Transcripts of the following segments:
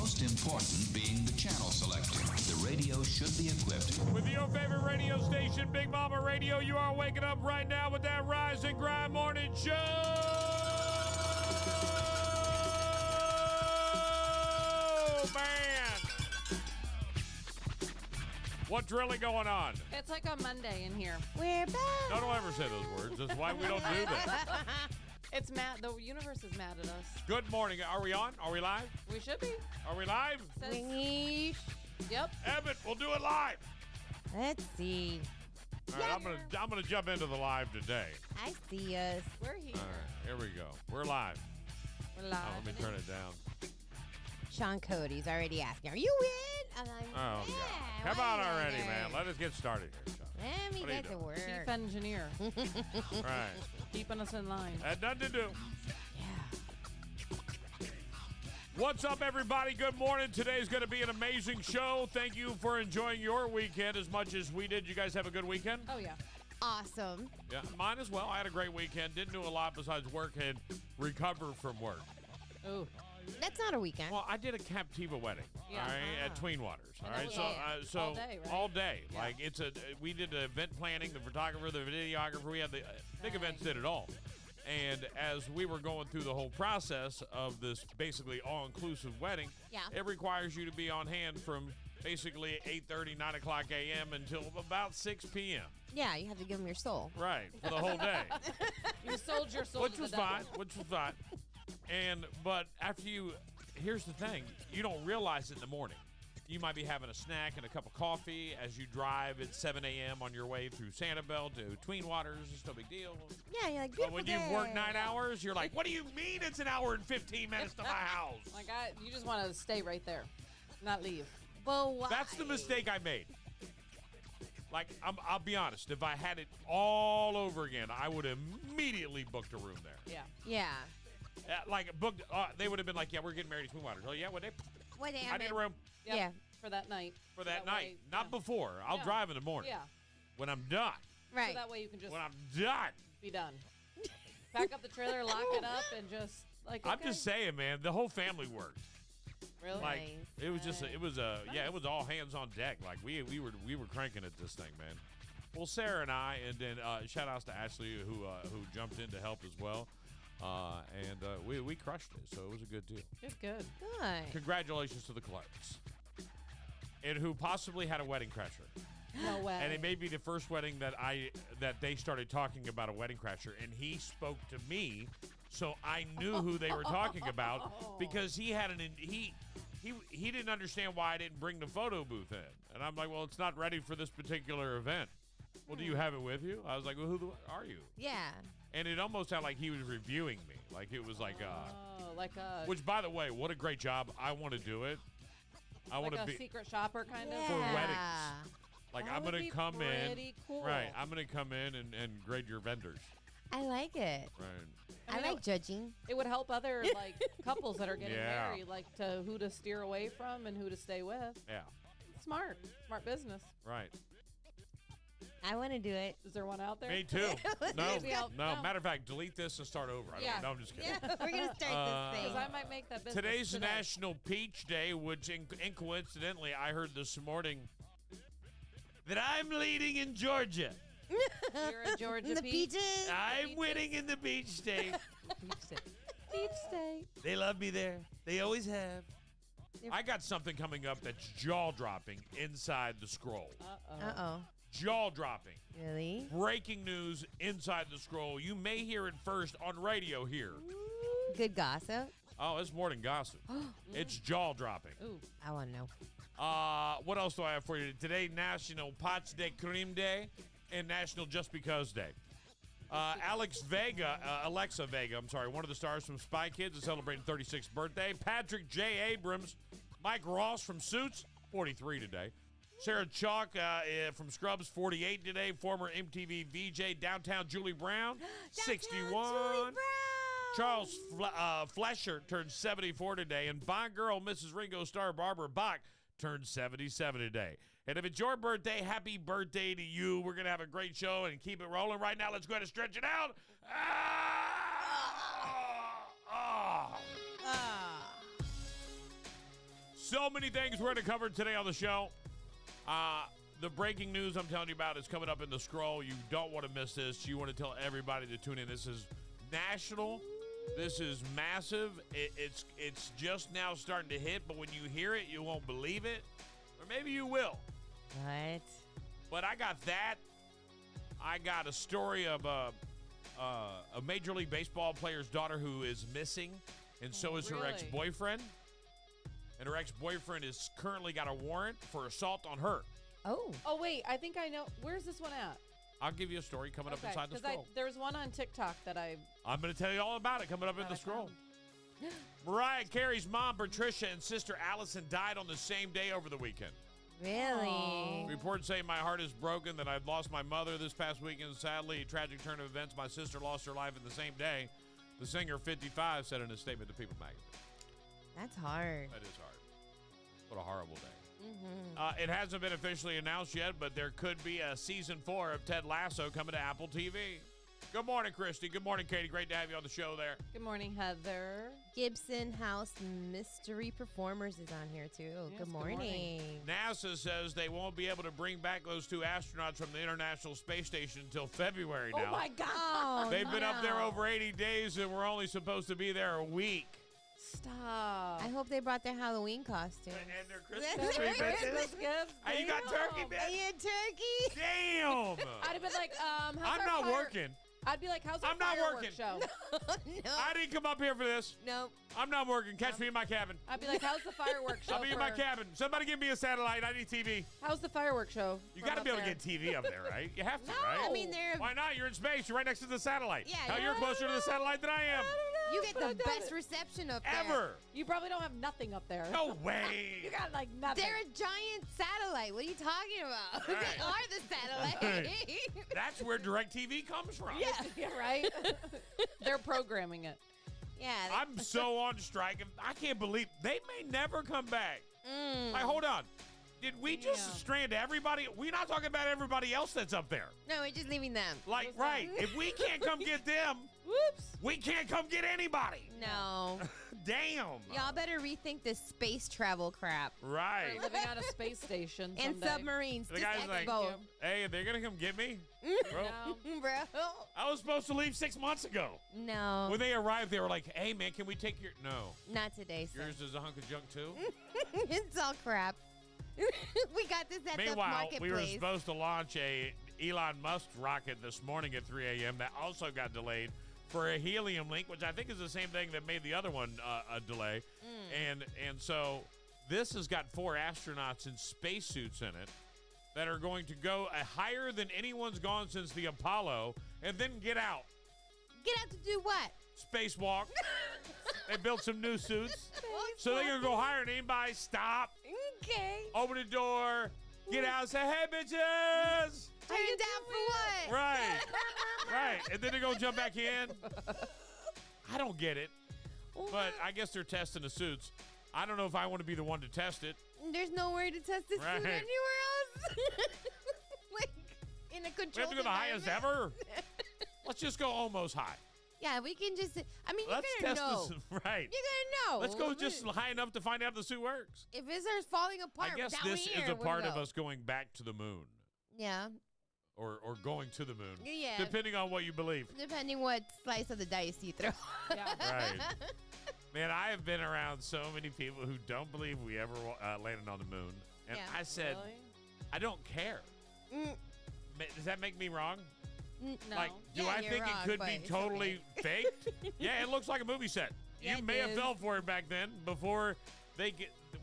most important being the channel selector. The radio should be equipped with your favorite radio station, Big Mama Radio. You are waking up right now with that Rise and Grind Morning Show, man. What's really going on? It's like a Monday in here. We're back. No, don't ever say those words. That's why we don't do that. It's mad. The universe is mad at us. Good morning. Are we on? Are we live? We should be. Are we live? Yep. Evan, we'll do it live. Let's see. All right, I'm gonna jump into the live today. I see us. We're here. All right, here we go. We're live. We're live. Let me turn it down. Sean Cody's already asking, "Are you in?" I'm like, Oh, yeah, God. Come on already, man. Let us get started here, Sean. Let me What are you get to doing? work. Chief engineer. Right. Keeping us in line. Had nothing to do. Yeah. What's up, everybody? Good morning. Today's going to be an amazing show. Thank you for enjoying your weekend as much as we did. You guys have a good weekend? Oh, yeah. Awesome. Yeah, mine as well. I had a great weekend. Didn't do a lot besides work and recover from work. Ooh. That's not a weekend. Well, I did a Captiva wedding, Yeah. all right, at Tween Waters, all right. So, all day, right? all day. Yeah. Like we did the event planning, the photographer, the videographer. We had the big events, did it all. And as we were going through the whole process of this basically all-inclusive wedding, Yeah. it requires you to be on hand from basically 8:30, 9 o'clock a.m. until about 6 p.m. Yeah, you have to give them your soul. Right, for the whole day. You sold your soul Which to was the fine. devil. Which was fine. But after here's the thing, you don't realize it in the morning. You might be having a snack and a cup of coffee as you drive at 7 a.m. on your way through Sanibel to Tween Waters. It's no big deal. Yeah, you're like, But beautiful when day. you've worked 9 hours, you're like, what do you mean it's an hour and 15 minutes to my house? My God, you just want to stay right there, not leave. Well, why? That's the mistake I made. Like, I'll be honest. If I had it all over again, I would have immediately booked a room there. Yeah. Yeah. Like, booked. They would have been like, yeah, we're getting married at Tween Waters. Oh, yeah, what day? What day? I need a room. Yep. Yeah. For that night. For So that night, way- not yeah. before. I'll Yeah. drive in the morning. Yeah. When I'm done. Right. So that way you can just When I'm done. be done. Pack up the trailer, lock it up, and just like. I'm okay. just saying, man. The whole family worked. Really. Like Nice. it was just, it was a, yeah, Nice. it was all hands on deck. Like we were cranking at this thing, man. Well, Sarah and I, and then shout outs to Ashley who jumped in to help as well, and we crushed it. So it was a good deal. It's good. Good. Congratulations to the Clarks, and who possibly had a wedding crasher. No way. And it may be the first wedding that they started talking about a wedding crasher, and he spoke to me, so I knew who they were talking about because he had he didn't understand why I didn't bring the photo booth in, and I'm like, well, it's not ready for this particular event. Well, do you have it with you? I was like, well, who are you? Yeah. And it almost sounded like he was reviewing me, like it was like like a which, by the way, what a great job. I want to do it. I want like to a be secret shopper kind of. for Yeah. weddings. Like That I'm would gonna be come in, pretty cool. right? I'm gonna come in and grade your vendors, I like it. right? I like judging. It would help other like couples that are getting Yeah. married, like to who to steer away from and who to stay with. Yeah, Smart business. right. I want to do it. Is there one out there? Me too. No, Maybe I'll- no. no. Matter of fact, delete this and start over. Yeah. No, I'm just kidding. Yeah, we're gonna start this Because thing. I might make that business. Today's today. National Peach Day, which coincidentally I heard this morning that I'm leading in Georgia. You're a Georgia the peach. peaches. I'm Peaches. winning in the Peach State. Peach state. Peach state. They love me there. They always have. I got something coming up that's jaw-dropping inside the scroll. Uh-oh. Jaw-dropping. Really? Breaking news inside the scroll. You may hear it first on radio here. Good gossip. Oh, it's more than gossip. It's jaw-dropping. Ooh. I want to know. What else do I have for you? Today, National Pots de Creme Day and National Just Because Day. Alexa Vega, one of the stars from Spy Kids is celebrating 36th birthday. Patrick J. Abrams, Mike Ross from Suits, 43 today. Sarah Chalk from Scrubs, 48 today. Former MTV VJ, Downtown Julie Brown, 61. Julie Brown. Charles Flesher turned 74 today. And Bond girl Mrs. Ringo star Barbara Bach turned 77 today. And if it's your birthday, happy birthday to you. We're going to have a great show and keep it rolling. Right now, let's go ahead and stretch it out. So many things we're going to cover today on the show. The breaking news I'm telling you about is coming up in the scroll. You don't want to miss this. You want to tell everybody to tune in. This is national. This is massive. It's just now starting to hit, but when you hear it, you won't believe it. Or maybe you will. What? But I got that. I got a story of a Major League Baseball player's daughter who is missing, and so is her Really? ex-boyfriend. And her ex-boyfriend is currently got a warrant for assault on her. Oh. Oh, wait. I think I know. Where's this one at? I'll give you a story coming up inside the scroll. there was one on TikTok that I'm going to tell you all about it coming up in that the I scroll. found. Mariah Carey's mom, Patricia, and sister Allison died on the same day over the weekend. Really? Aw. Reports say my heart is broken, that I've lost my mother this past weekend. Sadly, a tragic turn of events. My sister lost her life in the same day. The singer, 55, said in a statement to People magazine. That's hard. That is hard. What a horrible day. Mm-hmm. It hasn't been officially announced yet, but there could be a season 4 of Ted Lasso coming to Apple TV. Good morning, Christy. Good morning, Katie. Great to have you on the show there. Good morning, Heather. Gibson House Mystery Performers is on here too. Yes, Good good morning. morning. NASA says they won't be able to bring back those 2 astronauts from the International Space Station until February now. Oh, my God. Oh, They've been up there no. over 80 days, and we're only supposed to be there a week. Stop. I hope they brought their Halloween costumes. And their Christmas Christmas tree tree bitches. Christmas gifts. Hey, you got turkey, Damn. bitch? Yeah, turkey. Damn! I'd have been like, how's I'm our not fire- working. I'd be like, how's our I'm not fireworks working. show? No. I didn't come up here for this. Nope. I'm not working. Catch me in my cabin. I'd be like, how's the fireworks show? I'll be in my for- cabin. Somebody give me a satellite. I need TV. How's the fireworks show? You from got to up be able to there? get TV up there, right? You have to, No. right? I mean, they're Why not? You're in space. You're right next to the satellite. Yeah, Hell, yeah. you're closer to the satellite than I am. you get But I the doubt best it. reception up there. Ever. You probably don't have nothing up there. No way. You got like nothing. They're a giant satellite. What are you talking about? Right. They are the satellite. That's where DirecTV comes from. Yeah, yeah, right. They're programming it. Yeah. I'm so on strike. I can't believe they may never come back. Like, hold on. Did we just Yeah. strand everybody? We're not talking about everybody else that's up there. No, we're just leaving them. Like, What's right. If we can't come get them, Whoops. we can't come get anybody. No. Damn. Y'all better rethink this space travel crap. Right. We're living on a space station And someday. submarines. The Just guy's like, expo. hey, they're going to come get me? Bro, No. Bro. I was supposed to leave 6 months ago. No. When they arrived, they were like, hey, man, can we take your... No. Not today, sir. Yours is a hunk of junk, too? It's all crap. We got this at the Meanwhile, marketplace. we were supposed to launch a Elon Musk rocket this morning at 3 a.m. That also got delayed for a helium link, which I think is the same thing that made the other one a delay. And so this has got 4 astronauts in spacesuits in it that are going to go higher than anyone's gone since the Apollo, and then get out. Get out to do what? Spacewalk. They built some new suits. So they're going to go higher than anybody. Stop. Okay. Open the door. Get out and say, hey, bitches. Turn down for what? Right. Right. And then they're going to jump back in. I don't get it. But I guess they're testing the suits. I don't know if I want to be the one to test it. There's nowhere to test this Right. food anywhere else. Like, in a We controlled have to go the highest environment. ever. Let's just go almost high. Yeah, we can just. I mean, Let's you're test gonna know. this. Right. You're gonna know. Let's go just high enough to find out if the suit works. If it starts falling apart, I guess down this here, is a where part we of go? us going back to the moon. Yeah, Or going to the moon. Yeah. Depending on what you believe. depending what slice of the dice you throw. Yeah. Right. Man, I have been around so many people who don't believe we ever landed on the moon. And Yeah. I said, Really? I don't care. Mm, Does that make me wrong? no. Like, do Yeah, I you're think wrong, it could but be it's totally faked? Yeah, it looks like a movie set. Yeah, You it may have does. fell for it back then before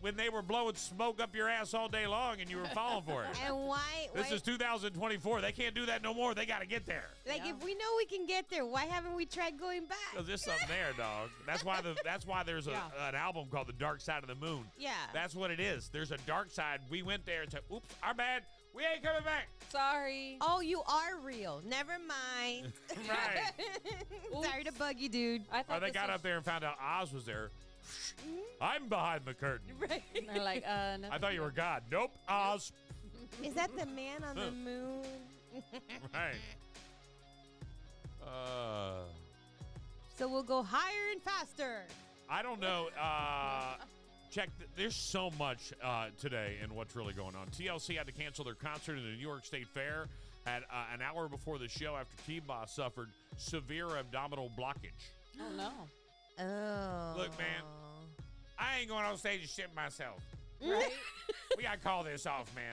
when they were blowing smoke up your ass all day long and you were falling for it. And why? This is 2024. They can't do that no more. They got to get there. like Yeah. if we know we can get there, why haven't we tried going back? Because there's something there, dog. That's why there's Yeah. an album called The Dark Side of the Moon. Yeah. That's what it is. There's a dark side. We went there and said, oops, our bad. We ain't coming back. Sorry. Oh, you are real. Never mind. Right. Sorry to bug you, dude. I Or thought they this got was- up there and found out Oz was there. I'm behind the curtain. Right. They're like, no. I thought you were God. Nope, Oz. Is that the man on the moon? Right. So we'll go higher and faster. I don't know. There's so much today in what's really going on. TLC had to cancel their concert in the New York State Fair at an hour before the show after T-Boss suffered severe abdominal blockage. Oh, no. Oh. Look, man, I ain't going on stage and shit myself. Right? We got to call this off, man.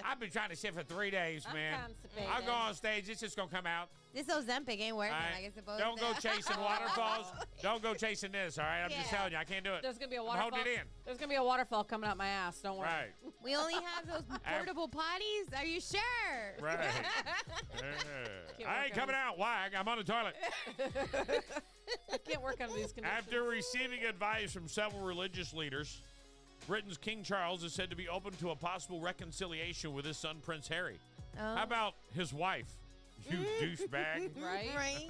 I've been trying to shit for 3 days, I'm man. constipated. I'll go on stage. It's just going to come out. This Ozempic ain't working, All right? like it's supposed Don't to. go chasing waterfalls. Don't go chasing this, all right? I'm just Yeah. telling you, I can't do it. There's going to be a I'm waterfall. holding it in. There's going to be a waterfall coming out my ass. Don't worry. Right. We only have those portable potties? Are you sure? Right. I ain't work coming out. Why? I'm on the toilet. I can't work under these conditions. After receiving advice from several religious leaders, Britain's King Charles is said to be open to a possible reconciliation with his son, Prince Harry. Oh. How about his wife? You douchebag. Right? Right?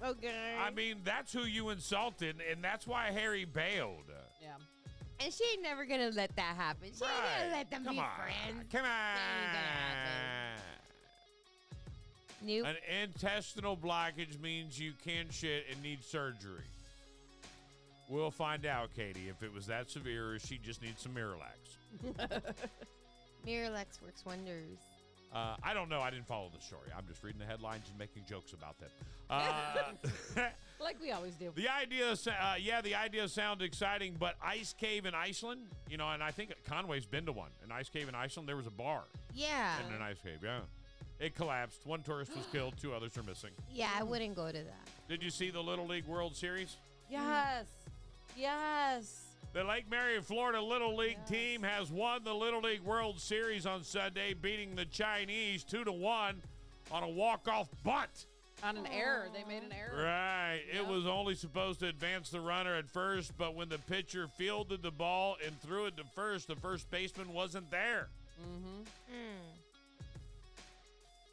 Okay. I mean, that's who you insulted, and that's why Harry bailed. Yeah. And she ain't never gonna let that happen. She ain't gonna let them Come be on. friends. Come on. happen. Nope. An intestinal blockage means you can't shit and need surgery. We'll find out, Katie, if it was that severe or she just needs some Miralax. Miralax works wonders. I don't know. I didn't follow the story. I'm just reading the headlines and making jokes about them. Like we always do. The idea sounds exciting, but ice cave in Iceland, and I think Conway's been to one. An ice cave in Iceland, there was a bar Yeah. in an ice cave, yeah. It collapsed. One tourist was killed. 2 others are missing. Yeah, I wouldn't go to that. Did you see the Little League World Series? Yes. Yes. The Lake Marion, Florida Little League team has won the Little League World Series on Sunday, beating the Chinese 2-1 on a walk-off bunt. On an error. They made an error. Right. It Yep. was only supposed to advance the runner at first, but when the pitcher fielded the ball and threw it to first, the first baseman wasn't there. Mm-hmm.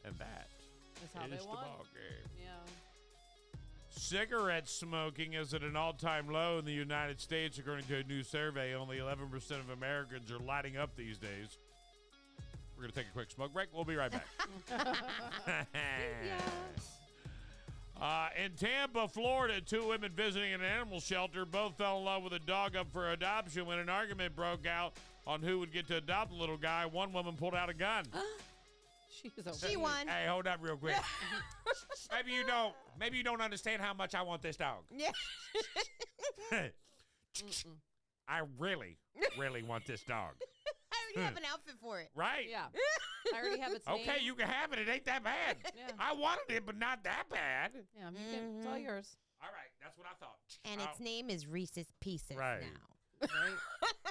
And that That's how is they the won. ball game. Yeah. Cigarette smoking is at an all-time low in the United States, according to a new survey. Only 11% of Americans are lighting up these days. We're going to take a quick smoke break. We'll be right back. In Tampa, Florida, 2 women visiting an animal shelter both fell in love with a dog up for adoption when an argument broke out on who would get to adopt the little guy. One woman pulled out a gun. She won. Hey, hold up real quick. Maybe you don't understand how much I want this dog. Yeah. I really, really want this dog. I already have an outfit for it. Right? Yeah. I already have its name. Okay, you can have it. It ain't that bad. Yeah. I wanted it, but not that bad. Yeah, you can, it's all yours. All right, that's what I thought. And its name is Reese's Pieces Right. now. Right?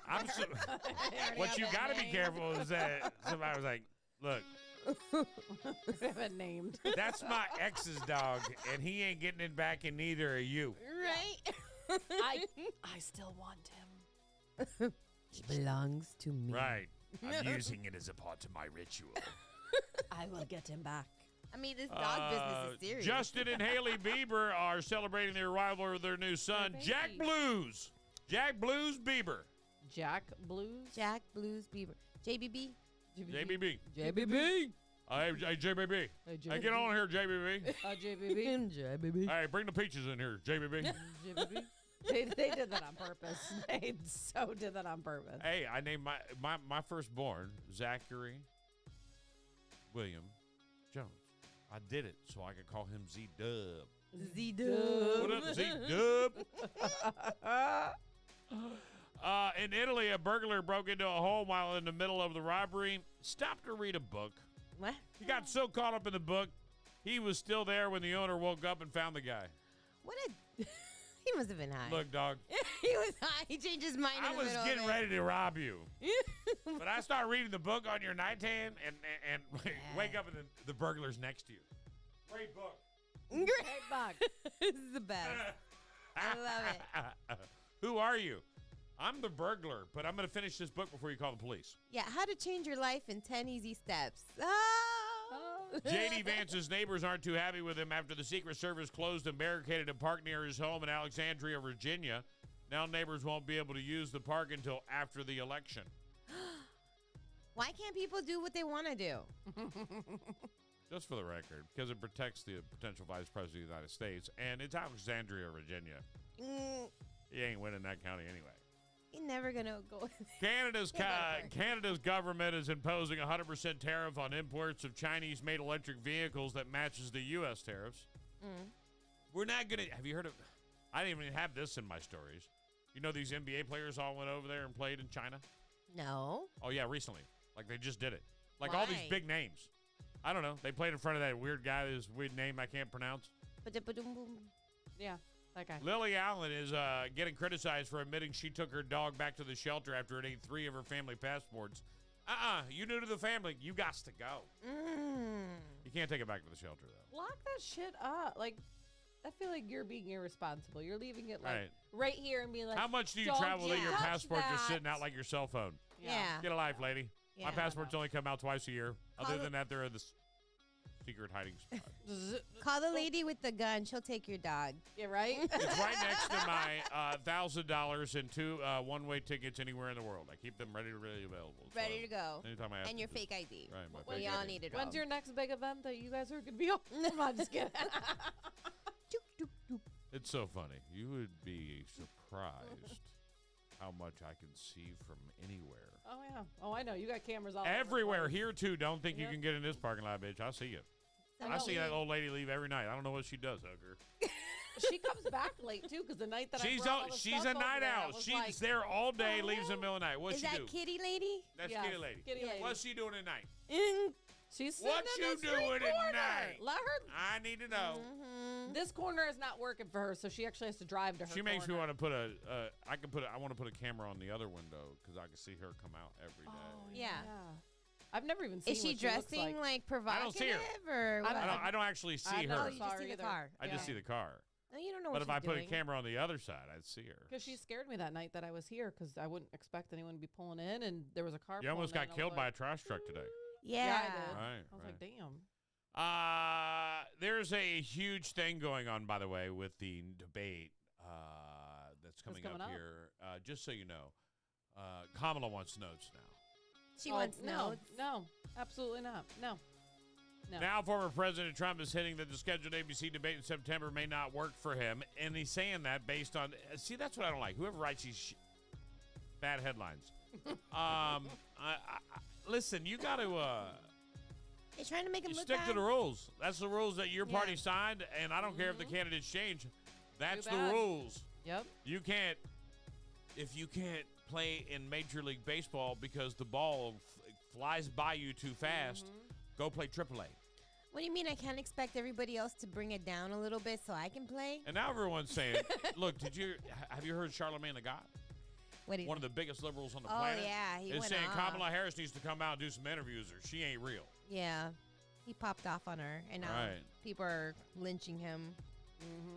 I'm so, what you got to be careful is that somebody was like, look, I have it named. that's my ex's dog, and he ain't getting it back, and neither are you. Right? I still want him. He belongs to me. Right. I'm using it as a part of my ritual. I will get him back. I mean, this dog business is serious. Justin and Haley Bieber are celebrating the arrival of their new son, Their Jack baby. Blues. Jack Blues Bieber. Jack Blues. Jack Blues Bieber. JBB. JBB. JBB. Hey, JBB. Hey, get on here, JBB. JBB. JBB. Hey, bring the peaches in here, JBB. JBB. They did that on purpose. They so did that on purpose. Hey, I named my firstborn Zachary William Jones. I did it so I could call him Z-Dub. Z-Dub. What up, Z-Dub? In Italy, a burglar broke into a home while in the middle of the robbery. Stopped to read a book. What? He got so caught up in the book, he was still there when the owner woke up and found the guy. What a... He must have been high. Look, dog, He was high. He changed his mind I in the was middle getting of it. ready to rob you. But I start reading the book on your nightstand and wake up and the burglar's next to you. Great book. Great. Hey, Buck. This is the best. I love it. Who are you? I'm the burglar, but I'm going to finish this book before you call the police. Yeah, how to change your life in 10 easy steps. J.D. Vance's neighbors aren't too happy with him after the Secret Service closed and barricaded a park near his home in Alexandria, Virginia. Now neighbors won't be able to use the park until after the election. Why can't people do what they want to do? Just for the record, because it protects the potential vice president of the United States, and it's Alexandria, Virginia. Mm, He ain't winning that county anyway. You're never gonna go. Canada's Yeah, go for it. Canada's government is imposing a 100% tariff on imports of Chinese-made electric vehicles that matches the U.S. tariffs. We're not gonna. Have you heard of? I didn't even have this in my stories. You know, these NBA players all went over there and played in China. No. Oh yeah, recently. Like they just did it. Like all these Why? big names. I don't know. They played in front of that weird guy. This weird name I can't pronounce. Yeah, that guy. Lily Allen is getting criticized for admitting she took her dog back to the shelter after it ate 3 of her family passports. You new to the family. You got to go. You can't take it back to the shelter, though. Lock that shit up. Like, I feel like you're being irresponsible. You're leaving it like Right. right here and being like, How much do you "Don't travel that you your touch passport just sitting that." out like your cell phone? Yeah. Get a life, lady. My Yeah. passports only come out twice a year. Other Call than that, they're in the secret hiding spot. Call the lady with the gun. She'll take your dog. Yeah, right? It's right next to my $1,000 and 2 one-way tickets anywhere in the world. I keep them ready available. So Ready to go. Anytime I have And to your just- fake ID. Right, my When fake We all ID. need it all. When's your next big event that you guys are going to be on? Come on, just kidding. It's so funny. You would be surprised how much I can see from anywhere. Oh, yeah. Oh, I know. You got cameras all over the Everywhere. place. Here, too. Don't think you Yep. can get in this parking lot, bitch. I see you. I see that old lady leave every night. I don't know what she does, hooker. She comes back late, too, because the night that I She's brought all the she's stuff a over night there, I owl. was She's like, there all day, the leaves in the hell? middle of the night. What's Is she that do? kitty lady? That's Yes, Kitty Lady. Kitty Lady. What's she doing at night? She's sitting What in you the street doing at corner. night? Let her. I need to know. This corner is not working for her, so she actually has to drive to her. She makes me corner. want to put I want to put a camera on the other window because I can see her come out every day. Oh, Yeah. I've never even seen Is she what she looks dressing like. like I provocative don't see her. or what? I don't actually see I know. her. Oh, you just see Sorry the either. car. I just Yeah. see the car. No, you don't know But what if she's I put doing. a camera on the other side, I'd see her. Because she scared me that night that I was here because I wouldn't expect anyone to be pulling in, and there was a car. You almost pulling got in, killed I by a was trash truck today. Yeah. Yeah, I did. Right. I was like, damn. There's a huge thing going on, by the way, with the debate that's coming coming up up? here. Just so you know, Kamala wants notes now. She Oh, wants no, notes. no, absolutely not. No. No. Now, former President Trump is hinting that the scheduled ABC debate in September may not work for him, and he's saying that based on. See, that's what I don't like. Whoever writes these bad headlines. Listen, you got to. They're trying to make him You look stick bad. to the rules. That's the rules that your party Yeah. signed, and I don't care if the candidates change. That's the bad. rules. Yep. You can't, if you can't play in Major League Baseball because the ball flies by you too fast, go play AAA. What do you mean I can't expect everybody else to bring it down a little bit so I can play? And now everyone's saying, look, have you heard Charlamagne the God? What do you One of the biggest liberals on the Oh, planet? yeah, he is went saying off. Kamala Harris needs to come out and do some interviews or she ain't real. Yeah. He popped off on her, and now Right. people are lynching him,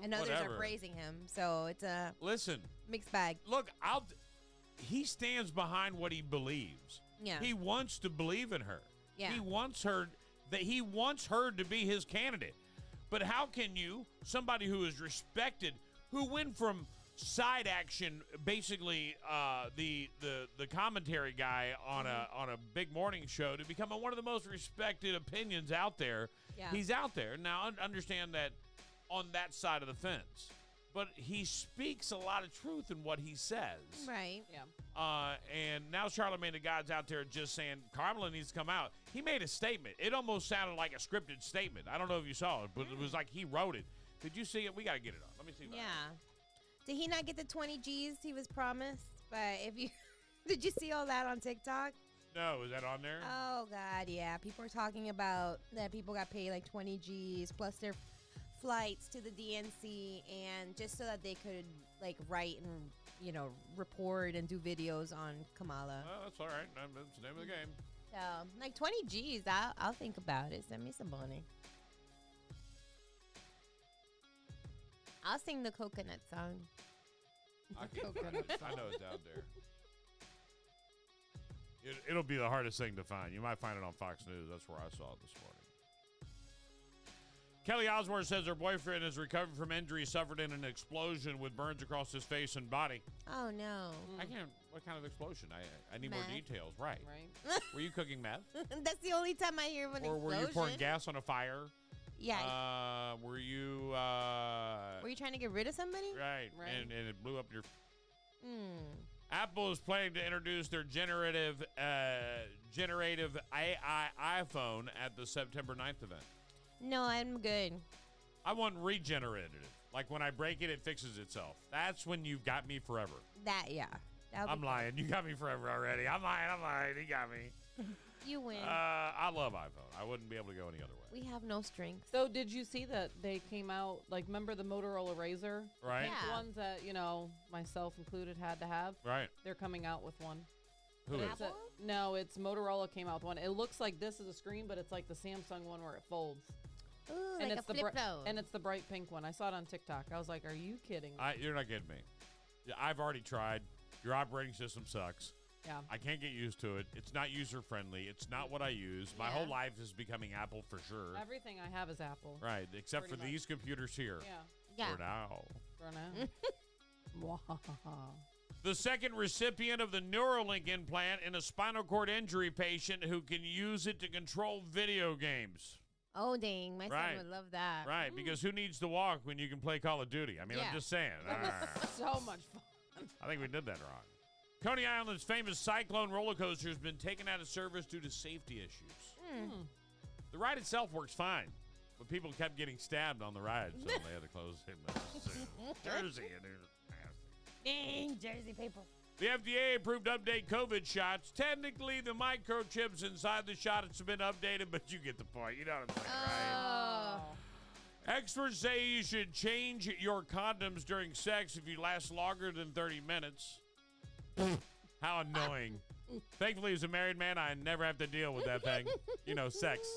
and others Whatever. are praising him. So it's a Listen, mixed bag. look, he stands behind what he believes. Yeah. He wants to believe in her. Yeah. He wants her to be his candidate. But how can you, somebody who is respected, who went from side action, basically the commentary guy on a big morning show, to become one of the most respected opinions out there? Yeah. He's out there. Now, understand that on that side of the fence. But he speaks a lot of truth in what he says. Right. Yeah. And now Charlamagne the God's out there just saying Kamala needs to come out. He made a statement. It almost sounded like a scripted statement. I don't know if you saw it, but it was like he wrote it. Did you see it? We got to get it on. Let me see. Yeah. Did he not get the 20 G's he was promised? But if you did you see all that on TikTok? No, is that on there? Oh God, yeah. People are talking about that people got paid like 20 G's plus their flights to the DNC, and just so that they could like write and report and do videos on Kamala. Well, that's all right. That's the name of the game. So like 20 G's, I'll think about it. Send me some money. I'll sing the coconut song. I know it's out there. It'll be the hardest thing to find. You might find it on Fox News. That's where I saw it this morning. Kelly Osbourne says her boyfriend is recovering from injuries suffered in an explosion with burns across his face and body. Oh no. I can't. What kind of explosion? I need more Meth. details. Right. Right. Were you cooking meth? That's the only time I hear of an Or explosion. were you pouring gas on a fire? Yeah. Were you? Were you trying to get rid of somebody? Right. Right. And it blew up your. Apple is planning to introduce their generative AI iPhone at the September 9th event. No, I'm good. I want regenerative. Like when I break it, it fixes itself. That's when you've got me forever. Yeah. That'll I'm be lying. You got me forever already. I'm lying. You got me. good. You win. I love iPhone. I wouldn't be able to go any other way. We have no strength. So did you see that they came out, like, remember the Motorola Razr? Right. The Yeah. ones that, myself included had to have. Right. They're coming out with one. Who is? It's no, it's Motorola came out with one. It looks like this is a screen, but it's like the Samsung one where it folds. Ooh, and like it's a the flip phone. and it's the bright pink one. I saw it on TikTok. I was like, "Are you kidding me?" You're not kidding me. Yeah, I've already tried. Your operating system sucks. Yeah. I can't get used to it. It's not user friendly. It's not what I use. My whole life is becoming Apple for sure. Everything I have is Apple. Right, except for Pretty much. these computers here. Yeah. For now. For now. The second recipient of the Neuralink implant in a spinal cord injury patient who can use it to control video games. Oh, dang. My Right. son would love that. Right, because who needs to walk when you can play Call of Duty? I mean, I'm Yeah. just saying. So much fun. I think we did that wrong. Coney Island's famous Cyclone roller coaster has been taken out of service due to safety issues. The ride itself works fine, but people kept getting stabbed on the ride, so they had to close it. Jersey, and it was nasty. Dang, Jersey people. The FDA approved update COVID shots. Technically, the microchips inside the shots have been updated, but you get the point. You know what I'm saying, right? Experts say you should change your condoms during sex if you last longer than 30 minutes. How annoying. Thankfully, as a married man, I never have to deal with that thing. Sex.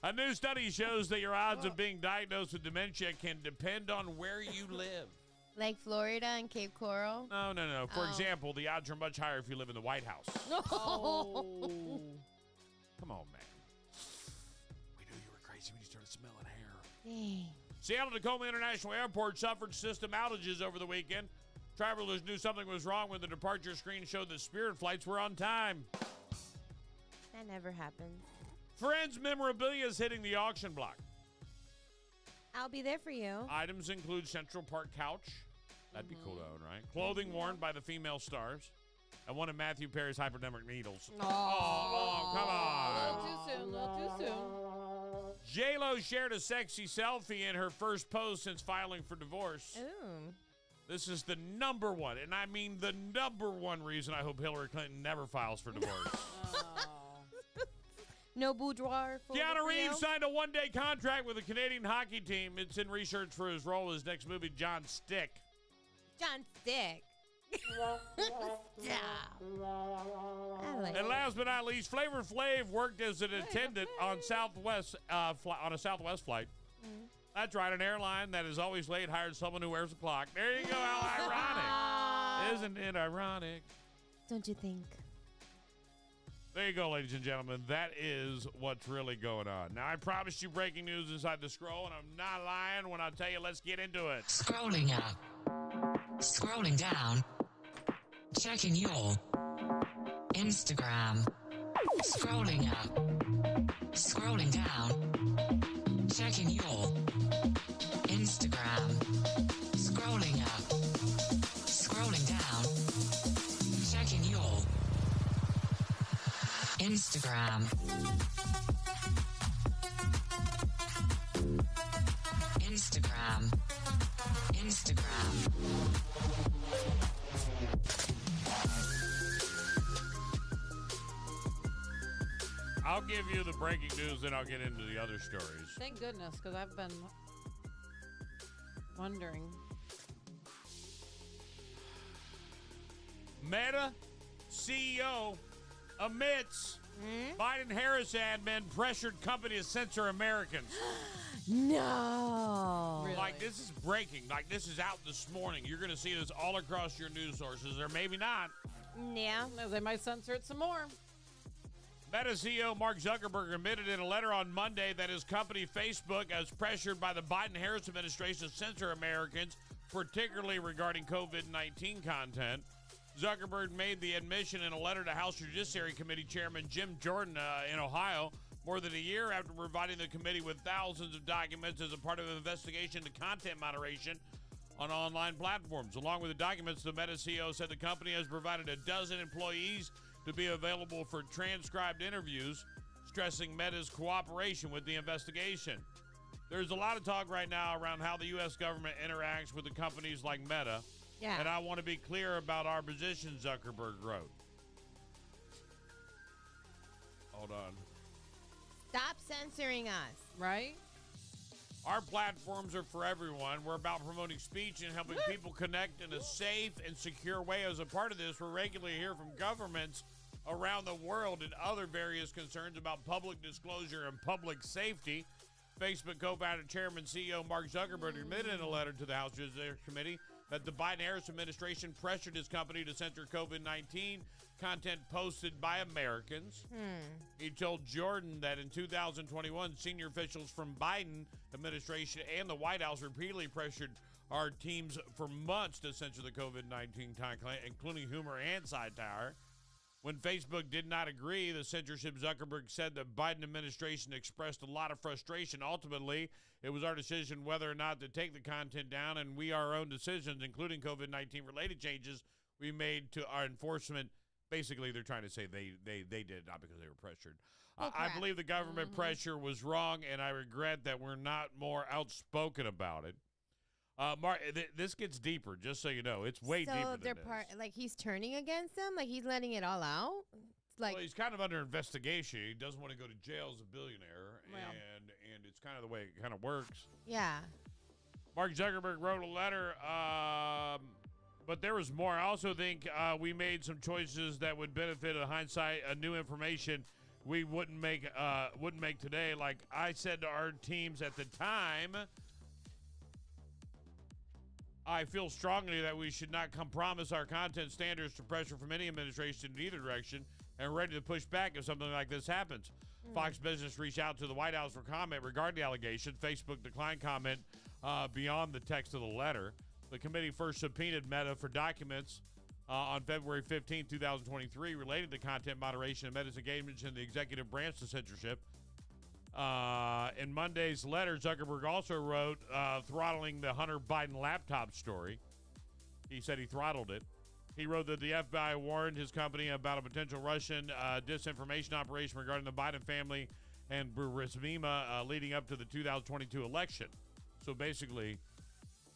A new study shows that your odds of being diagnosed with dementia can depend on where you live. Like Florida and Cape Coral? No. For Oh. example, the odds are much higher if you live in the White House. Oh. Come on, man. We knew you were crazy when you started smelling hair. Dang. Seattle-Tacoma International Airport suffered system outages over the weekend. Travelers knew something was wrong when the departure screen showed that Spirit flights were on time. That never happens. Friends memorabilia is hitting the auction block. I'll be there for you. Items include Central Park couch. That'd be cool to own, right? Clothing worn by the female stars. And one of Matthew Perry's hypodermic needles. Oh, come on. A little too soon. J-Lo shared a sexy selfie in her first post since filing for divorce. Ooh. This is the number one, and I mean the number one reason I hope Hillary Clinton never files for divorce. No boudoir for Keanu for you? Reeves signed a one-day contract with the Canadian hockey team. It's in research for his role in his next movie, John Stick. John Stick. Stop. I like And it. last but not least, Flavor Flav worked as an attendant on Southwest on a Southwest flight. That's right, an airline that is always late hired someone who wears a clock. There you go, how ironic. Isn't it ironic? Don't you think? There you go, ladies and gentlemen. That is what's really going on. Now, I promised you breaking news inside the scroll, and I'm not lying when I tell you let's get into it. Scrolling up. Scrolling down. Checking your Instagram. Scrolling up. Scrolling down. Checking your Instagram. Scrolling up. Scrolling down. Checking your Instagram. Instagram. Instagram. I'll give you the breaking news, then I'll get into the other stories. Thank goodness, because I've been wondering. Meta CEO admits Biden-Harris admin pressured company to censor Americans. No. Really? Like, this is breaking. Like, this is out this morning. You're going to see this all across your news sources, or maybe not. Yeah. They might censor it some more. Meta CEO Mark Zuckerberg admitted in a letter on Monday that his company Facebook is pressured by the Biden-Harris administration to censor Americans, particularly regarding COVID-19 content. Zuckerberg made the admission in a letter to House Judiciary Committee Chairman Jim Jordan in Ohio, more than a year after providing the committee with thousands of documents as a part of an investigation into content moderation on online platforms. Along with the documents, the Meta CEO said the company has provided a dozen employees to be available for transcribed interviews, stressing Meta's cooperation with the investigation. There's a lot of talk right now around how the U.S. government interacts with the companies like Meta. Yeah. And I want to be clear about our position, Zuckerberg wrote. Hold on. Stop censoring us. Right? Our platforms are for everyone. We're about promoting speech and helping people connect in a safe and secure way. As a part of this, we're regularly hear from governments around the world and other various concerns about public disclosure and public safety. Facebook co-founder, chairman, CEO Mark Zuckerberg admitted in a letter to the House Judiciary Committee that the Biden-Harris administration pressured his company to censor COVID-19 content posted by Americans. He told Jordan that in 2021, senior officials from Biden administration and the White House repeatedly pressured our teams for months to censor the COVID-19 content, including humor and satire. When Facebook did not agree, the censorship, Zuckerberg said the Biden administration expressed a lot of frustration. Ultimately, it was our decision whether or not to take the content down, and our own decisions, including COVID-19 related changes we made to our enforcement. Basically, they're trying to say they did it, not because they were pressured. I believe the government pressure was wrong, and I regret that we're not more outspoken about it. Mark, this gets deeper, just so you know. It's way deeper than they're this. like he's turning against them, like he's letting it all out. It's like Well, he's kind of under investigation. He doesn't want to go to jail as a billionaire, Well. and it's kind of the way it kind of works. yeah. Mark Zuckerberg wrote a letter, but there was more. I also think we made some choices that would benefit in hindsight, new information we wouldn't make today. Like I said to our teams at the time, I feel strongly that we should not compromise our content standards to pressure from any administration in either direction, and we're ready to push back if something like this happens. Fox Business reached out to the White House for comment regarding the allegation. Facebook declined comment beyond the text of the letter. The committee first subpoenaed Meta for documents on February 15, 2023, related to content moderation and Meta's engagements in the executive branch to censorship. In Monday's letter, Zuckerberg also wrote throttling the Hunter Biden laptop story. He said he throttled it. He wrote that the FBI warned his company about a potential Russian disinformation operation regarding the Biden family and Burisma leading up to the 2022 election. So basically,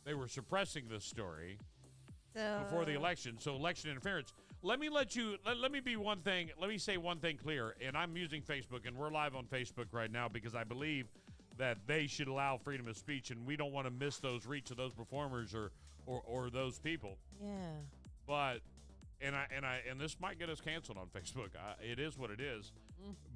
they were suppressing this story before the election. So election interference. Let me be one thing. Let me say one thing clear. And I'm using Facebook, and we're live on Facebook right now because I believe that they should allow freedom of speech, and we don't want to miss those reach of those performers or those people. Yeah. But and this might get us canceled on Facebook. It is what it is.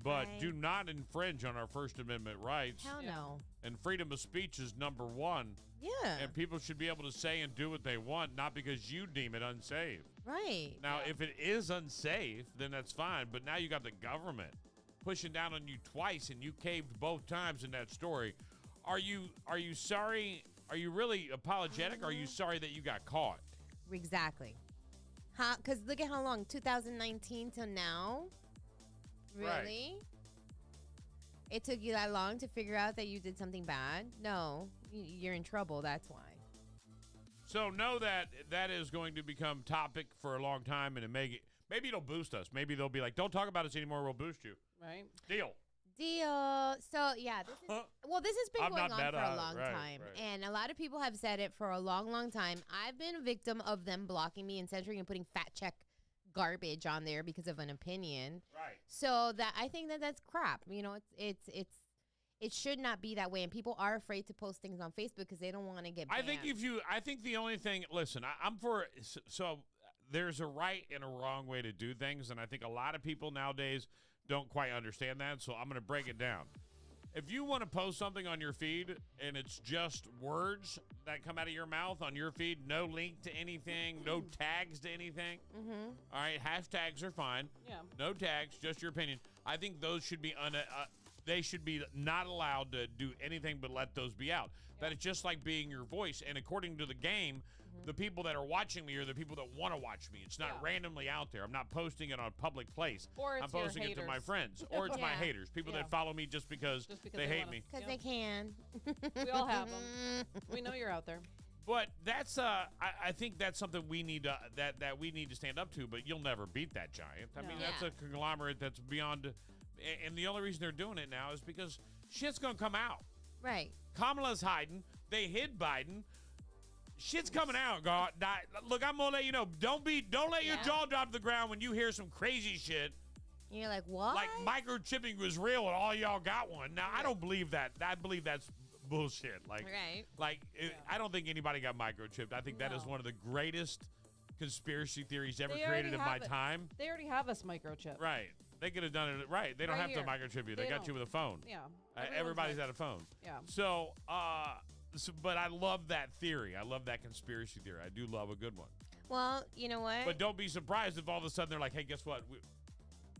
But Right. do not infringe on our First Amendment rights. Hell no. And freedom of speech is number one. Yeah. And people should be able to say and do what they want, not because you deem it unsafe. Right. Now, if it is unsafe, then that's fine. But now you got the government pushing down on you twice, and you caved both times in that story. Are you sorry? Are you really apologetic? Or are you sorry that you got caught? Exactly. Because look at how long, 2019 till now. Really? Right. It took you that long to figure out that you did something bad? No, you're in trouble. That's why. So know that that is going to become topic for a long time, and maybe it'll boost us. Maybe they'll be like, "Don't talk about us anymore. We'll boost you." Right? Deal. So yeah, this has been I'm going not on Meta, for a long right, time, right. and a lot of people have said it for a long, long time. I've been a victim of them blocking me and censoring and putting fact check garbage on there because of an opinion. Right. So that I think that's crap. You know, it should not be that way, and people are afraid to post things on Facebook because they don't want to get banned. I think the only thing. Listen, I'm for. So there's a right and a wrong way to do things, and I think a lot of people nowadays don't quite understand that. So I'm going to break it down. If you want to post something on your feed and it's just words that come out of your mouth on your feed, no link to anything, no tags to anything. All right, hashtags are fine. Yeah. No tags, just your opinion. I think those should be they should be not allowed to do anything but let those be out. That is just like being your voice. And according to the game, the people that are watching me are the people that want to watch me. It's not randomly out there. I'm not posting it on a public place. Or it's I'm posting your it to my haters. friends. Or it's my Yeah. haters, people Yeah. that follow me just because Just because they they hate wanna- me. Because Yep. they can. We all have them. We know you're out there. But that's I think that's something we need to that we need to stand up to. But you'll never beat that giant. I mean, No. that's Yeah. a conglomerate that's beyond. And the only reason they're doing it now is because shit's gonna come out. Right. Kamala's hiding. They hid Biden. Shit's coming out, God. Look, I'm gonna let you know. Don't let your Yeah. jaw drop to the ground when you hear some crazy shit. And you're like, what? Like microchipping was real and all y'all got one. Now I don't believe that. I believe that's bullshit. Like, Right. I don't think anybody got microchipped. I think that is No. one of the greatest conspiracy theories ever They created in already my have it. time. They already have us microchip. Right. They could have done it right. They don't Right have to here. microchip you. They They got you don't. with a phone. Yeah. Everybody's got had a phone. Yeah. So, but I love that theory. I love that conspiracy theory. I do love a good one. Well, you know what? But don't be surprised if all of a sudden they're like, hey, guess what?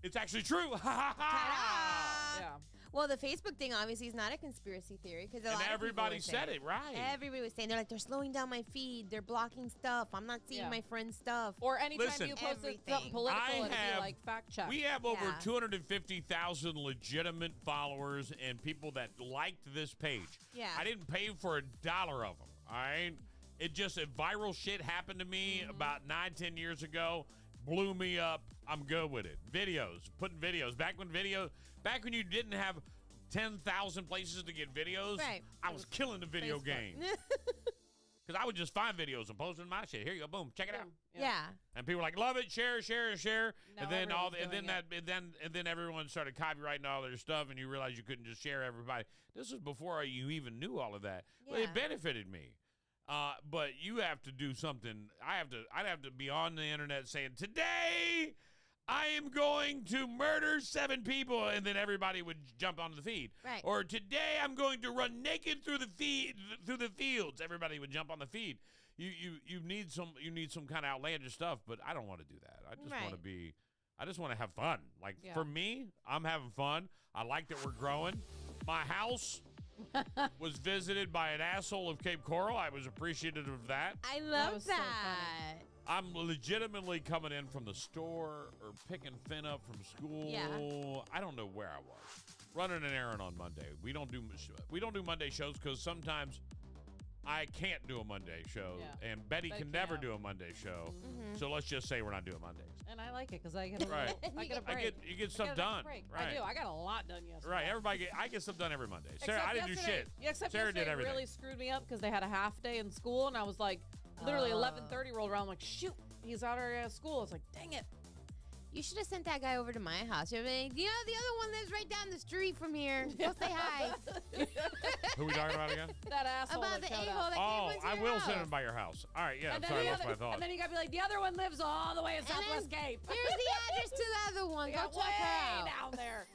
It's actually true. Ha ha ha. Ta-da! Yeah. Well, the Facebook thing obviously is not a conspiracy theory because And everybody said it, right. Everybody was saying they're slowing down my feed. They're blocking stuff. I'm not seeing Yeah. my friend's stuff. Or anytime Listen. you posted Everything. something political, I it'd have- be like fact check. We have over Yeah. 250,000 legitimate followers and people that liked this page. Yeah. I didn't pay for $1 of them, all right? It just, a viral shit happened to me Mm-hmm. about 9-10 years ago, blew me up. I'm good with it. Videos, putting videos. Back when you didn't have 10,000 places to get videos, Right. I was killing the video Facebook. game. Because I would just find videos and post in my shit. Here you go, boom, check it out. Yeah. And people were like, love it, share, share, share. Now And then everyone's doing and then everyone started copyrighting all their stuff, and you realize you couldn't just share everybody. This was before you even knew all of that. Well, Yeah. it benefited me. But you have to do something. I'd have to be on the internet saying, today I am going to murder 7 people, and then everybody would jump onto the feed. Right. Or today I'm going to run naked through the fields. Everybody would jump on the feed. You need some kind of outlandish stuff, but I don't want to do that. I just want to Right. be. I just want to have fun. Like Yeah. for me, I'm having fun. I like that we're growing. My house was visited by an asshole of Cape Coral. I was appreciative of that. I love was so funny. that. I'm legitimately coming in from the store or picking Finn up from school. Yeah. I don't know where I was. Running an errand on Monday. We don't do Monday shows because sometimes I can't do a Monday show, Yeah. and Betty Betty can never can't. do a Monday show. Mm-hmm. So let's just say we're not doing Mondays. And I like it because I get a Right. I get a break. You get I stuff get a done. break. Right. I do. I got a lot done yesterday. Right. I get stuff done every Monday. Sarah, Except I didn't do yesterday- shit. Yeah, except Sarah yesterday did everything. really screwed me up because they had a half day in school, and I was like, literally 11:30 rolled around. I'm like, shoot, he's out of school. It's like, dang it. You should have sent that guy over to my house. You'd be like, the other one lives right down the street from here. Go say hi. Who are we talking about again? That asshole About that the showed a-hole up. that Oh, came into I your will house. send him by your house. All right, yeah. And I'm then, sorry, the lost other, my thought. and then you got to be like, the other one lives all the way in And then Southwest Cape. Here's the address to the other one. Yeah, Go check her way out. down there.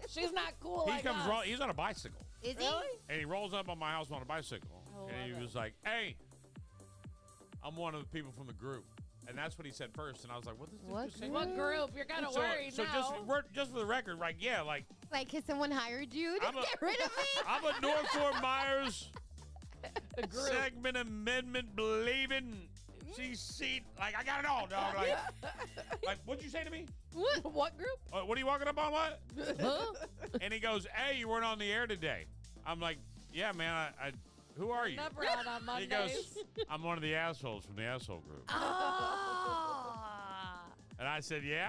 She's not cool He like comes us. he's on a bicycle. Is he? Really? And he rolls up on my house on a bicycle. I love And he it. was like, hey, I'm one of the people from the group. And that's what he said first. And I was like, what does this What just say? What group? You're kind of worried so now. just for the record, like, yeah, like, Like, has someone hired you to I'm a- get rid of me? I'm a North Fort Myers The group. segment amendment believing seat. Like, I got it all, dog. Like what'd you say to me? What group? What are you walking up on? What? Huh? And he goes, hey, you weren't on the air today. I'm like, yeah, man, I who are you? Never out on He Mondays. goes, I'm one of the assholes from the asshole group. Oh. And I said, yeah?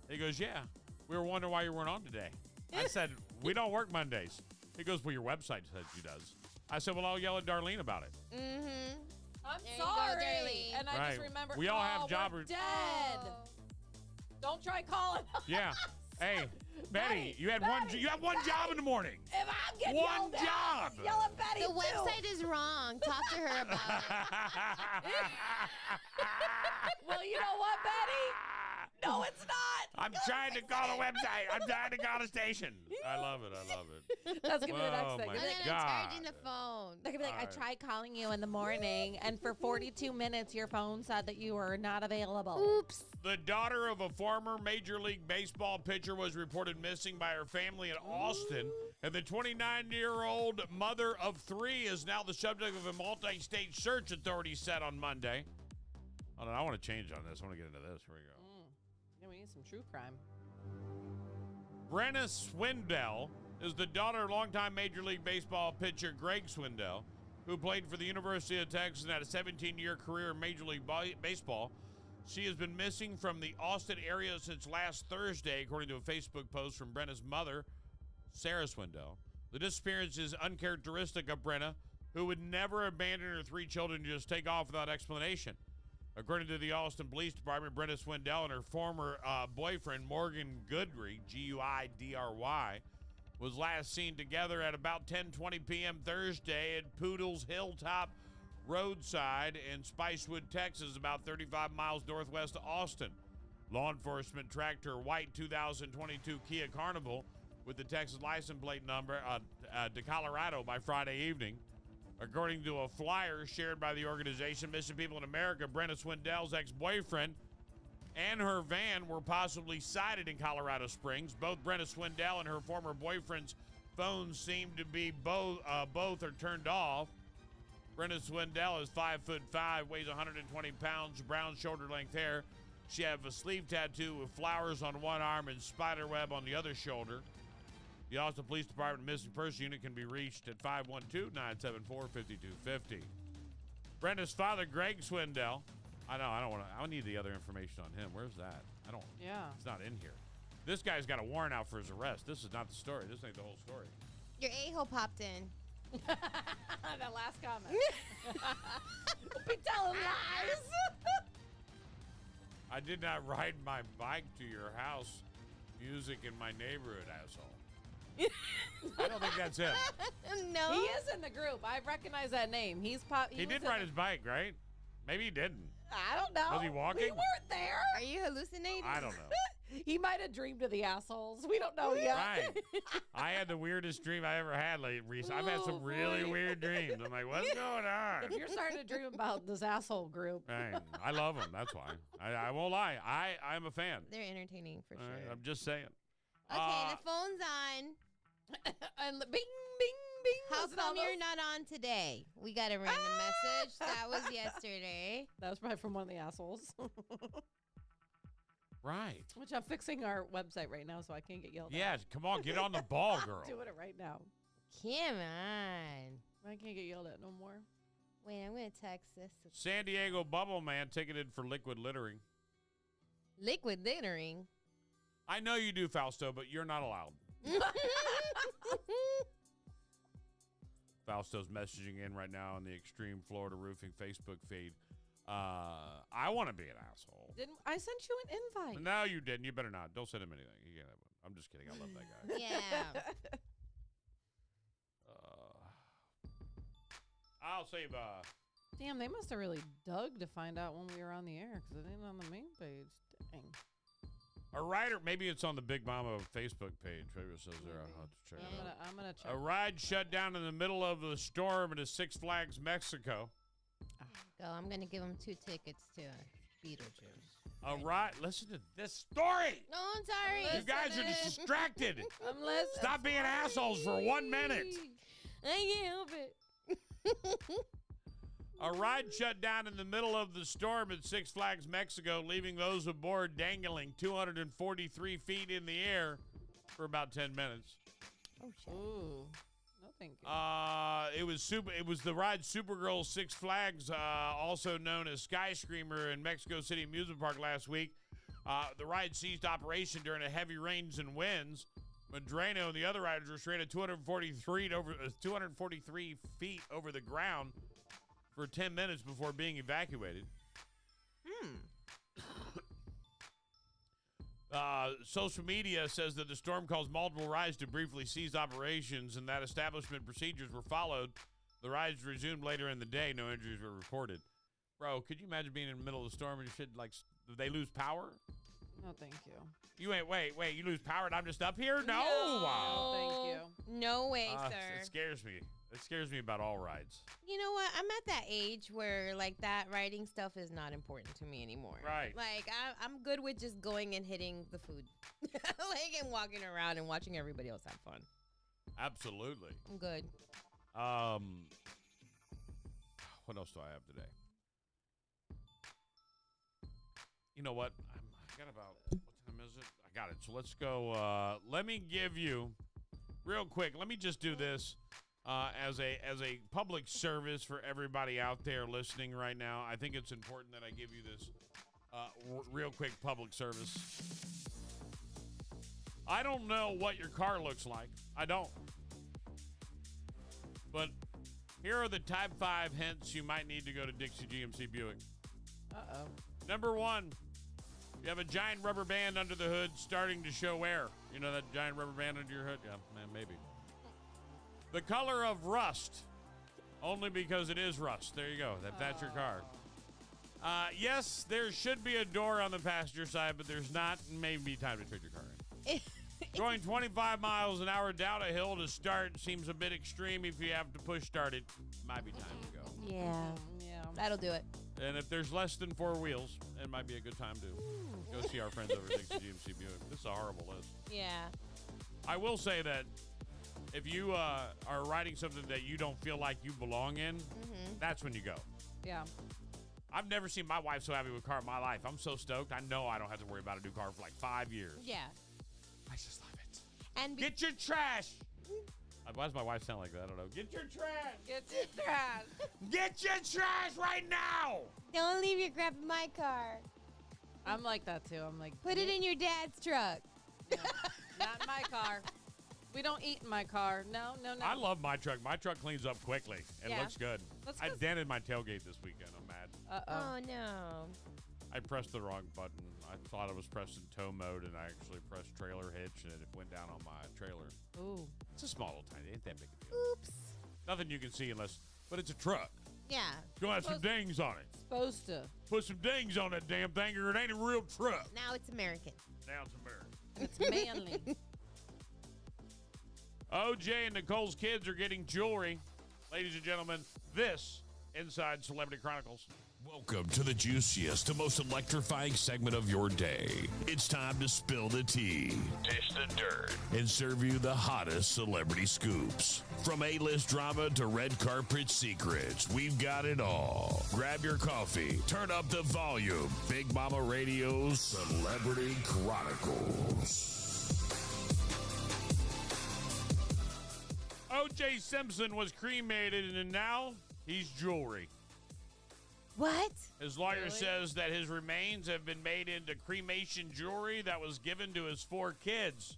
He goes, yeah. We were wondering why you weren't on today. I said, we don't work Mondays. He goes, well, your website says you does. I said, well, I'll yell at Darlene about it. Mm-hmm. I'm There you go, sorry. Darlene. And I Right. just remember, We all have we're job dead. Oh. Don't try calling. Yeah. Hey, Betty, Betty, you had one job in the morning. If I'm getting One yelled at, job. yell at Betty The too. website is wrong. Talk to her about it. Well, you know what, Betty? No, it's not. I'm trying to call a website. I'm trying to call a station. I love it. I love it. That's gonna be the next Oh, thing. my And They're then like- God. I'm charging the phone. They're gonna be like, I Alright. tried calling you in the morning, and for 42 minutes, your phone said that you were not available. Oops. The daughter of a former Major League Baseball pitcher was reported missing by her family in Austin, and the 29-year-old mother of 3 is now the subject of a multi-state search, authorities said on Monday. Hold on, I want to change on this. I want to get into this. Here we go. Yeah, we need some true crime. Brenna Swindell is the daughter of longtime Major League Baseball pitcher Greg Swindell, who played for the University of Texas and had a 17-year career in Major League Baseball. She has been missing from the Austin area since last Thursday, according to a Facebook post from Brenna's mother, Sarah Swindell. The disappearance is uncharacteristic of Brenna, who would never abandon her 3 children to just take off without explanation. According to the Austin Police Department, Brenna Swindell and her former boyfriend, Morgan Goodry, Guidry, was last seen together at about 10:20 p.m. Thursday at Poodle's Hilltop Roadside in Spicewood, Texas, about 35 miles northwest of Austin. Law enforcement tracked her white 2022 Kia Carnival with the Texas license plate number to Colorado by Friday evening. According to a flyer shared by the organization Missing People in America, Brenna Swindell's ex-boyfriend and her van were possibly sighted in Colorado Springs. Both Brenna Swindell and her former boyfriend's phones seem to be both are turned off. Brenna Swindell is 5'5", weighs 120 pounds, brown shoulder-length hair. She has a sleeve tattoo with flowers on one arm and spider web on the other shoulder. The Austin Police Department Missing Person Unit can be reached at 512-974-5250. Brenda's father, Greg Swindell. I need the other information on him. Where's that? Yeah. It's not in here. This guy's got a warrant out for his arrest. This is not the story. This ain't the whole story. Your a-hole popped in. That last comment. Don't be telling lies. I did not ride my bike to your house. Music in my neighborhood, asshole. I don't think that's him. No. He is in the group. I recognize that name. He He did ride his bike, right? Maybe he didn't. I don't know. Was he walking? We weren't there. Are you hallucinating? I don't know. He might have dreamed of the assholes. We don't know yet. Right. I had the weirdest dream I ever had recently. I've had some really weird dreams. I'm like, what's going on? If you're starting to dream about this asshole group. Right. I love them. That's why. I won't lie. I'm a fan. They're entertaining for All sure. right, I'm just saying. Okay, the phone's on. And bing, bing, bing. How Wasn't all come you're those? not on today? We got a random message. That was yesterday. That was probably from one of the assholes. Right. Which I'm fixing our website right now, so I can't get yelled at. Yeah, come on, get on the ball, girl. I'm doing it right now. Come on. I can't get yelled at no more. Wait, I'm going to text this. San Diego Bubble Man ticketed for liquid littering. Liquid littering. I know you do, Fausto, but you're not allowed. Fausto's messaging in right now on the Extreme Florida Roofing Facebook feed. I want to be an asshole. Didn't I sent you an invite? No, you didn't. You better not. Don't send him anything. You can't have one. I'm just kidding. I love that guy. Yeah. I'll save. Damn, they must have really dug to find out when we were on the air because it ain't on the main page. Dang. A rider. Maybe it's on the Big Mama Facebook page. Maybe it says there. I'll have to check it out. I'm gonna check. A ride shut down in the middle of the storm at Six Flags, Mexico. Go. I'm going to give him 2 tickets to Beetlejuice. A ride. Listen to this story. No, I'm sorry. You guys are distracted. I'm listening. Stop being assholes for 1 minute. I can't help it. A ride shut down in the middle of the storm at Six Flags, Mexico, leaving those aboard dangling 243 feet in the air for about 10 minutes. Oh, shit. Ooh. No, thank you. It was the ride Supergirl Six Flags, also known as Sky Screamer in Mexico City Amusement Park last week. The ride ceased operation during a heavy rains and winds. Madrano and the other riders were stranded 243 feet over the ground for 10 minutes before being evacuated. Social media says that the storm caused multiple rides to briefly cease operations and that establishment procedures were followed. The rides resumed later in the day. No injuries were reported. Bro, could you imagine being in the middle of the storm and shit, like, they lose power? No, thank you. You ain't, wait, you lose power and I'm just up here? No! No, thank you. No way, sir. It scares me. It scares me about all rides. You know what? I'm at that age where, like, that riding stuff is not important to me anymore. Right. Like, I'm good with just going and hitting the food. Like, and walking around and watching everybody else have fun. Absolutely. I'm good. What else do I have today? You know what? I got about, what time is it? I got it. So let's go. Let me give you, real quick, let me just do this. as a public service for everybody out there listening right now, I think it's important that I give you this real quick public service. I don't know what your car looks like. I don't. But here are the type 5 hints you might need to go to Dixie GMC Buick. Uh-oh. Number 1, you have a giant rubber band under the hood starting to show wear. You know that giant rubber band under your hood? Yeah, man, maybe. The color of rust, only because it is rust. There you go. That's your car. Yes, there should be a door on the passenger side, but there's not. Maybe time to trade your car in. Going 25 miles an hour down a hill to start seems a bit extreme. If you have to push start it, might be time to go. Yeah. Yeah. That'll do it. And if there's less than 4 wheels, it might be a good time to go see our friends over at Dixie GMC Buick. This is a horrible list. Yeah. I will say that if you are riding something that you don't feel like you belong in, that's when you go. Yeah. I've never seen my wife so happy with a car in my life. I'm so stoked. I know I don't have to worry about a new car for like 5 years. Yeah. I just love it. And Get your trash. Why does my wife sound like that? I don't know. Get your trash. Get your trash. Get your trash right now. don't leave your crap in my car. I'm like that too. I'm like, Put it in your dad's truck. not in my car. We don't eat in my car. No. I love my truck. My truck cleans up quickly. It Yeah. looks good. That's I 'cause- dented my tailgate this weekend. I'm mad. Uh-oh. Oh, no. I pressed the wrong button. I thought I was pressing tow mode, and I actually pressed trailer hitch, and it went down on my trailer. Ooh. It's a small little tiny. It ain't that big a deal. Oops. Nothing you can see unless, but it's a truck. Yeah. It's gonna have some dings on it. Supposed to. Put some dings on that damn thing, or it ain't a real truck. Now it's American. Now it's American. It's manly. OJ and Nicole's kids are getting jewelry. Ladies and gentlemen, this Inside Celebrity Chronicles. Welcome to the juiciest, the most electrifying segment of your day. It's time to spill the tea, dish the dirt, and serve you the hottest celebrity scoops. From A-list drama to red carpet secrets, we've got it all. Grab your coffee, turn up the volume. Big Mama Radio's Celebrity Chronicles. OJ Simpson was cremated, and now he's jewelry. What? His lawyer Really? says that his remains have been made into cremation jewelry that was given to his 4 kids.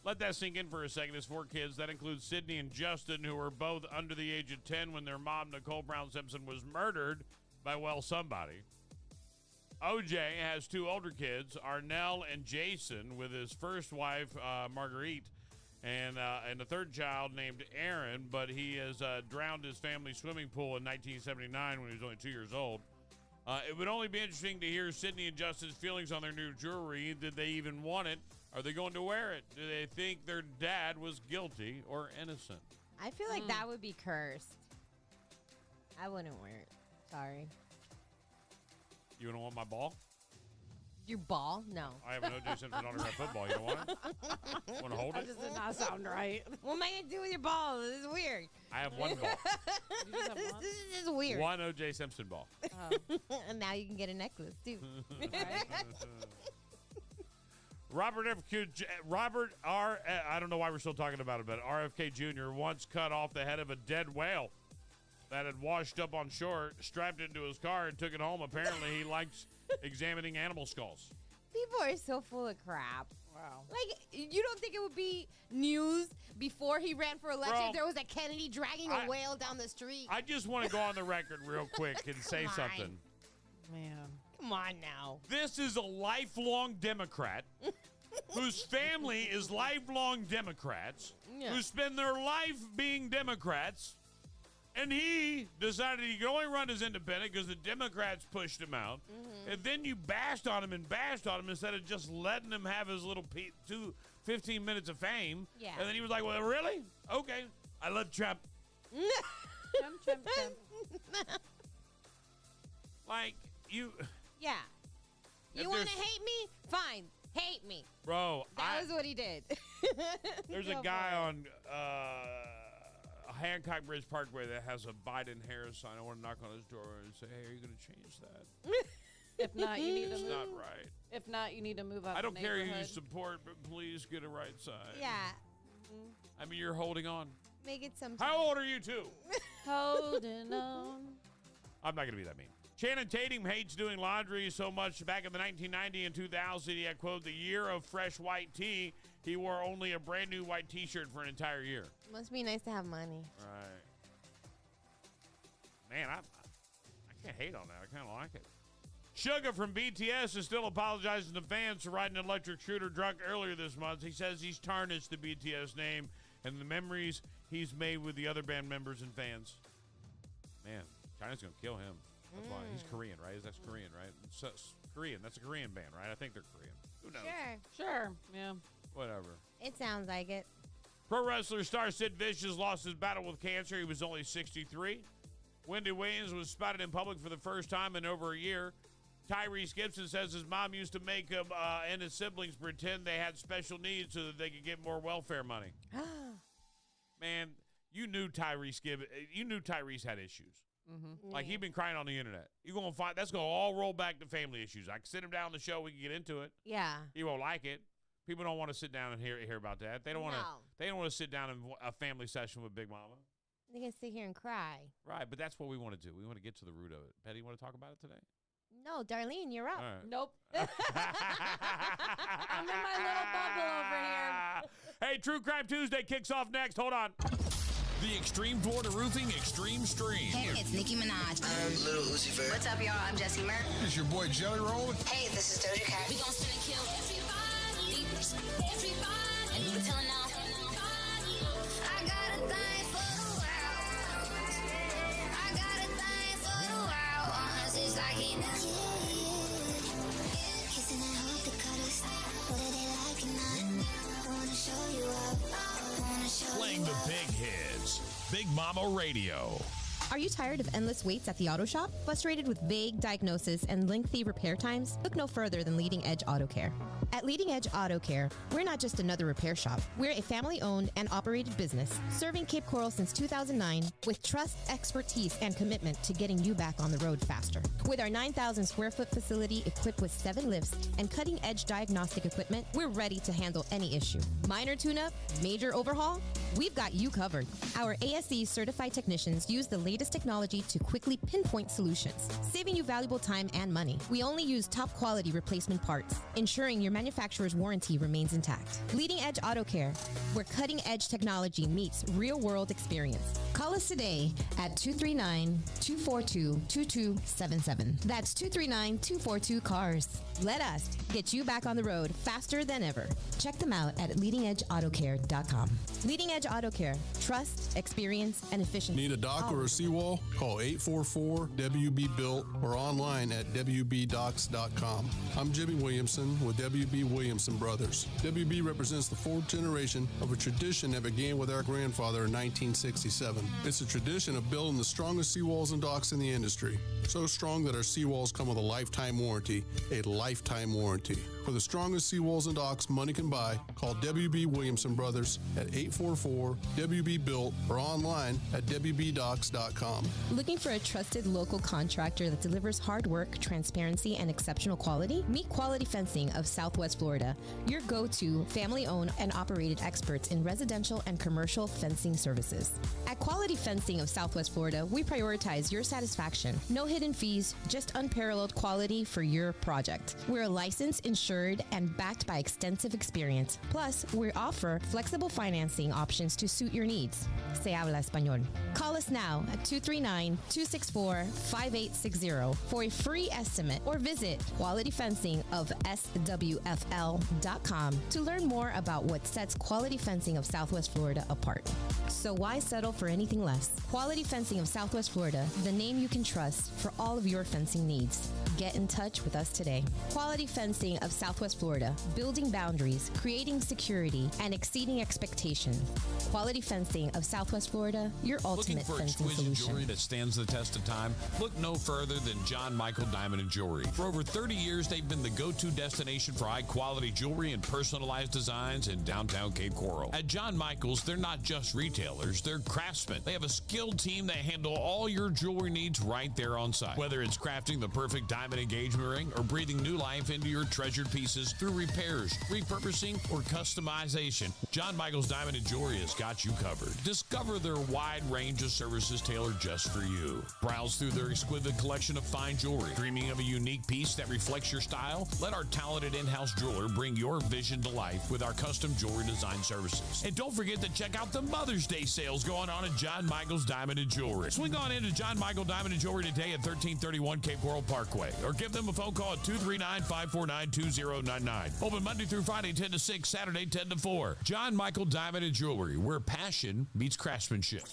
Let that sink in for a second. His 4 kids, that includes Sydney and Justin, who were both under the age of 10 when their mom, Nicole Brown Simpson, was murdered by, well, somebody. OJ has 2 older kids, Arnell and Jason, with his first wife, Marguerite, and a third child named Aaron, but he has drowned his family's swimming pool in 1979 when he was only 2 years old. It would only be interesting to hear Sydney and Justin's feelings on their new jewelry. Did they even want it? Are they going to wear it? Do they think their dad was guilty or innocent? I feel like that would be cursed. I wouldn't wear it. Sorry. You don't want my ball? Your ball? No. I have an O.J. Simpson autograph football. You don't want it? Want to hold That it? just did not sound right. What am I going to do with your ball? This is weird. I have one ball. You just have one? This is weird. One O.J. Simpson ball. Oh, And now you can get a necklace, too. Robert R. I don't know why we're still talking about it, but RFK Jr. once cut off the head of a dead whale that had washed up on shore, strapped it into his car, and took it home. Apparently, he likes examining animal skulls. People are so full of crap. wow. Like, you don't think it would be news before he ran for election Bro, if there was a Kennedy dragging a whale down the street? I just want to go on the record real quick and say Come on. something. Man. Come on now. This is a lifelong Democrat whose family is lifelong Democrats Yeah. who spend their life being Democrats. And he decided he could only run as independent because the Democrats pushed him out. And then you bashed on him instead of just letting him have his little 15 minutes of fame. Yeah. And then he was like, well, really? Okay. I love Trump. Chum. Like, you... Yeah. If You want to there's- hate me? Fine. Hate me. Bro, That was what he did. there's a Go guy for it. on Hancock Bridge Parkway that has a Biden-Harris sign. I want to knock on his door and say, hey, are you going to change that? If not, you need to It's move. not right. If not, you need to move out. I don't the care who you neighborhood. support, but please get a right side. Yeah. I mean, you're holding on. Make it sometime. How old are you two? Holding on. I'm not going to be that mean. Channing Tatum hates doing laundry so much. Back in the 1990 and 2000, he had, quote, the year of fresh white tee. He wore only a brand new white T-shirt for an entire year. Must be nice to have money. Right. Man, I can't hate on that. I kind of like it. Suga from BTS is still apologizing to fans for riding an electric scooter drunk earlier this month. He says he's tarnished the BTS name and the memories he's made with the other band members and fans. Man, China's going to kill him. That's why he's Korean, right? That's Korean, right? So, Korean. That's a Korean band, right? I think they're Korean. Who knows? Sure. Yeah. Whatever. It sounds like it. Pro wrestler star Sid Vicious lost his battle with cancer. He was only 63. Wendy Williams was spotted in public for the first time in over a year. Tyrese Gibson says his mom used to make him and his siblings pretend they had special needs so that they could get more welfare money. Man, you knew Tyrese had issues. Mm-hmm. Like, he'd been crying on the internet. You're gonna find that's gonna all roll back to family issues. I can sit him down on the show. We can get into it. Yeah. He won't like it. People don't want to sit down and hear about that. They don't want to. No. They don't want to sit down in a family session with Big Mama. They can sit here and cry. Right, but that's what we want to do. We want to get to the root of it. Betty, you want to talk about it today? No, Darlene, you're up. All right. Nope. I'm in my little bubble over here. Hey, True Crime Tuesday kicks off next. Hold on. The Extreme Florida Roofing Extreme Stream. Hey, it's Nicki Minaj. I'm Lil Uzi Vert. What's up, y'all? I'm Jesse Merck. It's your boy Jelly Roll. Hey, this is Doja Cat. We gon' spin and kill everybody. And you telling now. I got a thing for the world. I got a thing for the world. Just like he knows. Kissing and hope to cut us. Whether they like it or not. I wanna show you up. Playing the big hits. Big Mama Radio. Are you tired of endless waits at the auto shop? Frustrated with vague diagnosis and lengthy repair times? Look no further than Leading Edge Auto Care. At Leading Edge Auto Care, we're not just another repair shop. We're a family-owned and operated business serving Cape Coral since 2009 with trust, expertise, and commitment to getting you back on the road faster. With our 9,000 square foot facility equipped with 7 lifts and cutting-edge diagnostic equipment, we're ready to handle any issue. Minor tune-up, major overhaul, we've got you covered. Our ASE certified technicians use the latest technology to quickly pinpoint solutions, saving you valuable time and money. We only use top quality replacement parts, ensuring your manufacturer's warranty remains intact. Leading Edge Auto Care, where cutting edge technology meets real world experience. Call us today at 239-242-2277. That's 239-242-CARS. Let us get you back on the road faster than ever. Check them out at leadingedautocare.com. Leading Edge Auto Care. Trust, experience, and efficiency. Need a dock or a seawall? Call 844-WB-BUILT or online at WBDocks.com. I'm Jimmy Williamson with WB Williamson Brothers. WB represents the fourth generation of a tradition that began with our grandfather in 1967. It's a tradition of building the strongest seawalls and docks in the industry. So strong that our seawalls come with a lifetime warranty. A lifetime warranty. For the strongest seawalls and docks money can buy, call WB Williamson Brothers at 844-WB-BUILT or online at WBDocks.com. Looking for a trusted local contractor that delivers hard work, transparency, and exceptional quality? Meet Quality Fencing of Southwest Florida, your go-to family-owned and operated experts in residential and commercial fencing services. At Quality Fencing of Southwest Florida, we prioritize your satisfaction. No hidden fees, just unparalleled quality for your project. We're licensed, insured, and backed by extensive experience. Plus, we offer flexible financing options to suit your needs. Se habla español. Call us now at 239-264-5860 for a free estimate or visit qualityfencingofswfl.com to learn more about what sets Quality Fencing of Southwest Florida apart. So why settle for anything less? Quality Fencing of Southwest Florida, the name you can trust for all of your fencing needs. Get in touch with us today. Quality Fencing of Southwest Florida, building boundaries, creating security, and exceeding expectations. Quality Fencing of Southwest Florida, your Looking ultimate for fencing exquisite solution. jewelry that stands the test of time? Look no further than John Michael Diamond and Jewelry. For over 30 years, they've been the go-to destination for high-quality jewelry and personalized designs in downtown Cape Coral. At John Michael's, they're not just retailers, they're craftsmen Craftsman. They have a skilled team that handle all your jewelry needs right there on site. Whether it's crafting the perfect diamond engagement ring or breathing new life into your treasured pieces through repairs, repurposing, or customization, John Michael's Diamond and Jewelry has got you covered. Discover their wide range of services tailored just for you. Browse through their exquisite collection of fine jewelry. Dreaming of a unique piece that reflects your style? Let our talented in-house jeweler bring your vision to life with our custom jewelry design services. And don't forget to check out the Mother's Day sales going on at John Michael's Diamond and Jewelry. Swing on into John Michael Diamond and Jewelry today at 1331 Cape Coral Parkway, or give them a phone call at 239-549-2099. Open Monday through Friday 10 to 6, Saturday 10 to 4. John Michael Diamond and Jewelry, where passion meets craftsmanship.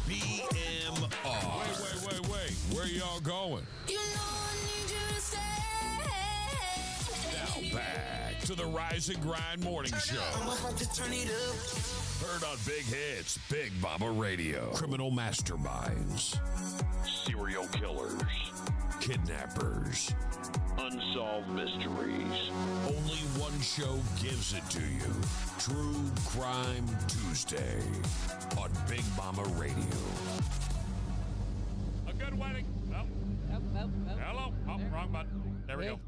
BMR. Wait. Where y'all going? You know I need you to stay. Now back to the Rise and Grind Morning Show. Heard on Big Hits, Big Mama Radio. Criminal masterminds, serial killers, kidnappers, unsolved mysteries. Only one show gives it to you. True Crime Tuesday on Big Mama Radio. A good wedding. Oh. Hello. Oh, wrong button. There we go.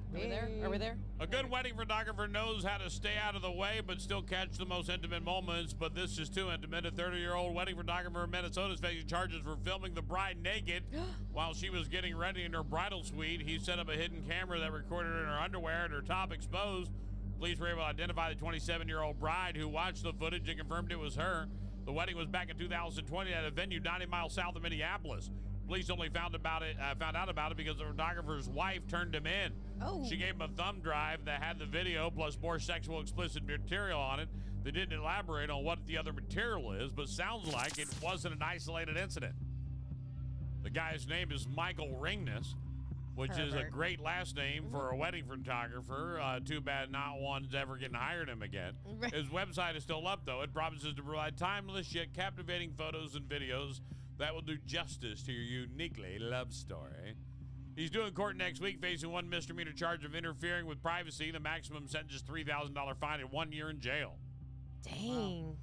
Are we there? A good wedding photographer knows how to stay out of the way but still catch the most intimate moments, but this is too intimate. A 30-year-old wedding photographer in Minnesota is facing charges for filming the bride naked while she was getting ready in her bridal suite. He set up a hidden camera that recorded her in her underwear and her top exposed. Police were able to identify the 27-year-old bride who watched the footage and confirmed it was her. The wedding was back in 2020 at a venue 90 miles south of Minneapolis. Police only found out about it because the photographer's wife turned him in. Oh. She gave him a thumb drive that had the video plus more sexual explicit material on it. They didn't elaborate on what the other material is, but sounds like it wasn't an isolated incident. The guy's name is Michael Ringness, which is a great last name for a wedding photographer. Too bad not one's ever getting hired him again. His website is still up, though. It promises to provide timeless yet captivating photos and videos that will do justice to your uniquely love story. He's doing court next week, facing one misdemeanor charge of interfering with privacy. The maximum sentence is $3,000 fine and 1 year in jail. Dang.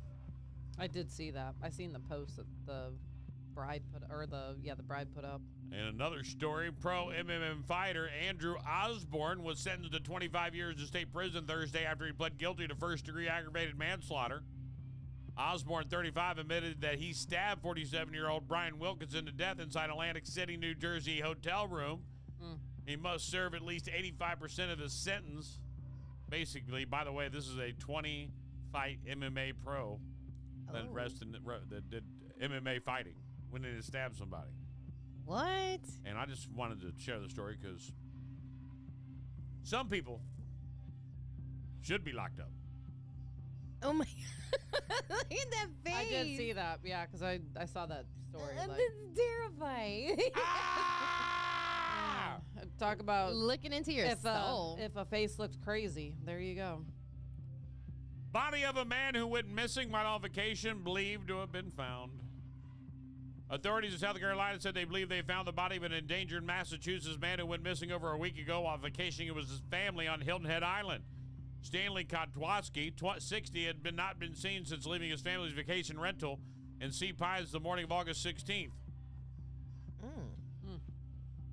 I did see that. I seen the post that the bride put, or the bride put up. In another story, pro MMA fighter Andrew Osborne was sentenced to 25 years in state prison Thursday after he pled guilty to first-degree aggravated manslaughter. Osborne, 35, admitted that he stabbed 47-year-old Brian Wilkinson to death inside Atlantic City, New Jersey hotel room. He must serve at least 85% of his sentence. Basically, by the way, this is a 20-fight MMA pro that did MMA fighting when they stabbed somebody. What? And I just wanted to share the story because some people should be locked up. Oh my Look at that face. I did see that, yeah, because I saw that story. Like, That's terrifying. talk about Looking into your soul. if a face looks crazy, there you go. Body of a man who went missing while on vacation believed to have been found. Authorities in South Carolina said they believe they found the body of an endangered Massachusetts man who went missing over a week ago while vacationing with his family on Hilton Head Island. Stanley Kotwaski, 60, had not been seen since leaving his family's vacation rental in Sea Pines the morning of August 16th.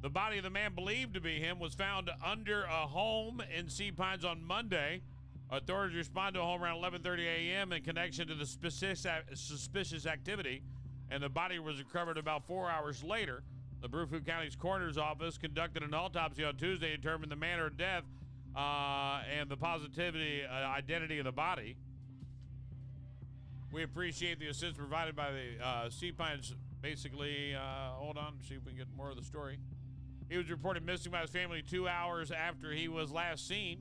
The body of the man believed to be him was found under a home in Sea Pines on Monday. Authorities responded to a home around 11:30 a.m. in connection to the suspicious activity, and the body was recovered about 4 hours later. The Bruford County's coroner's office conducted an autopsy on Tuesday to determine the manner of death and the identity of the body. We appreciate the assistance provided by the Sea Pines. Basically, hold on, see if we can get more of the story. He was reported missing by his family 2 hours after he was last seen.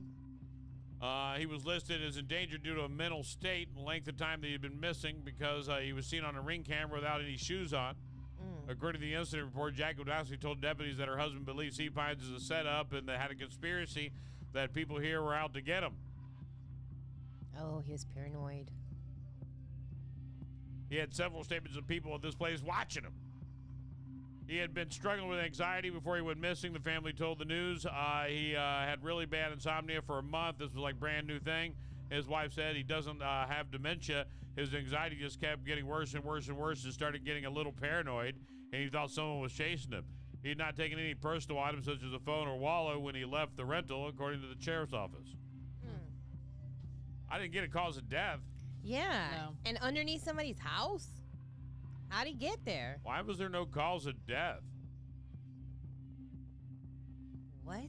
He was listed as endangered due to a mental state and length of time that he had been missing because he was seen on a ring camera without any shoes on. According to the incident report, Jack Godowski told deputies that her husband believed Sea Pines is a setup and they had a conspiracy that people here were out to get him. Oh, he was paranoid. He had several statements of people at this place watching him. He had been struggling with anxiety before he went missing. The family told the news he had really bad insomnia for a month. This was like brand new thing. His wife said he doesn't have dementia. His anxiety just kept getting worse and worse and worse and started getting a little paranoid, and he thought someone was chasing him. He had not taken any personal items such as a phone or wallet when he left the rental, according to the sheriff's office. I didn't get a cause of death. Yeah. No. And underneath somebody's house? How'd he get there? Why was there no cause of death? What?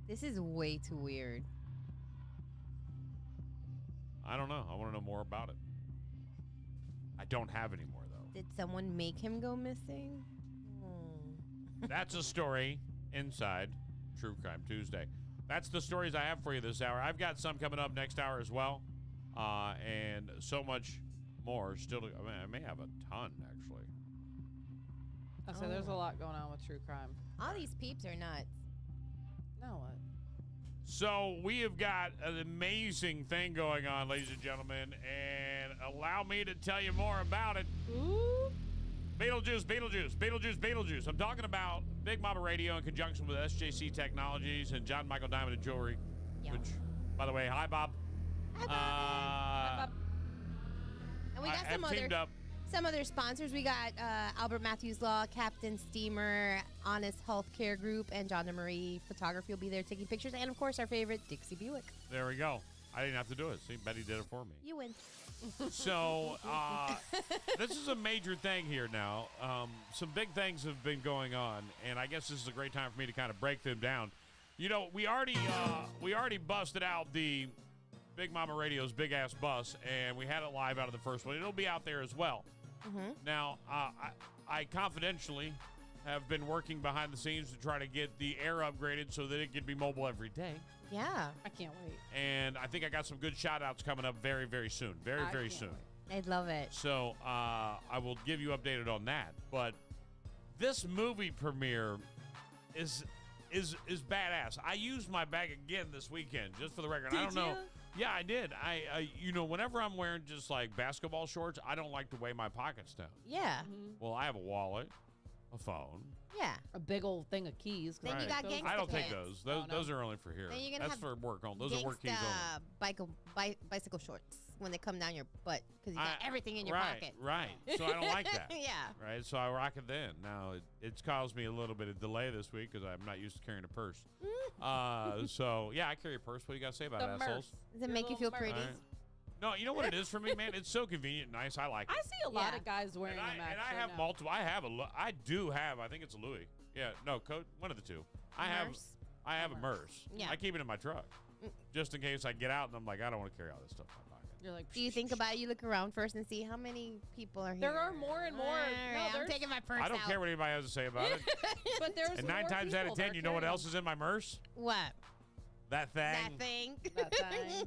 This is way too weird. I don't know. I want to know more about it. I don't have any more, though. Did someone make him go missing? That's a story inside True Crime Tuesday. That's the stories I have for you this hour. I've got some coming up next hour as well, and so much more still to, I may have a ton, actually. So there's a lot going on with true crime. All these peeps are nuts. Now what? So we have got an amazing thing going on, ladies and gentlemen, and allow me to tell you more about it. Ooh. Beetlejuice, Beetlejuice, Beetlejuice, Beetlejuice. I'm talking about Big Mama Radio in conjunction with SJC Technologies and John Michael Diamond and Jewelry. Yeah. Which, by the way, hi, Bob. Hi, Bob. Hi, Bob. And we got some other sponsors. We got Albert Matthews Law, Captain Steamer, Honest Healthcare Group, and John and Marie Photography will be there taking pictures. And, of course, our favorite, Dixie Buick. There we go. I didn't have to do it. See, Betty did it for me. You win. So, this is a major thing here now. Some big things have been going on, and I guess this is a great time for me to kind of break them down. You know, we already busted out the Big Mama Radio's Big Ass Bus, and we had it live out of the first one. It'll be out there as well. Mm-hmm. Now, I confidentially have been working behind the scenes to try to get the air upgraded so that it can be mobile every day. Yeah. I can't wait. And I think I got some good shout-outs coming up very, very soon. Very soon. I'd love it. So I will give you updated on that. But this movie premiere is badass. I used my bag again this weekend, just for the record. I don't know Yeah, I did. Whenever I'm wearing just like basketball shorts, I don't like to weigh my pockets down. Yeah. Well, I have a wallet, a phone. Yeah. A big old thing of keys. Then you got those- gangsta I don't take pants. those. Oh, no. Those are only for here. Then you're gonna That's have for work only. Those are work keys only. Bicycle shorts when they come down your butt because you got everything in your right, pocket. Right. So I don't like that. Yeah. Right. So I rock it then. Now it's caused me a little bit of delay this week because I'm not used to carrying a purse. So yeah, I carry a purse. What do you got to say about The it, Murph. assholes? Does it Your make you little feel pretty? All right. No, you know what it is for me, man. It's so convenient, and nice. I like it. I see a lot Yeah. of guys wearing and them. I Actually, have now. multiple. I do have. I think it's a Louis. Yeah. No, coat. One of the two. I have a Merce. Yeah. I keep it in my truck just in case I get out and I'm like, I don't want to carry all this stuff in my pocket. You're like, Do you think about it? You look around first and see how many people are here. There are more and more. All No, right, I'm there's- taking my purse I don't out. care what anybody has to say about it. but there's And 9 more times out people of that 10, are you know what carrying else is in my Merce? What? That thing. That thing. That thing.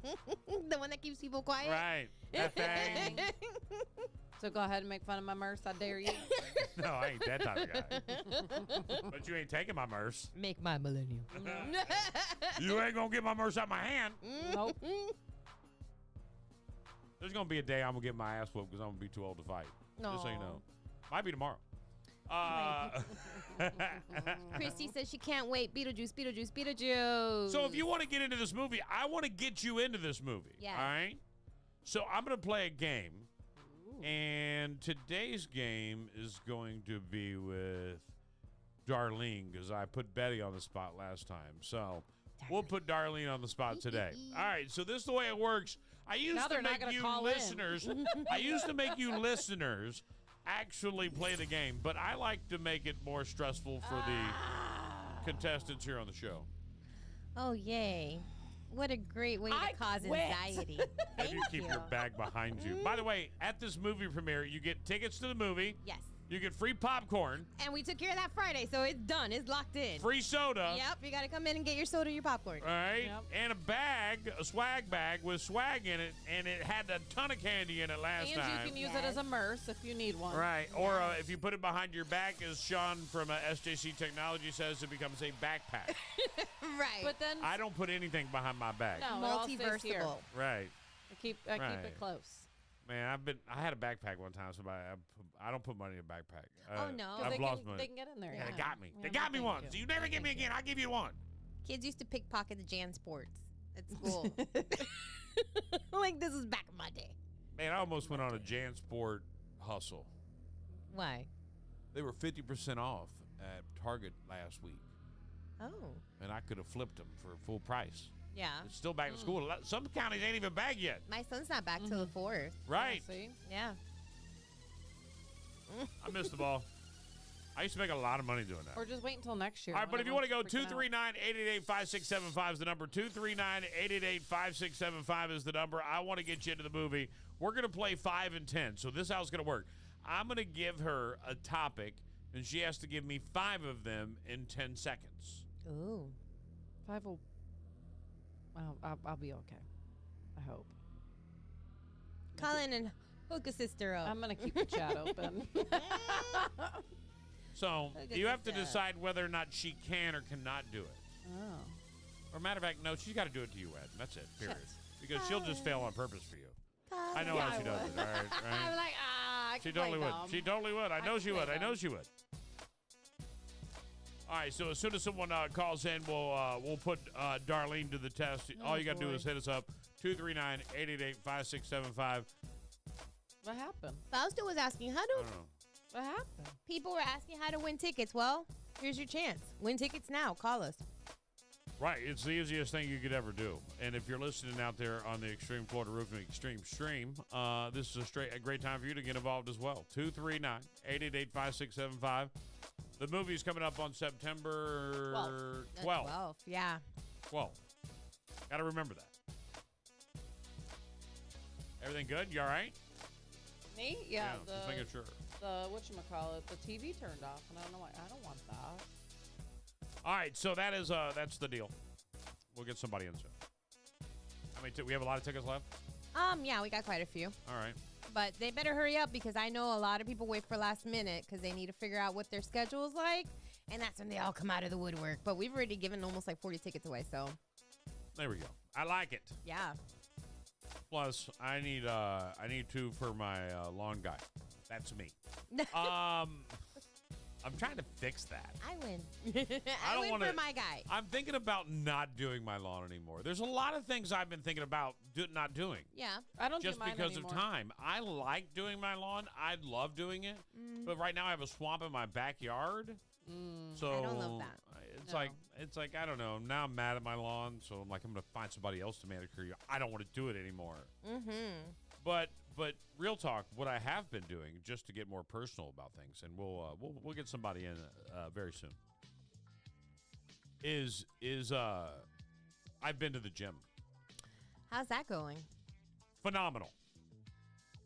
The one that keeps people quiet. Right. That thing. them. So go ahead and make fun of my Merce. I dare you. No, I ain't that type of guy. But you ain't taking my Merce. Make my millennium. You ain't gonna get my Merce out my hand. Nope. There's gonna be a day I'm gonna get my ass whooped because I'm gonna be too old to fight. Just so you know. Might be tomorrow. Christy says she can't wait. Beetlejuice, Beetlejuice, Beetlejuice. So if you want to get into this movie, I want to get you into this movie. Yes. All right. So I'm gonna play a game, and today's game is going to be with Darlene because I put Betty on the spot last time. So we'll put Darlene on the spot today. All right. So this is the way it works. I used Now to they're not make gonna you call in. listeners. I used to make you listeners actually play the game, but I like to make it more stressful for the contestants here on the show. Oh, yay. What a great way I to cause quit. anxiety. If Thank you keep your bag behind you. By the way, at this movie premiere, you get tickets to the movie. Yes. You get free popcorn, And we took care of that Friday, so it's done. It's locked in. free soda. Yep, you got to come in and get your soda, your popcorn. All right, Yep. and a bag, a swag bag with swag in it, and it had a ton of candy in it last And time. you can use it as a Merce if you need one. Right, or if you put it behind your back, as Sean from SJC Technology says, it becomes a backpack. Right. But then I don't put anything behind my back. no, it all stays here. multiversatile. Right, I keep Right. it close. man. I had a backpack one time. Somebody, I don't put money in a backpack. Oh, no. 'Cause I've they lost can, money. they can get in there. Yeah, Yeah, they got me. Yeah, They got me thank once. you. You never get me Thank you. again. I'll give you one. Kids used to pickpocket the Jan Sports at school. Like, this is back in my day. Man, I almost went on a JanSport hustle. Why? They were 50% off at Target last week, Oh. and I could have flipped them for full price. Yeah. It's still back to school. Some counties ain't even back yet. My son's not back till the 4th. Right. See? Yeah. I missed the ball. I used to make a lot of money doing that. Or just wait until next year. All right, but if you when want to go, everyone's freaking out. 239-888-5675 is the number. 239-888-5675 is the number. I want to get you into the movie. We're going to play 5 and 10. So this is how it's going to work. I'm going to give her a topic, and she has to give me 5 of them in 10 seconds. Ooh. 5 will. I'll be okay. I hope. Colin and hook a sister up. I'm gonna keep the chat open. So Look at you have to this, decide whether or not she can or cannot do it. Oh. Or matter of fact, no, she's got to do it to you, Ed. That's it, period. Shucks. Because she'll just fail on purpose for you. I know Yeah, how I she does would. it. All right, I'm right? like, I She can play totally would. dumb. She totally would. I know can she play would. I know dumb. she would. All right, so as soon as someone calls in, we'll put Darlene to the test. All you got to do boy. is hit us up, 239-888-5675. What happened? Fausto was asking, how I do don't know. What happened? people were asking how to win tickets? Well, here's your chance. Win tickets now. Call us. Right, it's the easiest thing you could ever do. And if you're listening out there on the Extreme Florida Roofing Extreme Stream, this is a great time for you to get involved as well. 239-888-5675. The movie's coming up on September 12th. 12. Yeah. 12th. Got to remember that. Everything good? You all right? Me? Yeah. just making sure. The whatchamacallit, the TV turned off, and I don't know why. I don't want that. All right, so that's the deal. We'll get somebody in soon. How many? We have a lot of tickets left. Yeah, we got quite a few. All right. But they better hurry up because I know a lot of people wait for last minute because they need to figure out what their schedule is like. And that's when they all come out of the woodwork. But we've already given almost like 40 tickets away. So, There we go. I like it. yeah. Plus, I need 2 for my lawn guy. That's me. I'm trying to fix that. I win. I don't win wanna- for my guy. I'm thinking about not doing my lawn anymore. There's a lot of things I've been thinking about not doing. Yeah. I don't Just do mine because anymore. of time. I like doing my lawn. I love doing it. But right now I have a swamp in my backyard. So I don't love that. It's like I don't know. Now I'm mad at my lawn, so I'm like I'm gonna find somebody else to manicure you. I don't want to do it anymore. But real talk, what I have been doing just to get more personal about things, and we'll get somebody in very soon. Is I've been to the gym. How's that going? Phenomenal.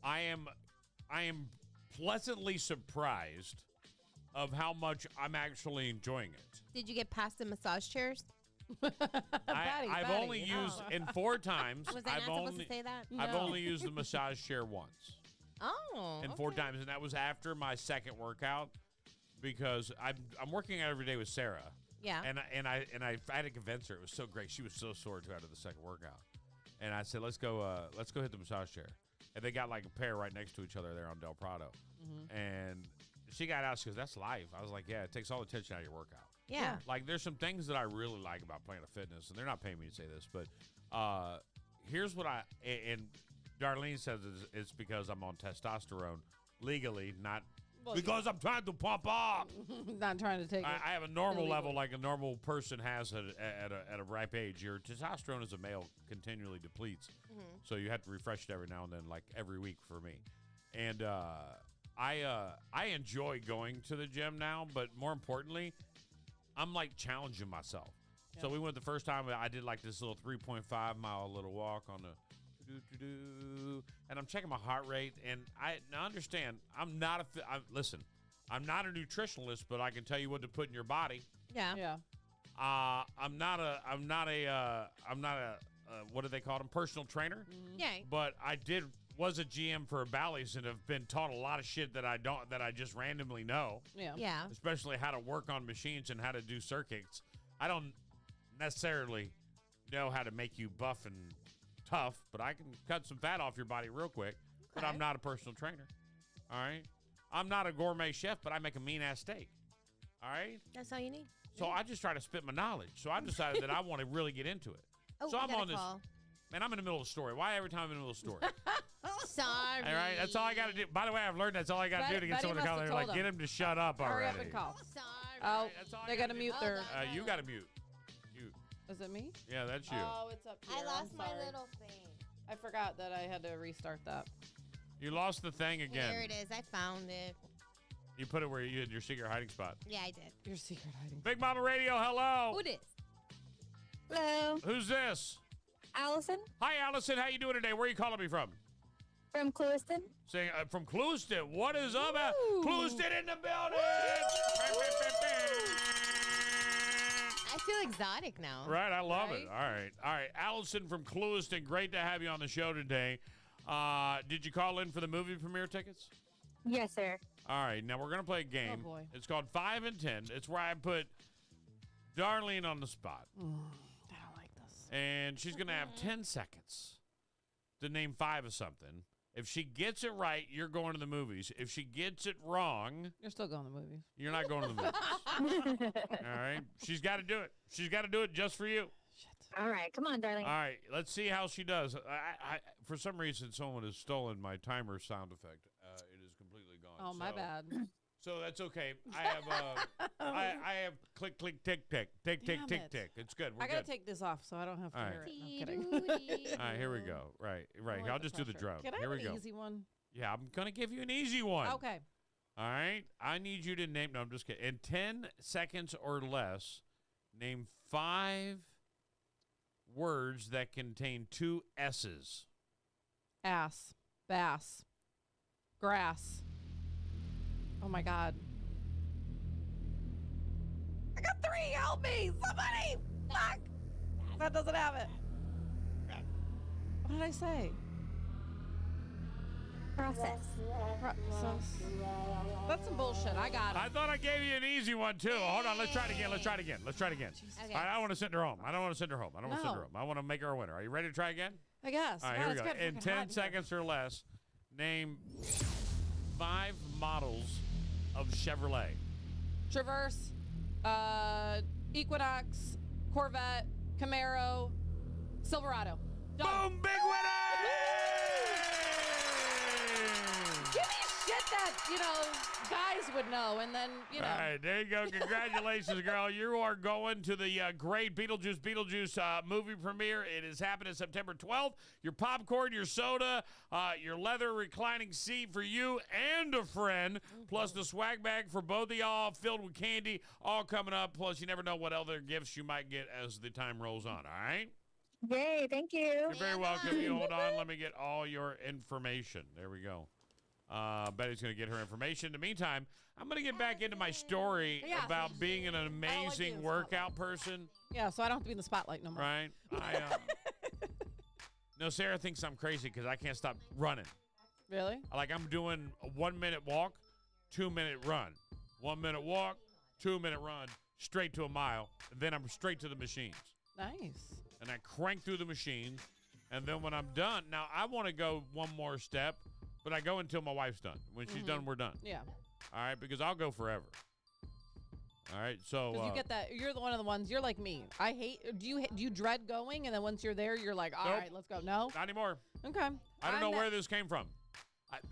I am pleasantly surprised of how much I'm actually enjoying it. Did you get past the massage chairs? I've only used in 4 times. Was I I've not only supposed to say that? I've only used the massage chair once. Oh. And 4 times, and that was after my second workout because I'm working out every day with Sarah. Yeah. And I had to convince her. It was so great. She was so sore too after the second workout. And I said, let's go hit the massage chair. And they got like a pair right next to each other there on Del Prado. And she got out. She goes, "That's life." I was like, "Yeah, it takes all the tension out of your workout." Yeah. Like, there's some things that I really like about Planet Fitness, and they're not paying me to say this, but here's what and Darlene says it's because I'm on testosterone legally, not because I'm trying to pump up. Not trying to take it. I have a normal illegally. level like a normal person has at a ripe age. Your testosterone as a male continually depletes, so you have to refresh it every now and then, like every week for me. And I enjoy going to the gym now, but more importantly, I'm like challenging myself. So we went the first time. I did like this little 3.5 mile little walk on the, and I'm checking my heart rate. And I understand I'm not listen, I'm not a nutritionalist, but I can tell you what to put in your body. Yeah. Yeah. I'm not a what do they call them? Personal trainer. Yeah. But I was a GM for a Bally's and have been taught a lot of shit that I just randomly know. Yeah. Yeah. Especially how to work on machines and how to do circuits. I don't necessarily know how to make you buff and tough, but I can cut some fat off your body real quick. But I'm not a personal trainer. All right? I'm not a gourmet chef, but I make a mean-ass steak. All right? That's all you need. So I just try to spit my knowledge. So I decided that I want to really get into it. Oh, so we I'm got a on this. call. Man, I'm in the middle of a story. Why every time I'm in the middle of a story? Sorry. All right, that's all I got to do. By the way, I've learned that's all I got to do to get Betty someone to call. must They're have like, told get him to shut up already. Hurry up and call. Sorry. Oh, That's all I they're gotta gonna do. mute their. You got to mute. You. Is it me? Yeah, that's you. Oh, it's up here. I lost I'm my sorry. little thing. I forgot that I had to restart that. You lost the thing again. There it is. I found it. You put it where you in your secret hiding spot. Yeah, I did. Your secret hiding. Big Mama Radio, hello. Who this? Hello, Who's this? Allison Hi, Allison. How you doing today? Where are you calling me from? from Clewiston. Saying from Clewiston. What is up? Clewiston in the building. I feel exotic now. Right, I love it. Right? All right. Allison from Clewiston, great to have you on the show today. Did you call in for the movie premiere tickets? Yes, sir. All right, now we're going to play a game. Oh, boy. It's called 5 and 10. It's where I put Darlene on the spot. I don't like this. And she's going to have 10 seconds to name 5 of something. If she gets it right, you're going to the movies. If she gets it wrong, You're still going to the movies. you're not going to the movies. All right? She's got to do it. She's got to do it just for you. Shit. All right, come on, darling. All right, let's see how she does. I for some reason, someone has stolen my timer sound effect. It is completely gone. Oh, my So- bad. So that's okay. I have I have click click tick tick tick tick Damn tick it. tick. It's good. We're I gotta good. take this off so I don't have to All right. hear it. No, I'm kidding. All right, here we go. Right. I like I'll the just do the pressure. drum. Can I Here have we an go. easy one? Yeah, I'm gonna give you an easy one. Okay. All right. I need you to name. No, I'm just kidding. In 10 seconds or less, name 5 words that contain 2 S's. Ass. Bass. Grass. Oh my God. I got 3. Help me. Somebody. Fuck. That doesn't have it. What did I say? Process. That's some bullshit. I got it. I thought I gave you an easy one too. Hold on. Let's try it again. Let's Okay. All right, I don't want to send her home. I don't want to send her home. I don't want to send her No. home. I want to make her a winner. Are you ready to try again? I guess. All right, God, here we it's go. getting In freaking 10 hot here. seconds or less, name 5 models of Chevrolet. Traverse, Equinox, Corvette, Camaro, Silverado. Done. Boom, big winner! Give me shit that, guys would know, and then, All right, there you go. Congratulations, girl. You are going to the great Beetlejuice movie premiere. It is happening September 12th. Your popcorn, your soda, your leather reclining seat for you and a friend, plus the swag bag for both of y'all filled with candy, all coming up. Plus, you never know what other gifts you might get as the time rolls on, all right? Yay, thank you. You're very welcome. You hold on. Let me get all your information. There we go. Betty's going to get her information. In the meantime, I'm going to get back into my story Yeah. about being an amazing in the workout person, Yeah, so I don't have to be in the spotlight no more. right? No, Sarah thinks I'm crazy because I can't stop running. Really? Like I'm doing a 1 minute walk, 2 minute run, 1 minute walk, 2 minute run, straight to a mile, and then I'm straight to the machines. Nice. And I crank through the machine, and then when I'm done, now I want to go one more step, but I go until my wife's done. When she's done, we're done. Yeah. All right, because I'll go forever. All right, so Because you get that. You're one of the ones. You're like me. I hate. Do you dread going? And then once you're there, you're like, all Nope. right, let's go. No. not anymore. Okay. I don't know where this came from.